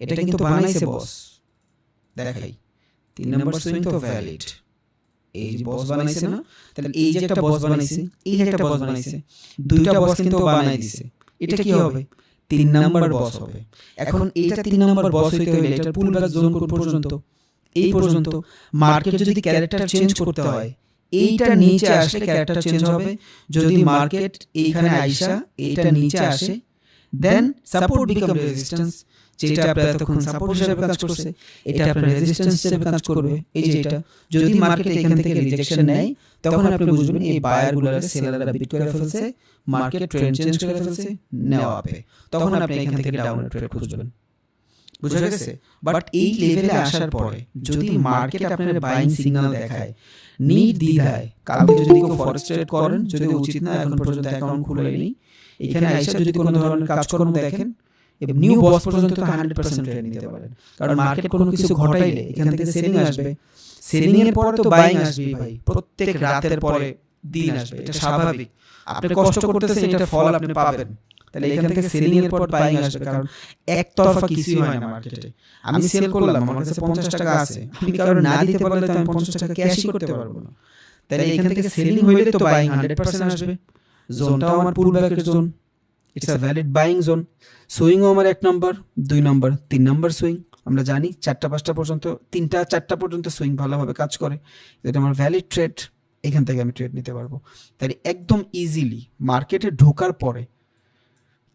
এটা কিন্তু বানাইছে বস, দেখাই 3 নম্বর সুইং তো ভ্যালিড। এই যে বস বানাইছে না, তাহলে এই যে একটা বস বানাইছে, এই যে একটা বস বানাইছে, দুইটা বস কিন্তু বানাই দিছে। এটা কি হবে? 3 নাম্বার বস হবে। এখন এটা 3 নাম্বার বস হইতে হলে এটা পুল ব্যাক জোন কোন পর্যন্ত? এই পর্যন্ত। মার্কেট যদি ক্যারেক্টার চেঞ্জ করতে হয়, এইটা নিচে আসলে ক্যারেক্টার চেঞ্জ হবে। যদি মার্কেট এইখানে আইসা এইটা নিচে আসে, দেন সাপোর্ট বিকাম রেজিস্ট্যান্স, যেটা আপনার তখন সাপোর্ট হিসেবে কাজ করছে, এটা আপনার রেজিস্ট্যান্স হিসেবে কাজ করবে। এই যে এটা যদি মার্কেট এখান থেকে রিজেকশন নেয়, তখন আপনি বুঝবেন এই বায়ারগুলোর সেলাররা বিট করে ফেলছে, মার্কেট ট্রেন্ড চেঞ্জ করে ফেলছে, নেওয়া হবে। তখন আপনি এখান থেকে ডাউন ট্রেড খুঁজবেন, বুঝা গেছে? বাট এই লেভেলে আসার পরে যদি মার্কেট আপনার বাইং সিগন্যাল দেখায়, নির্দ্বিধায় কালকে যদি কেউ ফরেক্স ট্রেড করেন, যদি উচিত না, এখন পর্যন্ত অ্যাকাউন্ট খুলেনি, এখানে আইসা যদি কোনো ধরনের কাজকর্ম দেখেন, নিউ বস পর্যন্ত তো 100% ট্রেড নিতে পারেন। কারণ মার্কেট কোনো কিছু ঘটাইলে এখান থেকে সেলিং আসবে, সেলিং এর পরে তো বাইং আসবে ভাই, প্রত্যেক রাতের পরে দিন আসবে, এটা স্বাভাবিক। আপনি কষ্ট করতেছেন, এটা ফল আপনি পাবেন। তাহলে এখান থেকে সেলিং এর পর বাইং আসবে, কারণ একতরফা কিছুই হয় না মার্কেটে। আমি সেল করলাম, আমার কাছে 50 টাকা আছে, আমি কারণ না দিতে পারলে তো আমি 50 টাকা ক্যাশই করতে পারবো না। তাহলে এখান থেকে সেলিং হইলে তো বাইং 100% আসবে। জোনটাও আমার পুল ব্যাকের zone, it's a valid buying zone. সুইংও আমার 1 নম্বর, 2 নম্বর, 3 নম্বর সুইং, আমরা জানি 4টা-5টা পর্যন্ত, 3টা-4টা পর্যন্ত সুইং ভালোভাবে কাজ করে। এটা আমার ভ্যালিড ট্রেড, এখান থেকে আমি ট্রেড নিতে পারবো। তাই একদম ইজিলি মার্কেটে ঢোকার পরে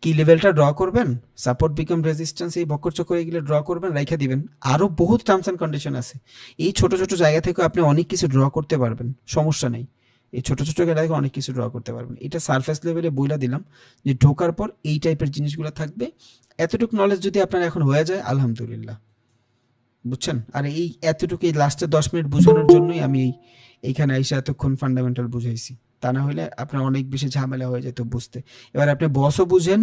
কি লেভেলটা ড্র করবেন, সাপোর্ট বিকাম রেজিস্ট্যান্স, এই বক্কর চক্কর এগুলো ড্র করবেন, রাইখা দিবেন। আরও বহুত টার্মস অ্যান্ড কন্ডিশন আছে। এই ছোট ছোট জায়গা থেকে আপনি অনেক কিছু ড্র করতে পারবেন, সমস্যা নেই। এই ছোট ছোট জায়গা থেকে অনেক কিছু ড্র করতে পারবেন। এটা সারফেস লেভেলে বইলা দিলাম যে ঢোকার পর এই টাইপের জিনিসগুলো থাকবে। এতটুকু নলেজ যদি আপনার এখন হয়ে যায় আলহামদুলিল্লাহ, বুঝছেন। আর এই এতটুকু এই লাস্টের 10 মিনিট বোঝানোর জন্যই আমি এইখানে এসে এতক্ষণ ফান্ডামেন্টাল বুঝাইছি। তা না হলে আপনার অনেক বেশি ঝামেলা হয়ে যেত বুঝতে। এবার আপনি বসও বুঝেন,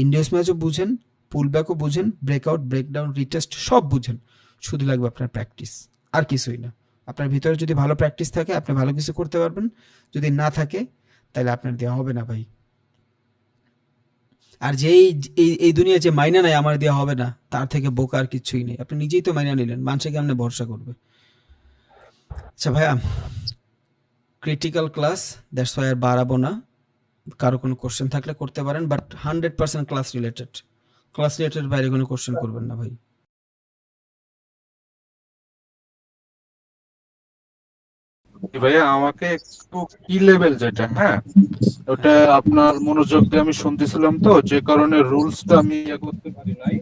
ইন্ডিয়াস ম্যাচও বুঝেন, পুলব্যাকও বুঝেন, ব্রেকআউট, ব্রেকডাউন, রিটেস্ট সব বুঝেন। শুধু লাগবে আপনার প্র্যাকটিস, আর কিছুই না। আপনার ভিতরে যদি ভালো প্র্যাকটিস থাকে আপনি ভালো কিছু করতে পারবেন, যদি না থাকে তাহলে আপনার দেওয়া হবে না ভাই। আর যেই এই দুনিয়া যে মাইনা নাই আমার দেওয়া হবে না, তার থেকে বোকা আর কিছুই নেই। আপনি নিজেই তো মাইনা নিলেন, মানুষে কেমনে ভরসা করবে। আচ্ছা ভাইয়া, ক্রিটিক্যাল ক্লাস, দ্যাটস ওয়াই আর বাড়াবো না। কারো কোনো কোশ্চেন থাকলে করতে পারেন, but 100% class related. Class related বাইরে কোনো কোশ্চেন করবেন না ভাই। ভাইয়া আমাকে একটু কি লেভেল যেটা, হ্যাঁ ওটা হ্যাঁ আপনার মনোযোগ দিয়ে আমি শুনতেছিলাম, তো যে কারণে রুলসটা আমি করতে পারি নাই।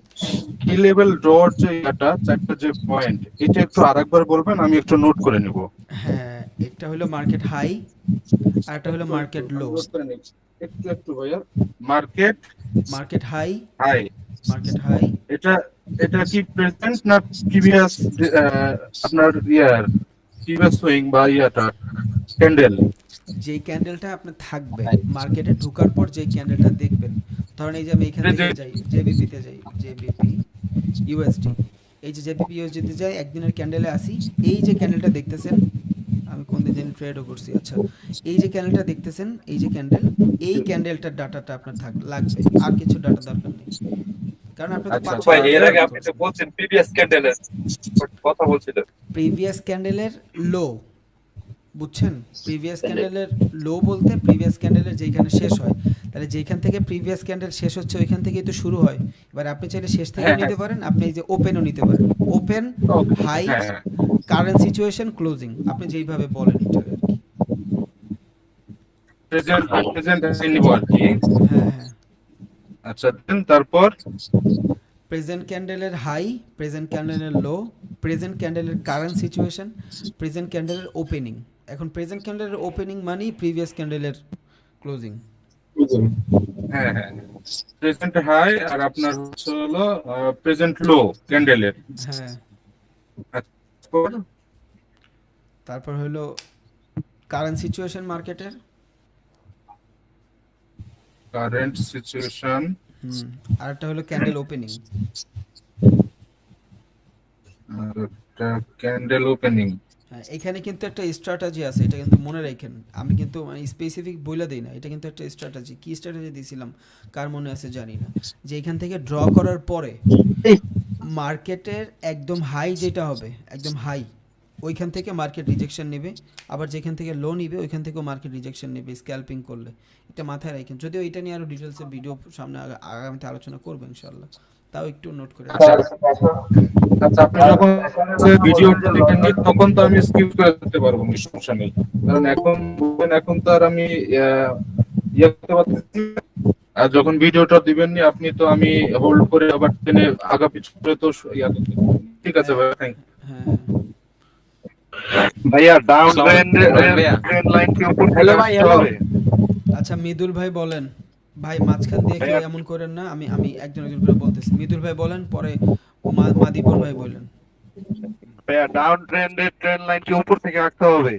কি লেভেল ড্রর যে এটা 4টা যে পয়েন্ট, এটা একটু আরেকবার বলবেন, আমি একটু নোট করে নিব। হ্যাঁ, একটা হলো মার্কেট হাই আর একটা হলো একটু একটু মার্কেট লো। আমি নোট করে নিই। একটু একটু ভাইয়া, market market high, high, market high, এটা এটা কি প্রেজেন্ট না প্রিভিয়াস, আপনার প্রিভিয়াস সুইং বা ক্যান্ডেল? যেই ক্যান্ডেলটা আপনার থাকবে মার্কেটে ঢোকার পর, যেই ক্যান্ডেলটা দেখবেন, ধরেন এই যে আমি এখান থেকে যাই জেবিপিতে যাই, জেবিপি ইউএসডি, এই যে জেবিপি ইউএসডিতে যাই, একদিনের ক্যান্ডেলে আসি, এই যে ক্যান্ডেলটা দেখতেছেন, আমি কোন দিন জানি ট্রেডও করছি। আচ্ছা, এই যে ক্যান্ডেলটা দেখতেছেন, এই যে ক্যান্ডেল, এই ক্যান্ডেলটার ডাটাটা আপনার লাগবে, আর কিছু ডাটা দরকার নেই। কারণ আপনি তো আচ্ছা 5-6 আচ্ছা, ভাই এর ঘন্টা আগে ট্রেড আপনি তো করছেন। বলছেন প্রিভিয়াস ক্যান্ডেলের কথা বলছিলেন। প্রিভিয়াস ক্যান্ডেলের লো, বুঝছেন, প্রিভিয়াস ক্যান্ডেলের লো বলতে প্রিভিয়াস ক্যান্ডেলের যেখানে শেষ হয়, তাহলে যেখান থেকে প্রিভিয়াস ক্যান্ডেল শেষ হচ্ছে ওইখান থেকেই তো শুরু হয়। এবার আপনি চাইলে শেষ থেকেও হ্যাঁ হ্যাঁ, নিতে পারেন, আপনি এই যে ওপেনও নিতে পারেন, ওপেন, ওকে, হাই, হ্যাঁ হ্যাঁ, কারেন্ট সিচুয়েশন, ক্লোজিং, আপনি যেইভাবে বলেন এটা আর কি। প্রেজেন্ট প্রেজেন্ট নিব আর কি। হ্যাঁ হ্যাঁ, আচ্ছা দেন তারপর প্রেজেন্ট ক্যান্ডেলের হাই, প্রেজেন্ট ক্যান্ডেলের লো, প্রেজেন্ট ক্যান্ডেলের কারেন্ট সিচুয়েশন, প্রেজেন্ট ক্যান্ডেলের ওপেনিং। এখন প্রেজেন্ট ক্যান্ডেলের ওপেনিং মানেই প্রিভিয়াস ক্যান্ডেলের ক্লোজিং। হ্যাঁ হ্যাঁ, প্রেজেন্ট হাই আর আপনার হচ্ছে হলো প্রেজেন্ট লো ক্যান্ডেলের। হ্যাঁ, তারপর তারপর হলো কারেন্ট সিচুয়েশন মার্কেটের। কারেন্ট সিচুয়েশন, হুম, আর একটা হলো ক্যান্ডেল ওপেনিং। আর একটা ক্যান্ডেল ওপেনিং। হ্যাঁ, এখানে কিন্তু একটা স্ট্র্যাটেজি আছে, এটা কিন্তু মনে রাখেন। আমি কিন্তু মানে স্পেসিফিক বইলা দিই না, এটা কিন্তু একটা স্ট্র্যাটেজি। কি স্ট্র্যাটেজি দিয়েছিলাম কার মনে আছে জানি না, যে এখান থেকে ড্র করার পরে মার্কেটের একদম হাই যেটা হবে, একদম হাই, ওইখান থেকে মার্কেট রিজেকশন নেবে, আবার যেখান থেকে লো নিবে ওইখান থেকেও মার্কেট রিজেকশন নেবে স্ক্যাল্পিং করলে। এটা মাথায় রাখেন। যদিও এটা নিয়ে আরও ডিটেলসে ভিডিও সামনে আগামীতে আলোচনা করবো ইনশাল্লাহ, তাও একটু নোট করে আচ্ছা রাখেন। আচ্ছা, আপনি যখন ভিডিওটা দেখেন নি তখন তো আমি স্কিপ করে দিতে পারবো, সমস্যা নেই। কারণ এখন এখন তো আর আমি করতে পারতেছি না। আর যখন ভিডিওটা দিবেন নি আপনি, তো আমি হোল্ড করে আবার টেনে আগা পিছু করে তো করতে পারবো। ঠিক আছে ভাই, থ্যাংক হ্যাঁ হ্যাঁ, भैया डाउन আসসালামু ट्रेंड আলাইকুম भैया। ट्रेंड लाइन के ऊपर हेलो भाई, हेलो। আচ্ছা মৃদুল ভাই বলেন। ভাই মাঝখান দিয়ে কেউ এমন করেন না, আমি আমি একজন একজন করে বলতেছি। মৃদুল ভাই বলেন, পরে মাদিপুর ভাই বলেন। भैया डाउन ट्रेंड लाइन के ऊपर থেকে আঁকতে হবে।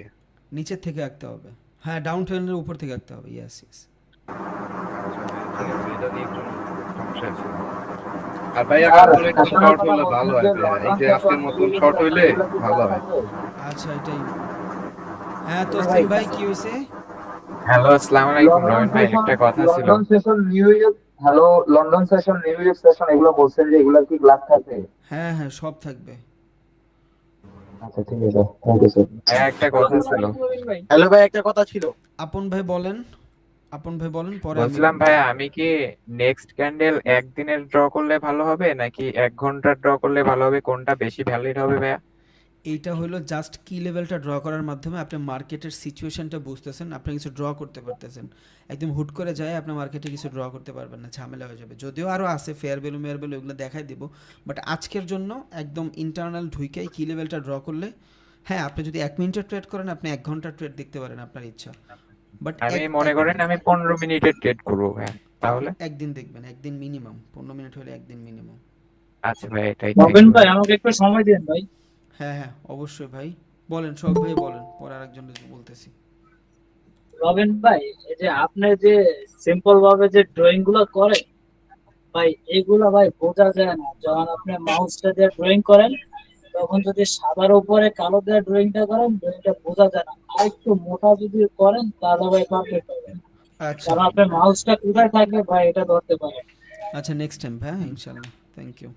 নিচের থেকে আঁকতে হবে। হ্যাঁ, ডাউন ট্রেন্ডের উপর থেকে আঁকতে হবে। Yes yes. এটা নিয়ে একটু সমস্যা আছে। আর ভাইয়া কালকে একটু শর্ট হলে ভালো হয় ভাইয়া, এই যে আজকের মতন শর্ট হইলে ভালো হয়। আচ্ছা এটাই। হ্যাঁ তসলিম ভাই কি হয়েছে? হ্যালো, আসসালামু আলাইকুম রবিন ভাই, একটা কথা ছিল। London session new York, hello London session new York session এগুলো বলছেন যে এগুলা কি গ্লাস থাকে? হ্যাঁ হ্যাঁ, সব থাকবে। আচ্ছা ঠিক আছে, থ্যাংক ইউ স্যার। হ্যাঁ, একটা কথা ছিল। হ্যালো ভাই, একটা কথা ছিল। আপন ভাই বলেন। আপন ভাই বলেন, পরে আমি বলছিলাম ভাইয়া আমি কি নেক্সট ক্যান্ডেল একদিনের ড্র করলে ভালো হবে নাকি 1 ঘন্টার ড্র করলে ভালো হবে, কোনটা বেশি ভ্যালিড হবে ভাইয়া? এইটা হলো জাস্ট কি লেভেলটা ড্র করার মাধ্যমে আপনি মার্কেটের সিচুয়েশনটা বুঝতেছেন, আপনি কিছু ড্র করতে পারতেছেন। একদম হুট করে যায় আপনি মার্কেটে কিছু ড্র করতে পারবেন না, ঝামেলা হয়ে যাবে। যদিও আরও আছে ফেয়ার ভ্যালু মেয়ার ভ্যালু, এগুলো দেখাই দিব, বাট আজকের জন্য একদম ইন্টারনাল ঢুইকাই কি লেভেলটা ড্র করলে, হ্যাঁ আপনি যদি 1 মিনিটের ট্রেড করেন আপনি 1 ঘন্টার ট্রেড দেখতে পারেন, আপনার ইচ্ছা। বাট আমি মনে করেন আমি 15 মিনিটের ট্রেড করবো ভাইয়া, তাহলে একদিন দেখবেন, একদিন মিনিমাম, 15 মিনিট হলে একদিন মিনিমাম। আচ্ছা ভাই এটাই রবিন ভাই আমাকে একটু সময় দিন ভাই। হ্যাঁ হ্যাঁ অবশ্যই ভাই, বলেন সব ভাই বলেন, পরে আরেকজন বলতেছি। রবিন ভাই, এই যে আপনি যে সিম্পল ভাবে যে ড্রয়িং গুলো করেন ভাই, এগুলা ভাই বোঝা যায় না। যখন আপনি মাউসটা দিয়ে ড্রয়িং করেন তখন যদি সাদার উপরে কালো দিয়ে ড্রয়িংটা করেন, ড্রয়িংটা বোঝা যায় না। আর একটু মোটা যদি করেন তাহলে ভাই পারফেক্ট হবে। আচ্ছা কারণ আপনার মাউসটা কোথায় থাকবে ভাই এটা ধরতে পারে। আচ্ছা, নেক্সট টাইম ভাই, ইনশাল্লাহ, থ্যাংক ইউ।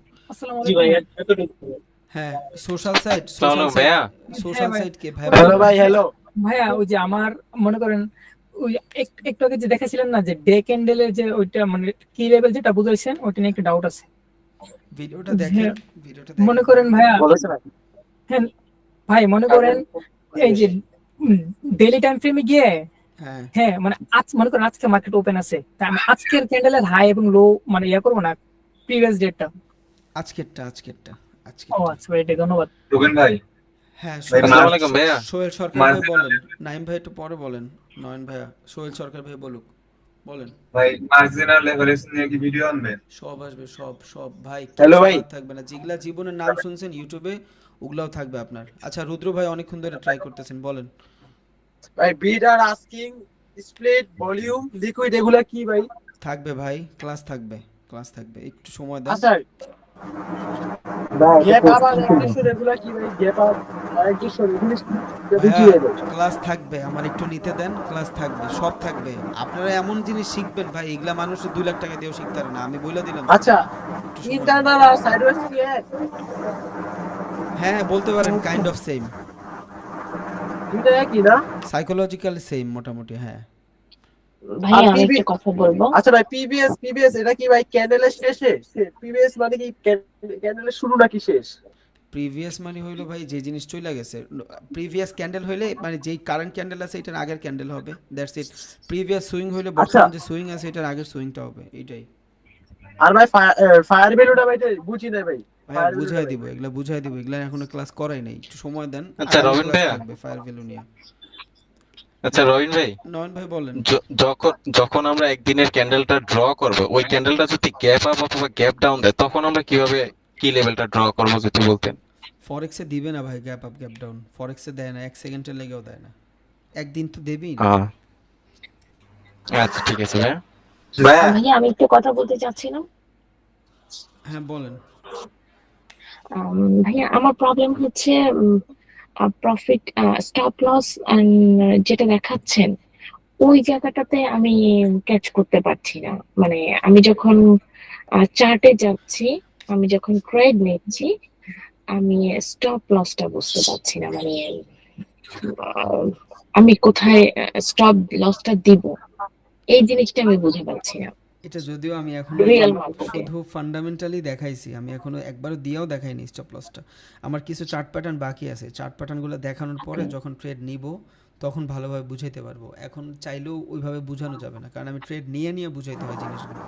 জি ভাই, এতটুকু। হ্যাঁ সোশ্যাল সাইট, চলো ভাইয়া। সোশ্যাল সাইট কে ভাই? হ্যালো ভাই, হ্যালো ভাইয়া ওই যে আমার মনে করেন ওই একটু আগে যে দেখাছিলেন না যে ডে ক্যান্ডেলের যে ওইটা মানে কি লেভেল যেটা বুঝাইছেন ওইটা নিয়ে একটু ডাউট আছে। ভিডিওটা দেখেন, ভিডিওটা মনে করেন ভাইয়া, বলেছেন হ্যাঁ ভাই মনে করেন এই যে ডেইলি টাইম ফ্রেমে গিয়ে, হ্যাঁ হ্যাঁ মানে আজ মনে করেন আজকে মার্কেট ওপেন আছে, তাই আমি আজকের ক্যান্ডেলের হাই এবং লো মানে ইয়া করবো না, প্রিভিয়াস ডেটটা। আজকেরটা ও আচ্ছা ভাই, এটা ধন্যবাদ। রুবেন ভাই, হ্যাঁ আসসালামু আলাইকুম ভাইয়া। সোহেল সরকার ভাই বলেন, নাইম ভাই একটু পরে বলেন, নয়ন ভাইয়া সোহেল সরকার ভাই বলুক, বলেন। ভাই মার্জিনাল লেভারেজ নিয়ে কি ভিডিও আনবেন? সব আসবে, সব সব ভাই, হ্যালো কিছু ভাই। বাদ থাকবে না, যেগুলা জীবনের নাম শুনছেন ইউটিউবে ওগুলাও থাকবে আপনার। আচ্ছা রুদ্র ভাই অনেকক্ষণ ধরে ট্রাই করতেছেন, বলেন। ভাই, বিড আর আস্কিং, স্প্লিট, ভলিউম, লিকুইড, এগুলা কি ভাই? থাকবে ভাই, ক্লাস থাকবে, একটু সময় দেন। আচ্ছা, গ্যাপ আপ আর অ্যাক্টিভেশন এগুলা কি ভাই? গ্যাপ আপ আর অ্যাক্টিভেশন এগুলো কি ভাইয়া, ভাই? ক্লাস থাকবে, আমার একটু নিতে দেন, ক্লাস থাকবে, সব থাকবে। আপনারা এমন জিনিস শিখবেন ভাই, এগুলা মানুষ 2 লাখ টাকা দিয়েও শিখতে পারে না, আমি বলে দিলাম। আচ্ছা, একটু সময় দেন। ইন্টারনাল আর সাইডওয়েজ কি এক? হ্যাঁ বলতে পারেন, কাইন্ড অফ সেম, দুইটা একই না? সাইকোলজিক্যাল সেম মোটামুটি, হ্যাঁ। ভাইয়া আমি PB একটা কথা বলবো। আচ্ছা ভাই, পিবিএস এটা কি ভাই ক্যান্ডেলের শেষে? পিবিএস মানে কি ক্যান্ডেলের শুরু নাকি শেষ? প্রিভিয়াস মানে হইলো ভাই যে জিনিস চলে গেছে, প্রিভিয়াস ক্যান্ডেল হইলে মানে যেই কারেন্ট ক্যান্ডেল আছে এটার আগের ক্যান্ডেল হবে, দ্যাটস ইট। প্রিভিয়াস সুইং হইলে বর্তমান যে সুইং আছে এটার আগের সুইংটা হবে, এইটাই। আর ভাই ফায়ার ভ্যালুটা ভাই বুঝি না ভাই। ভাই বুঝাই দিব, এগুলা এখনো ক্লাস করাই নাই, একটু সময় দেন। আচ্ছা, রবিন ভাইয়া। থাকবে ফায়ার ভ্যালু নিয়ে। আচ্ছা রবিন ভাই, নয়ন ভাই বলেন। যখন আমরা একদিনের ক্যান্ডেলটা ড্র করব, ওই ক্যান্ডেলটা যদি গ্যাপ আপ অথবা গ্যাপ ডাউন দেয় তখন আমরা কিভাবে কি লেভেলটা ড্র করব যদি বলতেন। ফরেক্সে দিবে না ভাই গ্যাপ আপ গ্যাপ ডাউন, ফরেক্সে দেয় না, 1 সেকেন্ডের লেগেও দেয় না, একদিন তো দেবেই না। আচ্ছা ঠিক আছে ভাইয়া। ভাইয়া আমি একটু কথা বলতে চাচ্ছিলাম। হ্যাঁ বলেন। ভাইয়া আমার প্রবলেম হচ্ছে প্রফিট স্টপ লস যেটা দেখাচ্ছেন ওই জায়গাটাতে আমি ক্যাচ করতে পারছি না। মানে আমি যখন চার্টে যাচ্ছি, আমি যখন ট্রেড নিচ্ছি, আমি স্টপ লসটা বুঝতে পারছি না। মানে আহ, আমি কোথায় স্টপ লসটা দিব এই জিনিসটা আমি বুঝে পাচ্ছি না। এটা যদিও আমি এখন Real market-এ। শুধু ফান্ডামেন্টালি দেখাইছি, আমি এখনো একবারও দিয়েও দেখাইনি স্টপ লসটা। আমার কিছু চার্ট প্যাটার্ন বাকি আছে, চার্ট প্যাটার্নগুলো দেখানোর পরে যখন ট্রেড নিব তখন ভালোভাবে বুঝাইতে পারবো। এখন চাইলেও ওইভাবে বোঝানো যাবে না, কারণ আমি ট্রেড নিয়ে বুঝাইতে হয় জিনিসগুলো।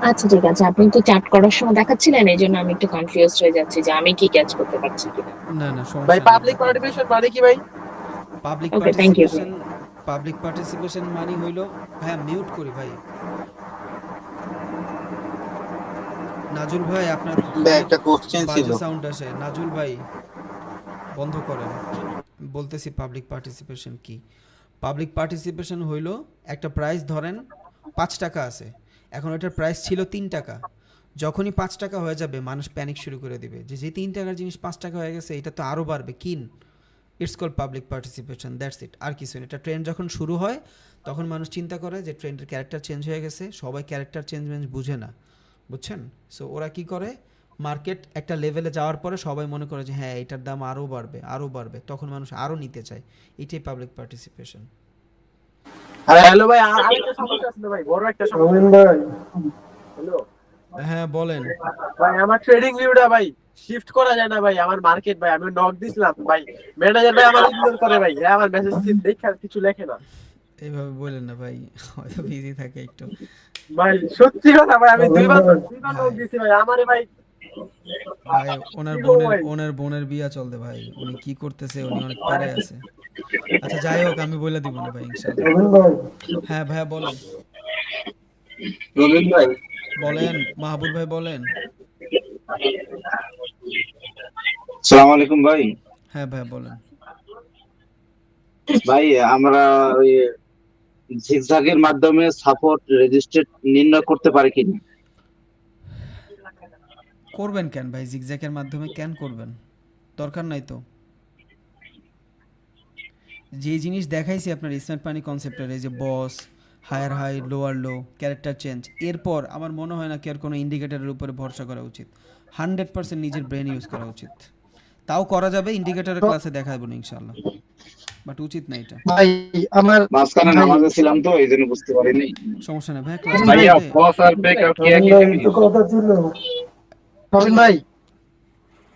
আচ্ছা ঠিক আছে, আপনি তো চার্ট করার সময় দেখাচ্ছিলেন, এই জন্য আমি একটু কনফিউজড হয়ে যাচ্ছি যে আমি কি ক্যাচ করতে পারছি কিনা। না না ভাই সমস্যা পাবলিক পার্টিসিপেশন মানে কি ভাই? Public Okay, thank you. Participation মানে হইলো, হ্যাঁ মিউট করি ভাই। নাজুল ভাই আপনার একটা কোশ্চেন ছিল। বাজে সাউন্ড আসে, নাজুল ভাই বন্ধ করেন। বলতেছি পাবলিক পার্টিসিপেশন কি। পাবলিক পার্টিসিপেশন হইলো একটা প্রাইস ধরেন 5 টাকা আছে, এখন ওটার প্রাইস ছিল 3 টাকা, যখনই 5 টাকা হয়ে যাবে মানুষ প্যানিক শুরু করে দিবে যে 3 টাকার জিনিস 5 টাকা হয়ে গেছে, এটা তো আরও বাড়বে, কিন। It's call public participation, that's it, আর কিছু না। এটা ট্রেন্ড যখন শুরু হয় তখন মানুষ চিন্তা করে যে ট্রেন্ডের ক্যারেক্টার চেঞ্জ হয়ে গেছে, সবাই ক্যারেক্টার চেঞ্জ বুঝে না, বুঝছেন? সো ওরা কি করে, মার্কেট একটা লেভেলে যাওয়ার পরে সবাই মনে করে যে হ্যাঁ এটার দাম আরও বাড়বে, তখন মানুষ আরও নিতে চায়, এটাই পাবলিক পার্টিসিপেশন। আরে হ্যালো ভাই, আরেকটা সমস্যা আছে না ভাই, বড় একটা সমস্যা। হ্যালো হ্যাঁ বলেন। ভাই, আমার ট্রেডিং ভিউটা ভাই শিফট করা যায় না ভাই, আমার মার্কেট ভাই, আমি নক দিছিলাম ভাই, ম্যানেজার ভাই আমার ইগনোর করে ভাই, হ্যাঁ আমার মেসেজ দেখে কিছু লেখে না এইভাবে বলেন না ভাই, হয়তো বিজি থাকে একটু। ভাই। সত্যি কথা ভাই, আমি দুইবার নক ভাই দিছি ভাই, আমারে ভাই ভাই ওনার কি বলবো বোনের ভাই। ওনার বোনের বিয়া চলতে ভাই, উনি কি করতেছে, উনি অনেক প্যারায় আছে। আচ্ছা যাই হোক, আমি বলে দিব না ভাই ইনশাআল্লাহ। হ্যাঁ ভাইয়া বলেন। রবিন ভাই, বলেন মাহবুব ভাই বলেন। আসসালামু আলাইকুম ভাই। হ্যাঁ ভাইয়া বলেন। ভাই আমরা ওই জিগজ্যাগের মাধ্যমে সাপোর্ট রেজিস্ট্রেট নির্ণয় করতে পারি কিনা? করবেন কেন ভাই, জিগজ্যাগের মাধ্যমে কেন করবেন, দরকার নাই তো। যে জিনিস দেখাইছি আপনার স্মার্ট মানি কনসেপ্টের, এই যে boss, higher high, lower low, character change, এরপর আমার মনে হয় না কি আর কোনো ইন্ডিকেটরের উপরে ভরসা করা উচিত। 100% নিজের ব্রেন ইউজ করা উচিত। তাও করা যাবে, ইন্ডিকেটরের ক্লাসে দেখাবো না ইনশাআল্লাহ, বাট উচিত না এটা। ভাই আমার মাঝখানে নামাজে ছিলাম তো এই জন্য বুঝতে পারিনি। সমস্যা নেই ভাই, ক্লাস ভাইয়া বস আর ব্রেকআউট কি একই জিনিস? কথা ছিল রবিন ভাই,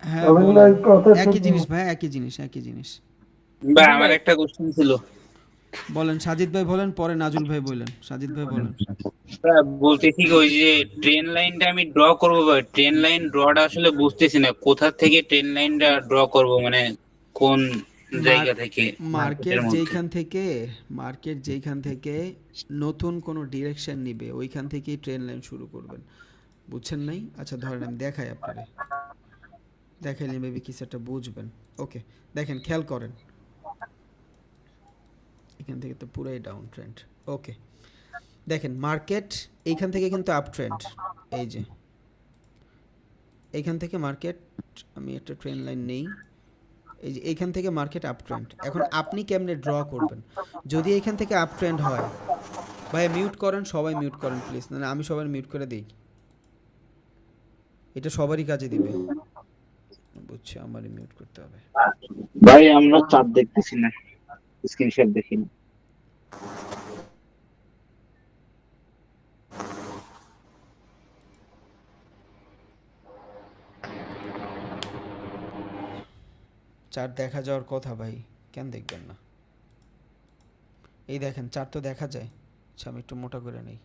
হ্যাঁ বলেন। একই জিনিস ভাই, একই জিনিস, একই জিনিস। ভাই আমার একটা কোশ্চেন ছিল। বলেন সাজিদ ভাই বলেন, পরে নাজুল ভাই বলেন। সাজিদ ভাই বলেন। বলতেছি কি, ওই যে ট্রেন লাইনটা আমি ড্র করবো ভাই, ট্রেন লাইন ড্রটা আসলে বুঝতেছি না, কোথা থেকে ট্রেন লাইনটা ড্র করব, মানে কোন জায়গা থেকে? মার্কেট যেইখান থেকে নতুন কোনো ডিরেকশন নিবে ওইখান থেকেই ট্রেন লাইন শুরু করবেন, বুঝছেন নাই? আচ্ছা ধরেন আমি দেখাই আপনারে, দেখাইলে মেবি কিছু একটা বুঝবেন। ওকে দেখেন, খেয়াল করেন, এখান থেকে তো পুরাই ডাউন ট্রেন্ড। ওকে দেখেন, মার্কেট এইখান থেকে কিন্তু আপ ট্রেন্ড, এই যে এইখান থেকে মার্কেট, আমি একটা ট্রেন লাইন নেই, এই যে এইখান থেকে মার্কেট আপ ট্রেন্ড। এখন আপনি কেমনে ড্র করবেন? যদি এইখান থেকে আপ ট্রেন্ড হয়, ভাই মিউট করেন, সবাই মিউট করেন প্লিজ, না আমি সবাই মিউট করে দিই, এটা সবারই কাজে দিবে। বুঝছি, আমারই মিউট করতে হবে। ভাই আমরা চার্ট দেখতেছি না, স্ক্রিনশট দেখি না। চার্ট দেখা যাওয়ার কথা ভাই, কেন দেখবেন না? এই দেখেন চার্ট তো দেখা যায়। আচ্ছা আমি একটু মোটা করে নেই।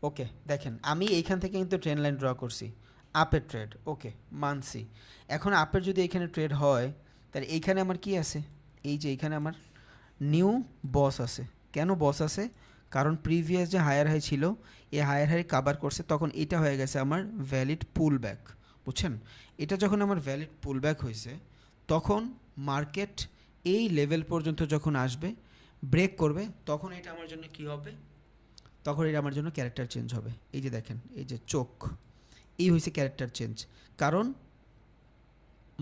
ওকে দেখেন, আমি এইখান থেকে কিন্তু ট্রেন লাইন ড্র করছি, আপের ট্রেড, ওকে মানছি। এখন আপের যদি এখানে ট্রেড হয়, তাহলে এইখানে আমার কি আছে? এই যে এইখানে আমার নিউ বস আছে। কেন বস আছে? কারণ প্রিভিয়াস যে হায়ার হাই ছিল, এই হায়ার হাই কাভার করছে, তখন এটা হয়ে গেছে আমার ভ্যালিড পুল ব্যাক, বুঝছেন? এটা যখন আমার ভ্যালিড পুল ব্যাক হয়েছে, তখন মার্কেট এই লেভেল পর্যন্ত যখন আসবে, ব্রেক করবে, তখন এটা আমার জন্য কি হবে? তখন এটা আমার জন্য ক্যারেক্টার চেঞ্জ হবে। এই যে দেখেন, এই যে চোখ, এই হয়েছে ক্যারেক্টার চেঞ্জ। কারণ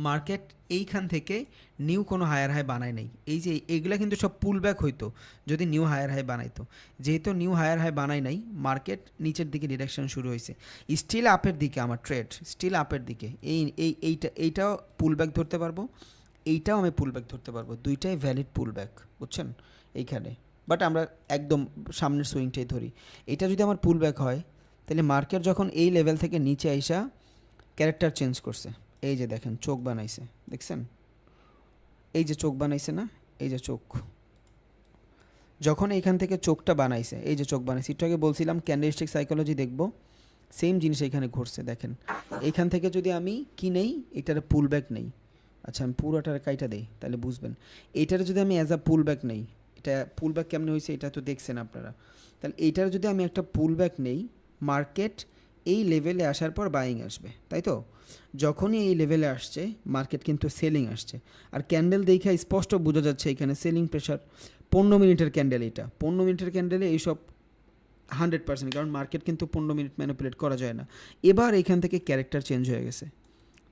মার্কেট এইখান থেকে নিউ কোনো হায়ার হাই বানায় নাই। এই যে এইগুলা কিন্তু সব পুল ব্যাক হইতো যদি নিউ হায়ার হাই বানাইতো। যেহেতু নিউ হায়ার হাই বানাই নাই, মার্কেট নিচের দিকে ডিরেকশন শুরু হয়েছে, স্টিল আপের দিকে আমার ট্রেড, স্টিল আপের দিকে। এইটাও পুল ব্যাক ধরতে পারবো, এইটাও আমি পুল ব্যাক ধরতে পারবো, দুইটাই ভ্যালিড পুল ব্যাক, বুঝছেন? এইখানে বাট আমরা একদম সামনের সুইংটাই ধরি। এটা যদি আমার পুল ব্যাক হয়, তাহলে মার্কেট যখন এই লেভেল থেকে নিচে আইসা ক্যারেক্টার চেঞ্জ করছে, এই যে দেখেন চোখ বানাইছে, দেখছেন? এই যে চোখ বানাইছে না, এই যে চোখ, যখন এইখান থেকে চোখটা বানাইছে, এই যে চোখ বানাইছে, একটু আগে বলছিলাম ক্যান্ডেলস্টিক সাইকোলজি দেখব, সেম জিনিস এখানে ঘটছে। দেখেন এইখান থেকে যদি আমি কি নেই, এটার পুল ব্যাক নেই, আচ্ছা আমি পুরোটার কাইটা দেই তাহলে বুঝবেন। এইটার যদি আমি অ্যাজ আ পুল ব্যাক নেই, এটা পুল ব্যাক কেমনে হয়েছে এটা তো দেখছেন আপনারা, তাহলে এইটার যদি আমি একটা পুল ব্যাক নেই, মার্কেট এই লেভেলে আসার পর বাইং আসবে, তাই তো? যখনই এই লেভেলে আসছে, মার্কেট কিন্তু সেলিং আসছে। আর ক্যান্ডেল দেখে স্পষ্ট বোঝা যাচ্ছে এখানে সেলিং প্রেশার। 15 মিনিটের ক্যান্ডেল, এটা 15 মিনিটের ক্যান্ডেলে এইসব 100%, কারণ মার্কেট কিন্তু 15 মিনিট ম্যানিপুলেট করা যায় না। এবার এখান থেকে ক্যারেক্টার চেঞ্জ হয়ে গেছে,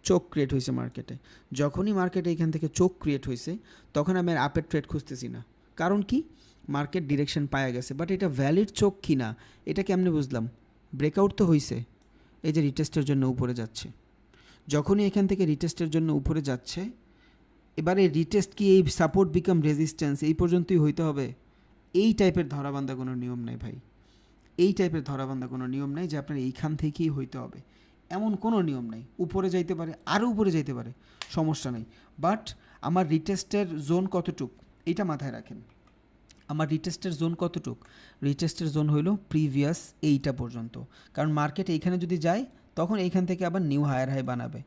চোখ ক্রিয়েট হয়েছে মার্কেটে। যখনই মার্কেটে এখান থেকে চোখ ক্রিয়েট হয়েছে, তখন আমি আর আপের ট্রেড খুঁজতেছি না। কারণ কি? মার্কেট ডিরেকশন পাওয়া গেছে। বাট এটা ভ্যালিড চোখ কি না, এটা কেমনে বুঝলাম? ব্রেকআউট তো হয়েছে, এই যে রিটেস্টের জন্য উপরে যাচ্ছে। যখনই এখান থেকে রিটেস্টের জন্য উপরে যাচ্ছে, এবারে রিটেস্ট কি এই সাপোর্ট বিকাম রেজিস্ট্যান্স এই পর্যন্তই হইতে হবে? এই টাইপের ধরাবান্ধা কোনো নিয়ম নেই ভাই, এই টাইপের ধরাবান্ধা কোনো নিয়ম নেই যে আপনার এইখান থেকেই হইতে হবে, এমন কোনো নিয়ম নেই। উপরে যাইতে পারে, আরও উপরে যাইতে পারে, সমস্যা নেই। বাট আমার রিটেস্টের জোন কতটুক এটা মাথায় রাখেন। আমার রিটেস্টের জোন কতটুক? রিটেস্টের জোন হইল প্রিভিয়াস এইটা পর্যন্ত, কারণ মার্কেট এইখানে যদি যায় তখন এইখান থেকে আবার নিউ হায়ার হাই বানাবে।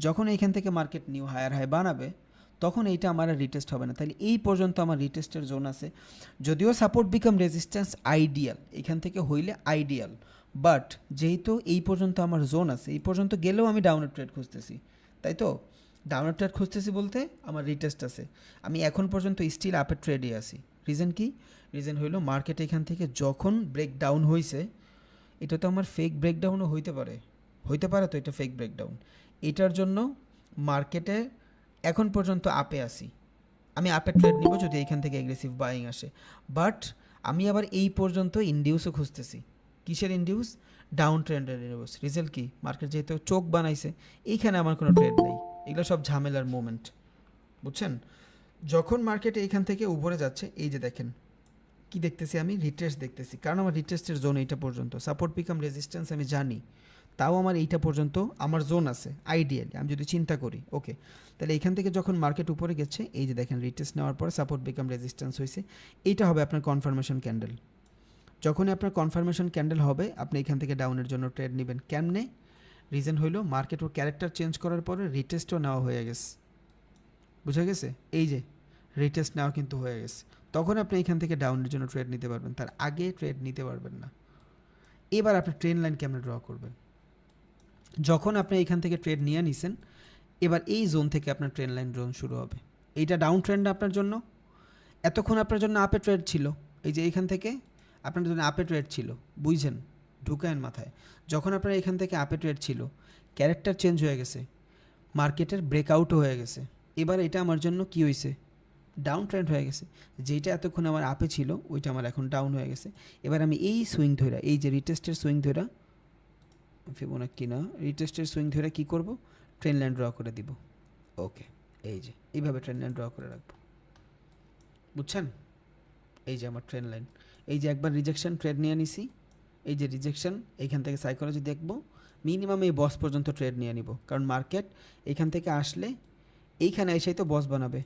যখন এইখান থেকে মার্কেট নিউ হায়ার হাই বানাবে তখন এইটা আমার আর রিটেস্ট হবে না। তাহলে এই পর্যন্ত আমার রিটেস্টের জোন আছে। যদিও সাপোর্ট বিকাম রেজিস্ট্যান্স আইডিয়াল, এখান থেকে হইলে আইডিয়াল, বাট যেহেতু এই পর্যন্ত আমার জোন আছে, এই পর্যন্ত গেলেও আমি ডাউনের ট্রেড খুঁজতেছি, তাই তো? ডাউনের ট্রেড খুঁজতেছি বলতে আমার রিটেস্ট আছে, আমি এখন পর্যন্ত স্টিল আপের ট্রেডে আছি। রিজন কি? রিজন হইলো মার্কেট এখান থেকে যখন ব্রেকডাউন হয়েছে, এটা তো আমার ফেক ব্রেকডাউনও হইতে পারে তো এটা ফেক ব্রেকডাউন। এটার জন্য মার্কেটে এখন পর্যন্ত আপে আসি, আমি আপে ট্রেড নিব যদি এইখান থেকে এগ্রেসিভ বাইং আসে। বাট আমি আবার এই পর্যন্ত ইন্ডিউসও খুঁজতেছি। কিসের ইন্ডিউস? ডাউন ট্রেন্ডের ইন্ডিউস। রিজাল্ট কি? মার্কেট যেহেতু চোখ বানাইছে, এইখানে আমার কোনো ট্রেড নেই, এগুলো সব ঝামেলার মোমেন্ট, বুঝছেন? যখন মার্কেট এইখান থেকে উপরে যাচ্ছে, এই যে দেখেন কি দেখতেছি আমি? রিটেস্ট দেখতেছি, কারণ আমার রিটেস্টের জোন এইটা পর্যন্ত। সাপোর্ট বিকাম রেজিস্ট্যান্স আমি জানি, তাও আমার এইটা পর্যন্ত আমার জোন আছে আইডিয়ালি, আমি যদি চিন্তা করি। ওকে, তাহলে এইখান থেকে যখন মার্কেট উপরে গেছে, এই যে দেখেন রিটেস্ট নেওয়ার পর সাপোর্ট বিকাম রেজিস্ট্যান্স হয়েছে, এইটা হবে আপনার কনফার্মেশন ক্যান্ডেল। যখনই আপনার কনফার্মেশন ক্যান্ডেল হবে, আপনি এখান থেকে ডাউনের জন্য ট্রেড নেবেন। কেমনে? রিজন হইলো মার্কেট ওর ক্যারেক্টার চেঞ্জ করার পরে রিটেস্টও নেওয়া হয়ে গেছে, বুঝা গেছে? এই যে রিটেস্ট নেওয়া কিন্তু হয়ে গেছে, তখন আপনি এখান থেকে ডাউনের জন্য ট্রেড নিতে পারবেন, তার আগে ট্রেড নিতে পারবেন না। এবার আপনি ট্রেন লাইন কেমনে ড্র করবেন? যখন আপনি এখান থেকে ট্রেড নিয়ে নিছেন, এবার এই জোন থেকে আপনার ট্রেন লাইন জোন শুরু হবে। এইটা ডাউন ট্রেন্ড আপনার জন্য, এতক্ষণ আপনার জন্য আপে ট্রেড ছিল। এই যে এইখান থেকে আপনার জন্য আপে ট্রেড ছিল, বুঝছেন? ঢুকায়েন মাথায়। যখন আপনার এখান থেকে আপে ট্রেড ছিল, ক্যারেক্টার চেঞ্জ হয়ে গেছে, মার্কেটের ব্রেকআউটও হয়ে গেছে, এবার এটা আমার জন্য কি হয়েছে? ডাউন ট্রেন্ড হয়ে গেছে। যেটা এতক্ষণ আমার আপে ছিল, ওইটা আমার এখন ডাউন হয়ে গেছে। এবার আমি এই সুইং ধরা, এই যে রিটেস্টের সুইং ধরা, ফিবোনাক্সি না, রিটেস্টের সুইং ধরে কি করব? ট্রেন লাইন ড্র করে দিব। ওকে, এই যে এইভাবে ট্রেন লাইন ড্র করে রাখবো, বুঝছেন? এই যে আমার ট্রেন লাইন, এই যে একবার রিজেকশন ট্রেড নিয়ে নিছি, এই যে রিজেকশন, এইখান থেকে সাইকোলজি দেখবো, মিনিমাম এই বস পর্যন্ত ট্রেড নিয়ে নিব, কারণ মার্কেট এইখান থেকে আসলে এইখানে এসেই তো বস বানাবে।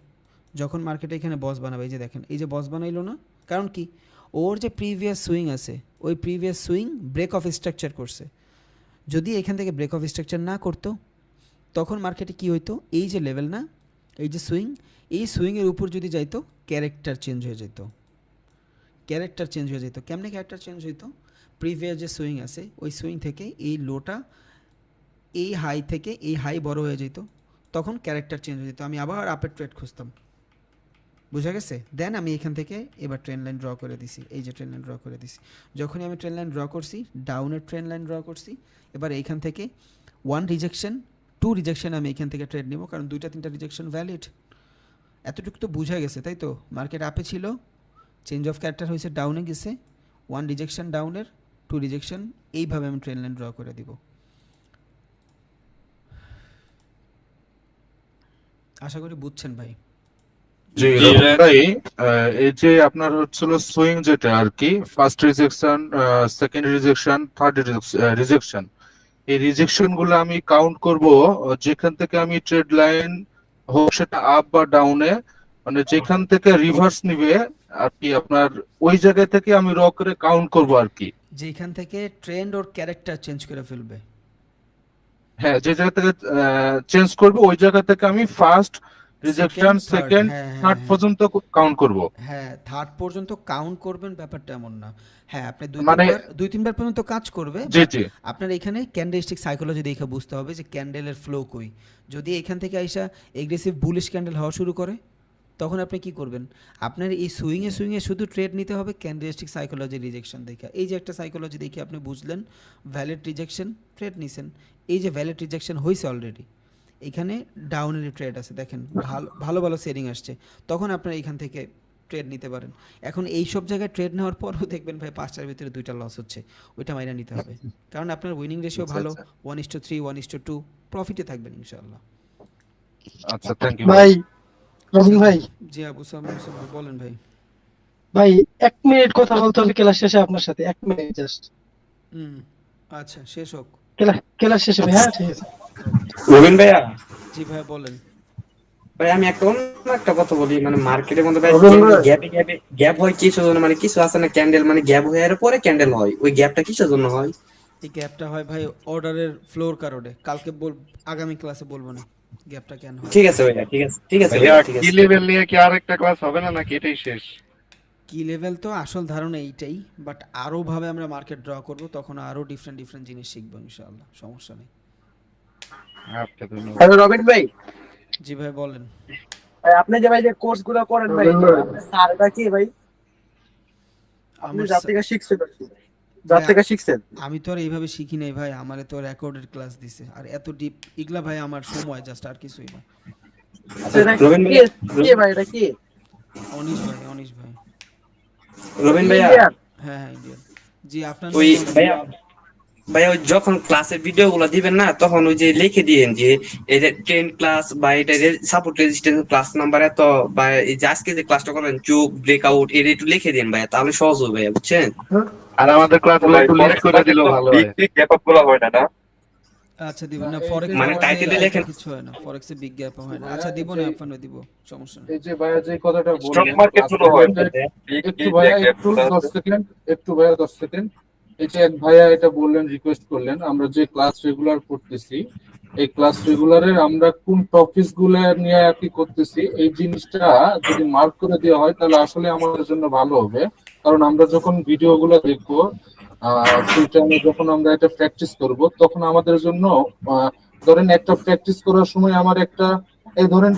যখন মার্কেট এখানে বস বানাবে, এই যে দেখেন, এই যে বস বানাইলো না, কারণ কি? ওর যে প্রিভিয়াস সুইং আছে, ওই previous swing break of structure করছে। যদি এখান থেকে ব্রেক অফ স্ট্রাকচার না করতো, তখন মার্কেটে কি হইতো? এই যে লেভেল না, এই যে সুইং, এই সুইংয়ের উপর যদি যাইতো, ক্যারেক্টার চেঞ্জ হয়ে যেত। ক্যারেক্টার চেঞ্জ হয়ে যেত। কেমনে ক্যারেক্টার চেঞ্জ হইতো? প্রিভিয়াস যে সুইং আছে, ওই সুইং থেকে এই লোটা, এই হাই থেকে এই হাই বড় হয়ে যেত, তখন ক্যারেক্টার চেঞ্জ হয়ে যেত, আমি আবার আপের ট্রেড খুঁজতাম, বুঝা গেছে? দেন আমি এখান থেকে এবার ট্রেন লাইন ড্র করে দিছি, এই যে ট্রেন লাইন ড্র করে দিছি। যখনই আমি ট্রেন লাইন ড্র করছি, ডাউনের ট্রেন লাইন ড্র করছি, এবার এইখান থেকে 1 রিজেকশন 2 রিজেকশন আমি এখান থেকে ট্রেড নিব, কারণ 2টা 3টা রিজেকশন ভ্যালিড। এতটুকু তো বোঝা গেছে, তাই তো? মার্কেট আপে ছিল, চেঞ্জ অফ ক্যারেক্টার হয়েছে, ডাউনে গেছে, 1 রিজেকশন ডাউনের, 2 রিজেকশন, এইভাবে আমি ট্রেন লাইন ড্র করে দিব। আশা করি বুঝছেন ভাই। জি রবিন ভাই, এই যে আপনার হচ্ছিল সুইং যেটা আর কি, first rejection, second rejection, third rejection, এই রিজেকশন গুলো আমি কাউন্ট করব যেখান থেকে আমি ট্রেড লাইন হোক সেটা আপ বা ডাউনে, মানে যেখান থেকে রিভার্স নিবে আর কি, আপনার ওই জায়গা থেকে আমি র করে কাউন্ট করব আর কি। যেখান থেকে ট্রেন্ড ওর ক্যারেক্টার চেঞ্জ করে ফেলবে, হ্যাঁ, যে জায়গা থেকে চেঞ্জ করবে, ওই জায়গা থেকে আমি ফার্স্ট রিজেকশন, সেকেন্ড, থার্ড পর্যন্ত কাউন্ট করব। হ্যাঁ, থার্ড পর্যন্ত কাউন্ট করবেন, ব্যাপারটা এমন না। হ্যাঁ, আপনি মানে 2-3 বার পর্যন্ত কাজ করবে। জি জি, আপনার এখানে ক্যান্ডেলস্টিক সাইকোলজি দেখে বুঝতে হবে যে ক্যান্ডেলের ফ্লো কই। যদি এখান থেকে আইসা এগ্রেসিভ বুলিশ ক্যান্ডেল হওয়া শুরু করে, তখন আপনি কি করবেন? আপনার এই সুইংয়ে শুধু ট্রেড নিতে হবে ক্যান্ডেলস্টিক সাইকোলজি রিজেকশন দেখে। এই যে একটা সাইকোলজি দেখে আপনি বুঝলেন ভ্যালিড রিজেকশন, ট্রেড নিছেন। এই যে ভ্যালিড রিজেকশন হয়েছে অলরেডি, এখানে ডাউনের ট্রেড আছে, দেখেন ভালো ভালো সেলিং আসছে, তখন আপনার এখান থেকে ট্রেড নিতে পারেন। এখন এই সব জায়গায় ট্রেড নেওয়ার পরও দেখবেন ভাই 5টার ভিতরে 2টা লস হচ্ছে, ওইটা মাইনা নিতে হবে, কারণ আপনার উইনিং রেশিও ভালো, 1:3, 1:2, প্রফিটে থাকবেন ইনশাআল্লাহ। আচ্ছা, থ্যাংক ইউ ভাই। রবিন ভাই জি আবু সালাম ভাই বলেন ভাই। ভাই 1 মিনিট কথা বলতে হবে ক্লাস শেষে আপনার সাথে, 1 মিনিট জাস্ট। হুম, আচ্ছা শেষ হোক। ক্লাস শেষে ভাই, হ্যাঁ ঠিক আছে। রবিন ভাইয়া, জি ভাই বলেন। ভাই আমি অন্য একটা কথা বলি, মানে মার্কেটের মধ্যে ভাই রবিন ভাই গ্যাপ হয় কিসের জন্য, মানে কিছু আছে না ক্যান্ডেল মানে গ্যাপ হয়ে এর পরে ক্যান্ডেল হয়, ওই গ্যাপটা কিসের জন্য হয়? এই গ্যাপটা হয় ভাই অর্ডারের ফ্লোর কারণে, কালকে আগামী ক্লাসে বলবো না গ্যাপটা কেন হয়। ঠিক আছে ভাইয়া, ঠিক আছে ভাইয়া ভাইয়া, ঠিক কি আছে। লেভেল নিয়ে কি আর একটা ক্লাস হবে না নাকি এটাই শেষ? কি লেভেল তো আসল ধারণা এইটাই, বাট আরো ভাবে আমরা মার্কেট ড্র করব, তখন আরো ডিফারেন্ট জিনিস শিখবো ইনশাআল্লাহ, সমস্যা নেই। আচ্ছা ধন্যবাদ। হ্যালো রবিন ভাই, জি ভাই বলেন। ভাই আপনি যে ভাই যে কোর্স গুলো করেন ভাই, আপনার স্যারটা কি ভাই? আপনি আমার যার থেকে শিখছেন আর কি? যার ভাই, থেকে শিখছেন? আমি তো আর এইভাবে শিখি নাই ভাই, আমারে তো রেকর্ডের ক্লাস দিছে, আর এত ডিপ ইগলা ভাই আমার সময় জাস্ট, আর কিছুই না। আচ্ছা এটা রবিন কি ভাই, কি ভাই, এটা কি? অনিশ ভাই। রবিন ভাইয়া, ইন্ডিয়ান? হ্যাঁ ইন্ডিয়ান। জি আপনার ওই নাম বলেন। ভাইয়া ওই যখন ক্লাসের ভিডিও গুলো দিবেন না, তখন ওই যে লিখে দিয়েন যে এই যে 10 ক্লাস বা এটা সাপোর্ট রেজিস্ট্যান্স ক্লাস নাম্বার এত, বা এই যে আজকে যে ক্লাসটা করবেন চোখ ব্রেকআউট এটা একটু লিখে দিন ভাইয়া, তাহলে সহজ হবে ভাইয়া, বুঝছেন? আর আমাদের ক্লাসগুলো একটু লিস্ট করে দিলেও ভালো হয়। গ্যাপ আপ গুলো হয় না না? আচ্ছা দিব না, ফরেক্স মানে টাইটেলে লেখেন কিছু হয় না, ফরেক্সে বিগ গ্যাপ হয় না। আচ্ছা দিব না, আপনাকে দিব, সমস্যা নেই। এই যে ভাইয়া যে কথাটা স্টক বললেন মার্কেট গুলো হয় একটু ভাইয়া একটু 10 সেকেন্ড। এই যে এক ভাইয়া এটা বললেন, রিকোয়েস্ট করলেন, আমরা যে ক্লাস রেগুলার করতেছি, এই ক্লাস রেগুলারের আমরা কোন টপিকস গুলো নিয়ে আর কি করতেছি, এই জিনিসটা যদি মার্ক করে দেওয়া হয় তাহলে আসলে আমাদের জন্য ভালো হবে। কারণ আমরা যখন ভিডিও গুলো দেখবো, ফ্রি টাইমে যখন আমরা এটা প্র্যাকটিস করব, তখন আমাদের জন্য ধরেন একটা প্র্যাকটিস করার সময় আমার একটা, এই ধরেন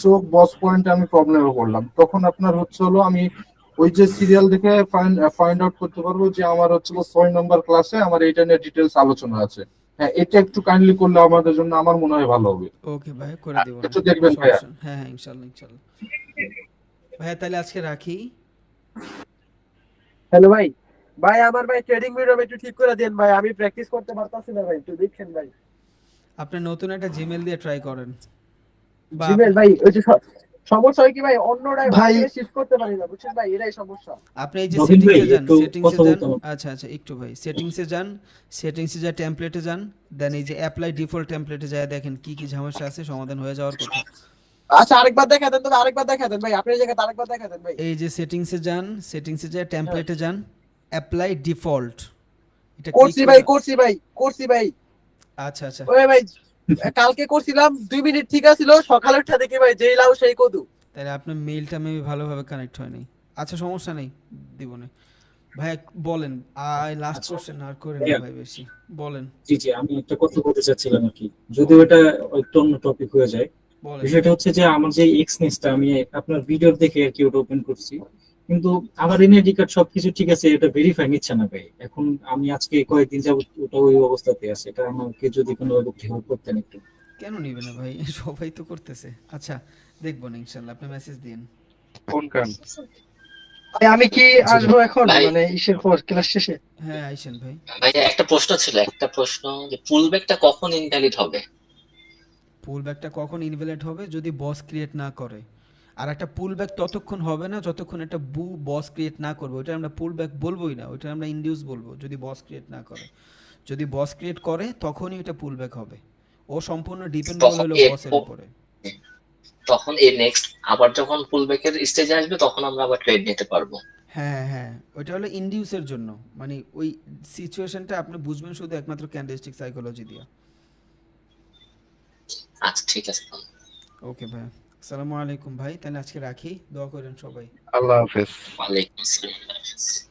চোখ বস পয়েন্টে আমি প্রবলেমে পড়লাম, তখন আপনার হচ্ছে হলো আমি ওই যে সিরিয়াল দেখে ফাইন্ড আউট করতে পারবো যে আমার হচ্ছে 6 নম্বর ক্লাসে আমার এইটা নিয়ে ডিটেলস আলোচনা আছে। হ্যাঁ, এটা একটু কাইন্ডলি করলে আমাদের জন্য আমার মনে হয় ভালো হবে। ওকে ভাই করে দিব, একটু দেখবেন ভাইয়া। হ্যাঁ ইনশাআল্লাহ ভাইয়া, তাহলে আজকে রাখি। হ্যালো ভাই, ভাই আমার ভাই ট্রেডিং ভিডিও একটু ঠিক করে দেন ভাই, আমি প্র্যাকটিস করতে পারতাছি না ভাই, একটু দেখেন ভাই। আপনি নতুন একটা জিমেল দিয়ে ট্রাই করেন। জিমেল ভাই ওই যে সমস্যা হয় কি ভাই, অন্যটাই ভাই শিফট করতে পারি না, বুঝছেন ভাই, এটাই সমস্যা। আপনি এই যে সেটিংসে যান, আচ্ছা একটু ভাই সেটিংসে যা টেমপ্লেটে যান, দেন এই যে অ্যাপ্লাই ডিফল্ট টেমপ্লেটে যায়, দেখেন কি কি সমস্যা আছে, সমাধান হয়ে যাওয়ার কথা। আচ্ছা আরেকবার দেখা দেন তো, আরেকবার দেখা দেন ভাই, আপনার জায়গাতে আরেকবার দেখা দেন ভাই। এই যে সেটিংসে যায় টেমপ্লেটে যান, অ্যাপ্লাই ডিফল্ট, এটা করছি ভাই। আচ্ছা ওই ভাই কালকে করছিলাম 2 মিনিট ঠিক আছিল, সকালে উঠে দেখি ভাই যেই লাউ সেই কদু। তাহলে আপনার মেইলটা মেবি ভালোভাবে কানেক্ট হয়নি। আচ্ছা সমস্যা নেই, দিব না। ভাই বলেন, লাস্ট কোশ্চেন আর করেন না ভাই বেশি, বলেন। জি আমি একটা কথা বলতে চাচ্ছিলাম আর কি, যদিও এটা একটু অন্য টপিক হয়ে যায়। বিষয়টা হচ্ছে যে আমার যে এক্সনেসটা আমি আপনার ভিডিও দেখে আর কি ওটা ওপেন করছি, কিন্তু আমার এনআইডি কার্ড সবকিছু ঠিক আছে, এটা ভেরিফাই নিচ্ছে না ভাই। এখন আমি আজকে কয়েকদিন যাবত ওটা ওই অবস্থাতে আছে, এটা আমাকে যদি কোনো হেল্প করতেন একটু। কেন নিবে না ভাই, সবাই তো করতেছে। আচ্ছা দেখবো না ইনশাআল্লাহ, আপনি মেসেজ দিন। কোন কান আমি কি আসবো এখন, মানে ইসের পর ক্লাস শেষে? হ্যাঁ আইসেন ভাই। ভাইয়া একটা প্রশ্ন যে পুলব্যাকটা কখন ইনভ্যালিড হবে? পুলব্যাকটা কখন ইনভ্যালিড হবে? যদি বস ক্রিয়েট না করে। আর একটা পুলব্যাক ততক্ষণ হবে না যতক্ষণ একটা বস ক্রিয়েট না করবে, ওটা আমরা পুলব্যাক বলবোই না, ওটা আমরা ইনডিউস বলবো, যদি বস ক্রিয়েট না করে। যদি বস ক্রিয়েট করে তখনই এটা পুলব্যাক হবে, ও সম্পূর্ণ ডিপেন্ডেবল হলো বসের উপরে। তখন এই নেক্সট আবার যখন পুলব্যাকের স্টেজে আসবে তখন আমরা আবার ট্রেড নিতে পারবো। হ্যাঁ ওইটা হলো ইনডিউসের জন্য, মানে ওই সিচুয়েশনটা আপনি বুঝবেন শুধু একমাত্র ক্যান্ডেলস্টিক সাইকোলজি দিয়ে। আচ্ছা ঠিক আছে, ওকে ভাই, আসসালামু আলাইকুম ভাই, তাহলে আজকে রাখি, দোয়া করেন সবাই। আল্লাহ হাফেজ। ওয়ালাইকুম আসসালাম।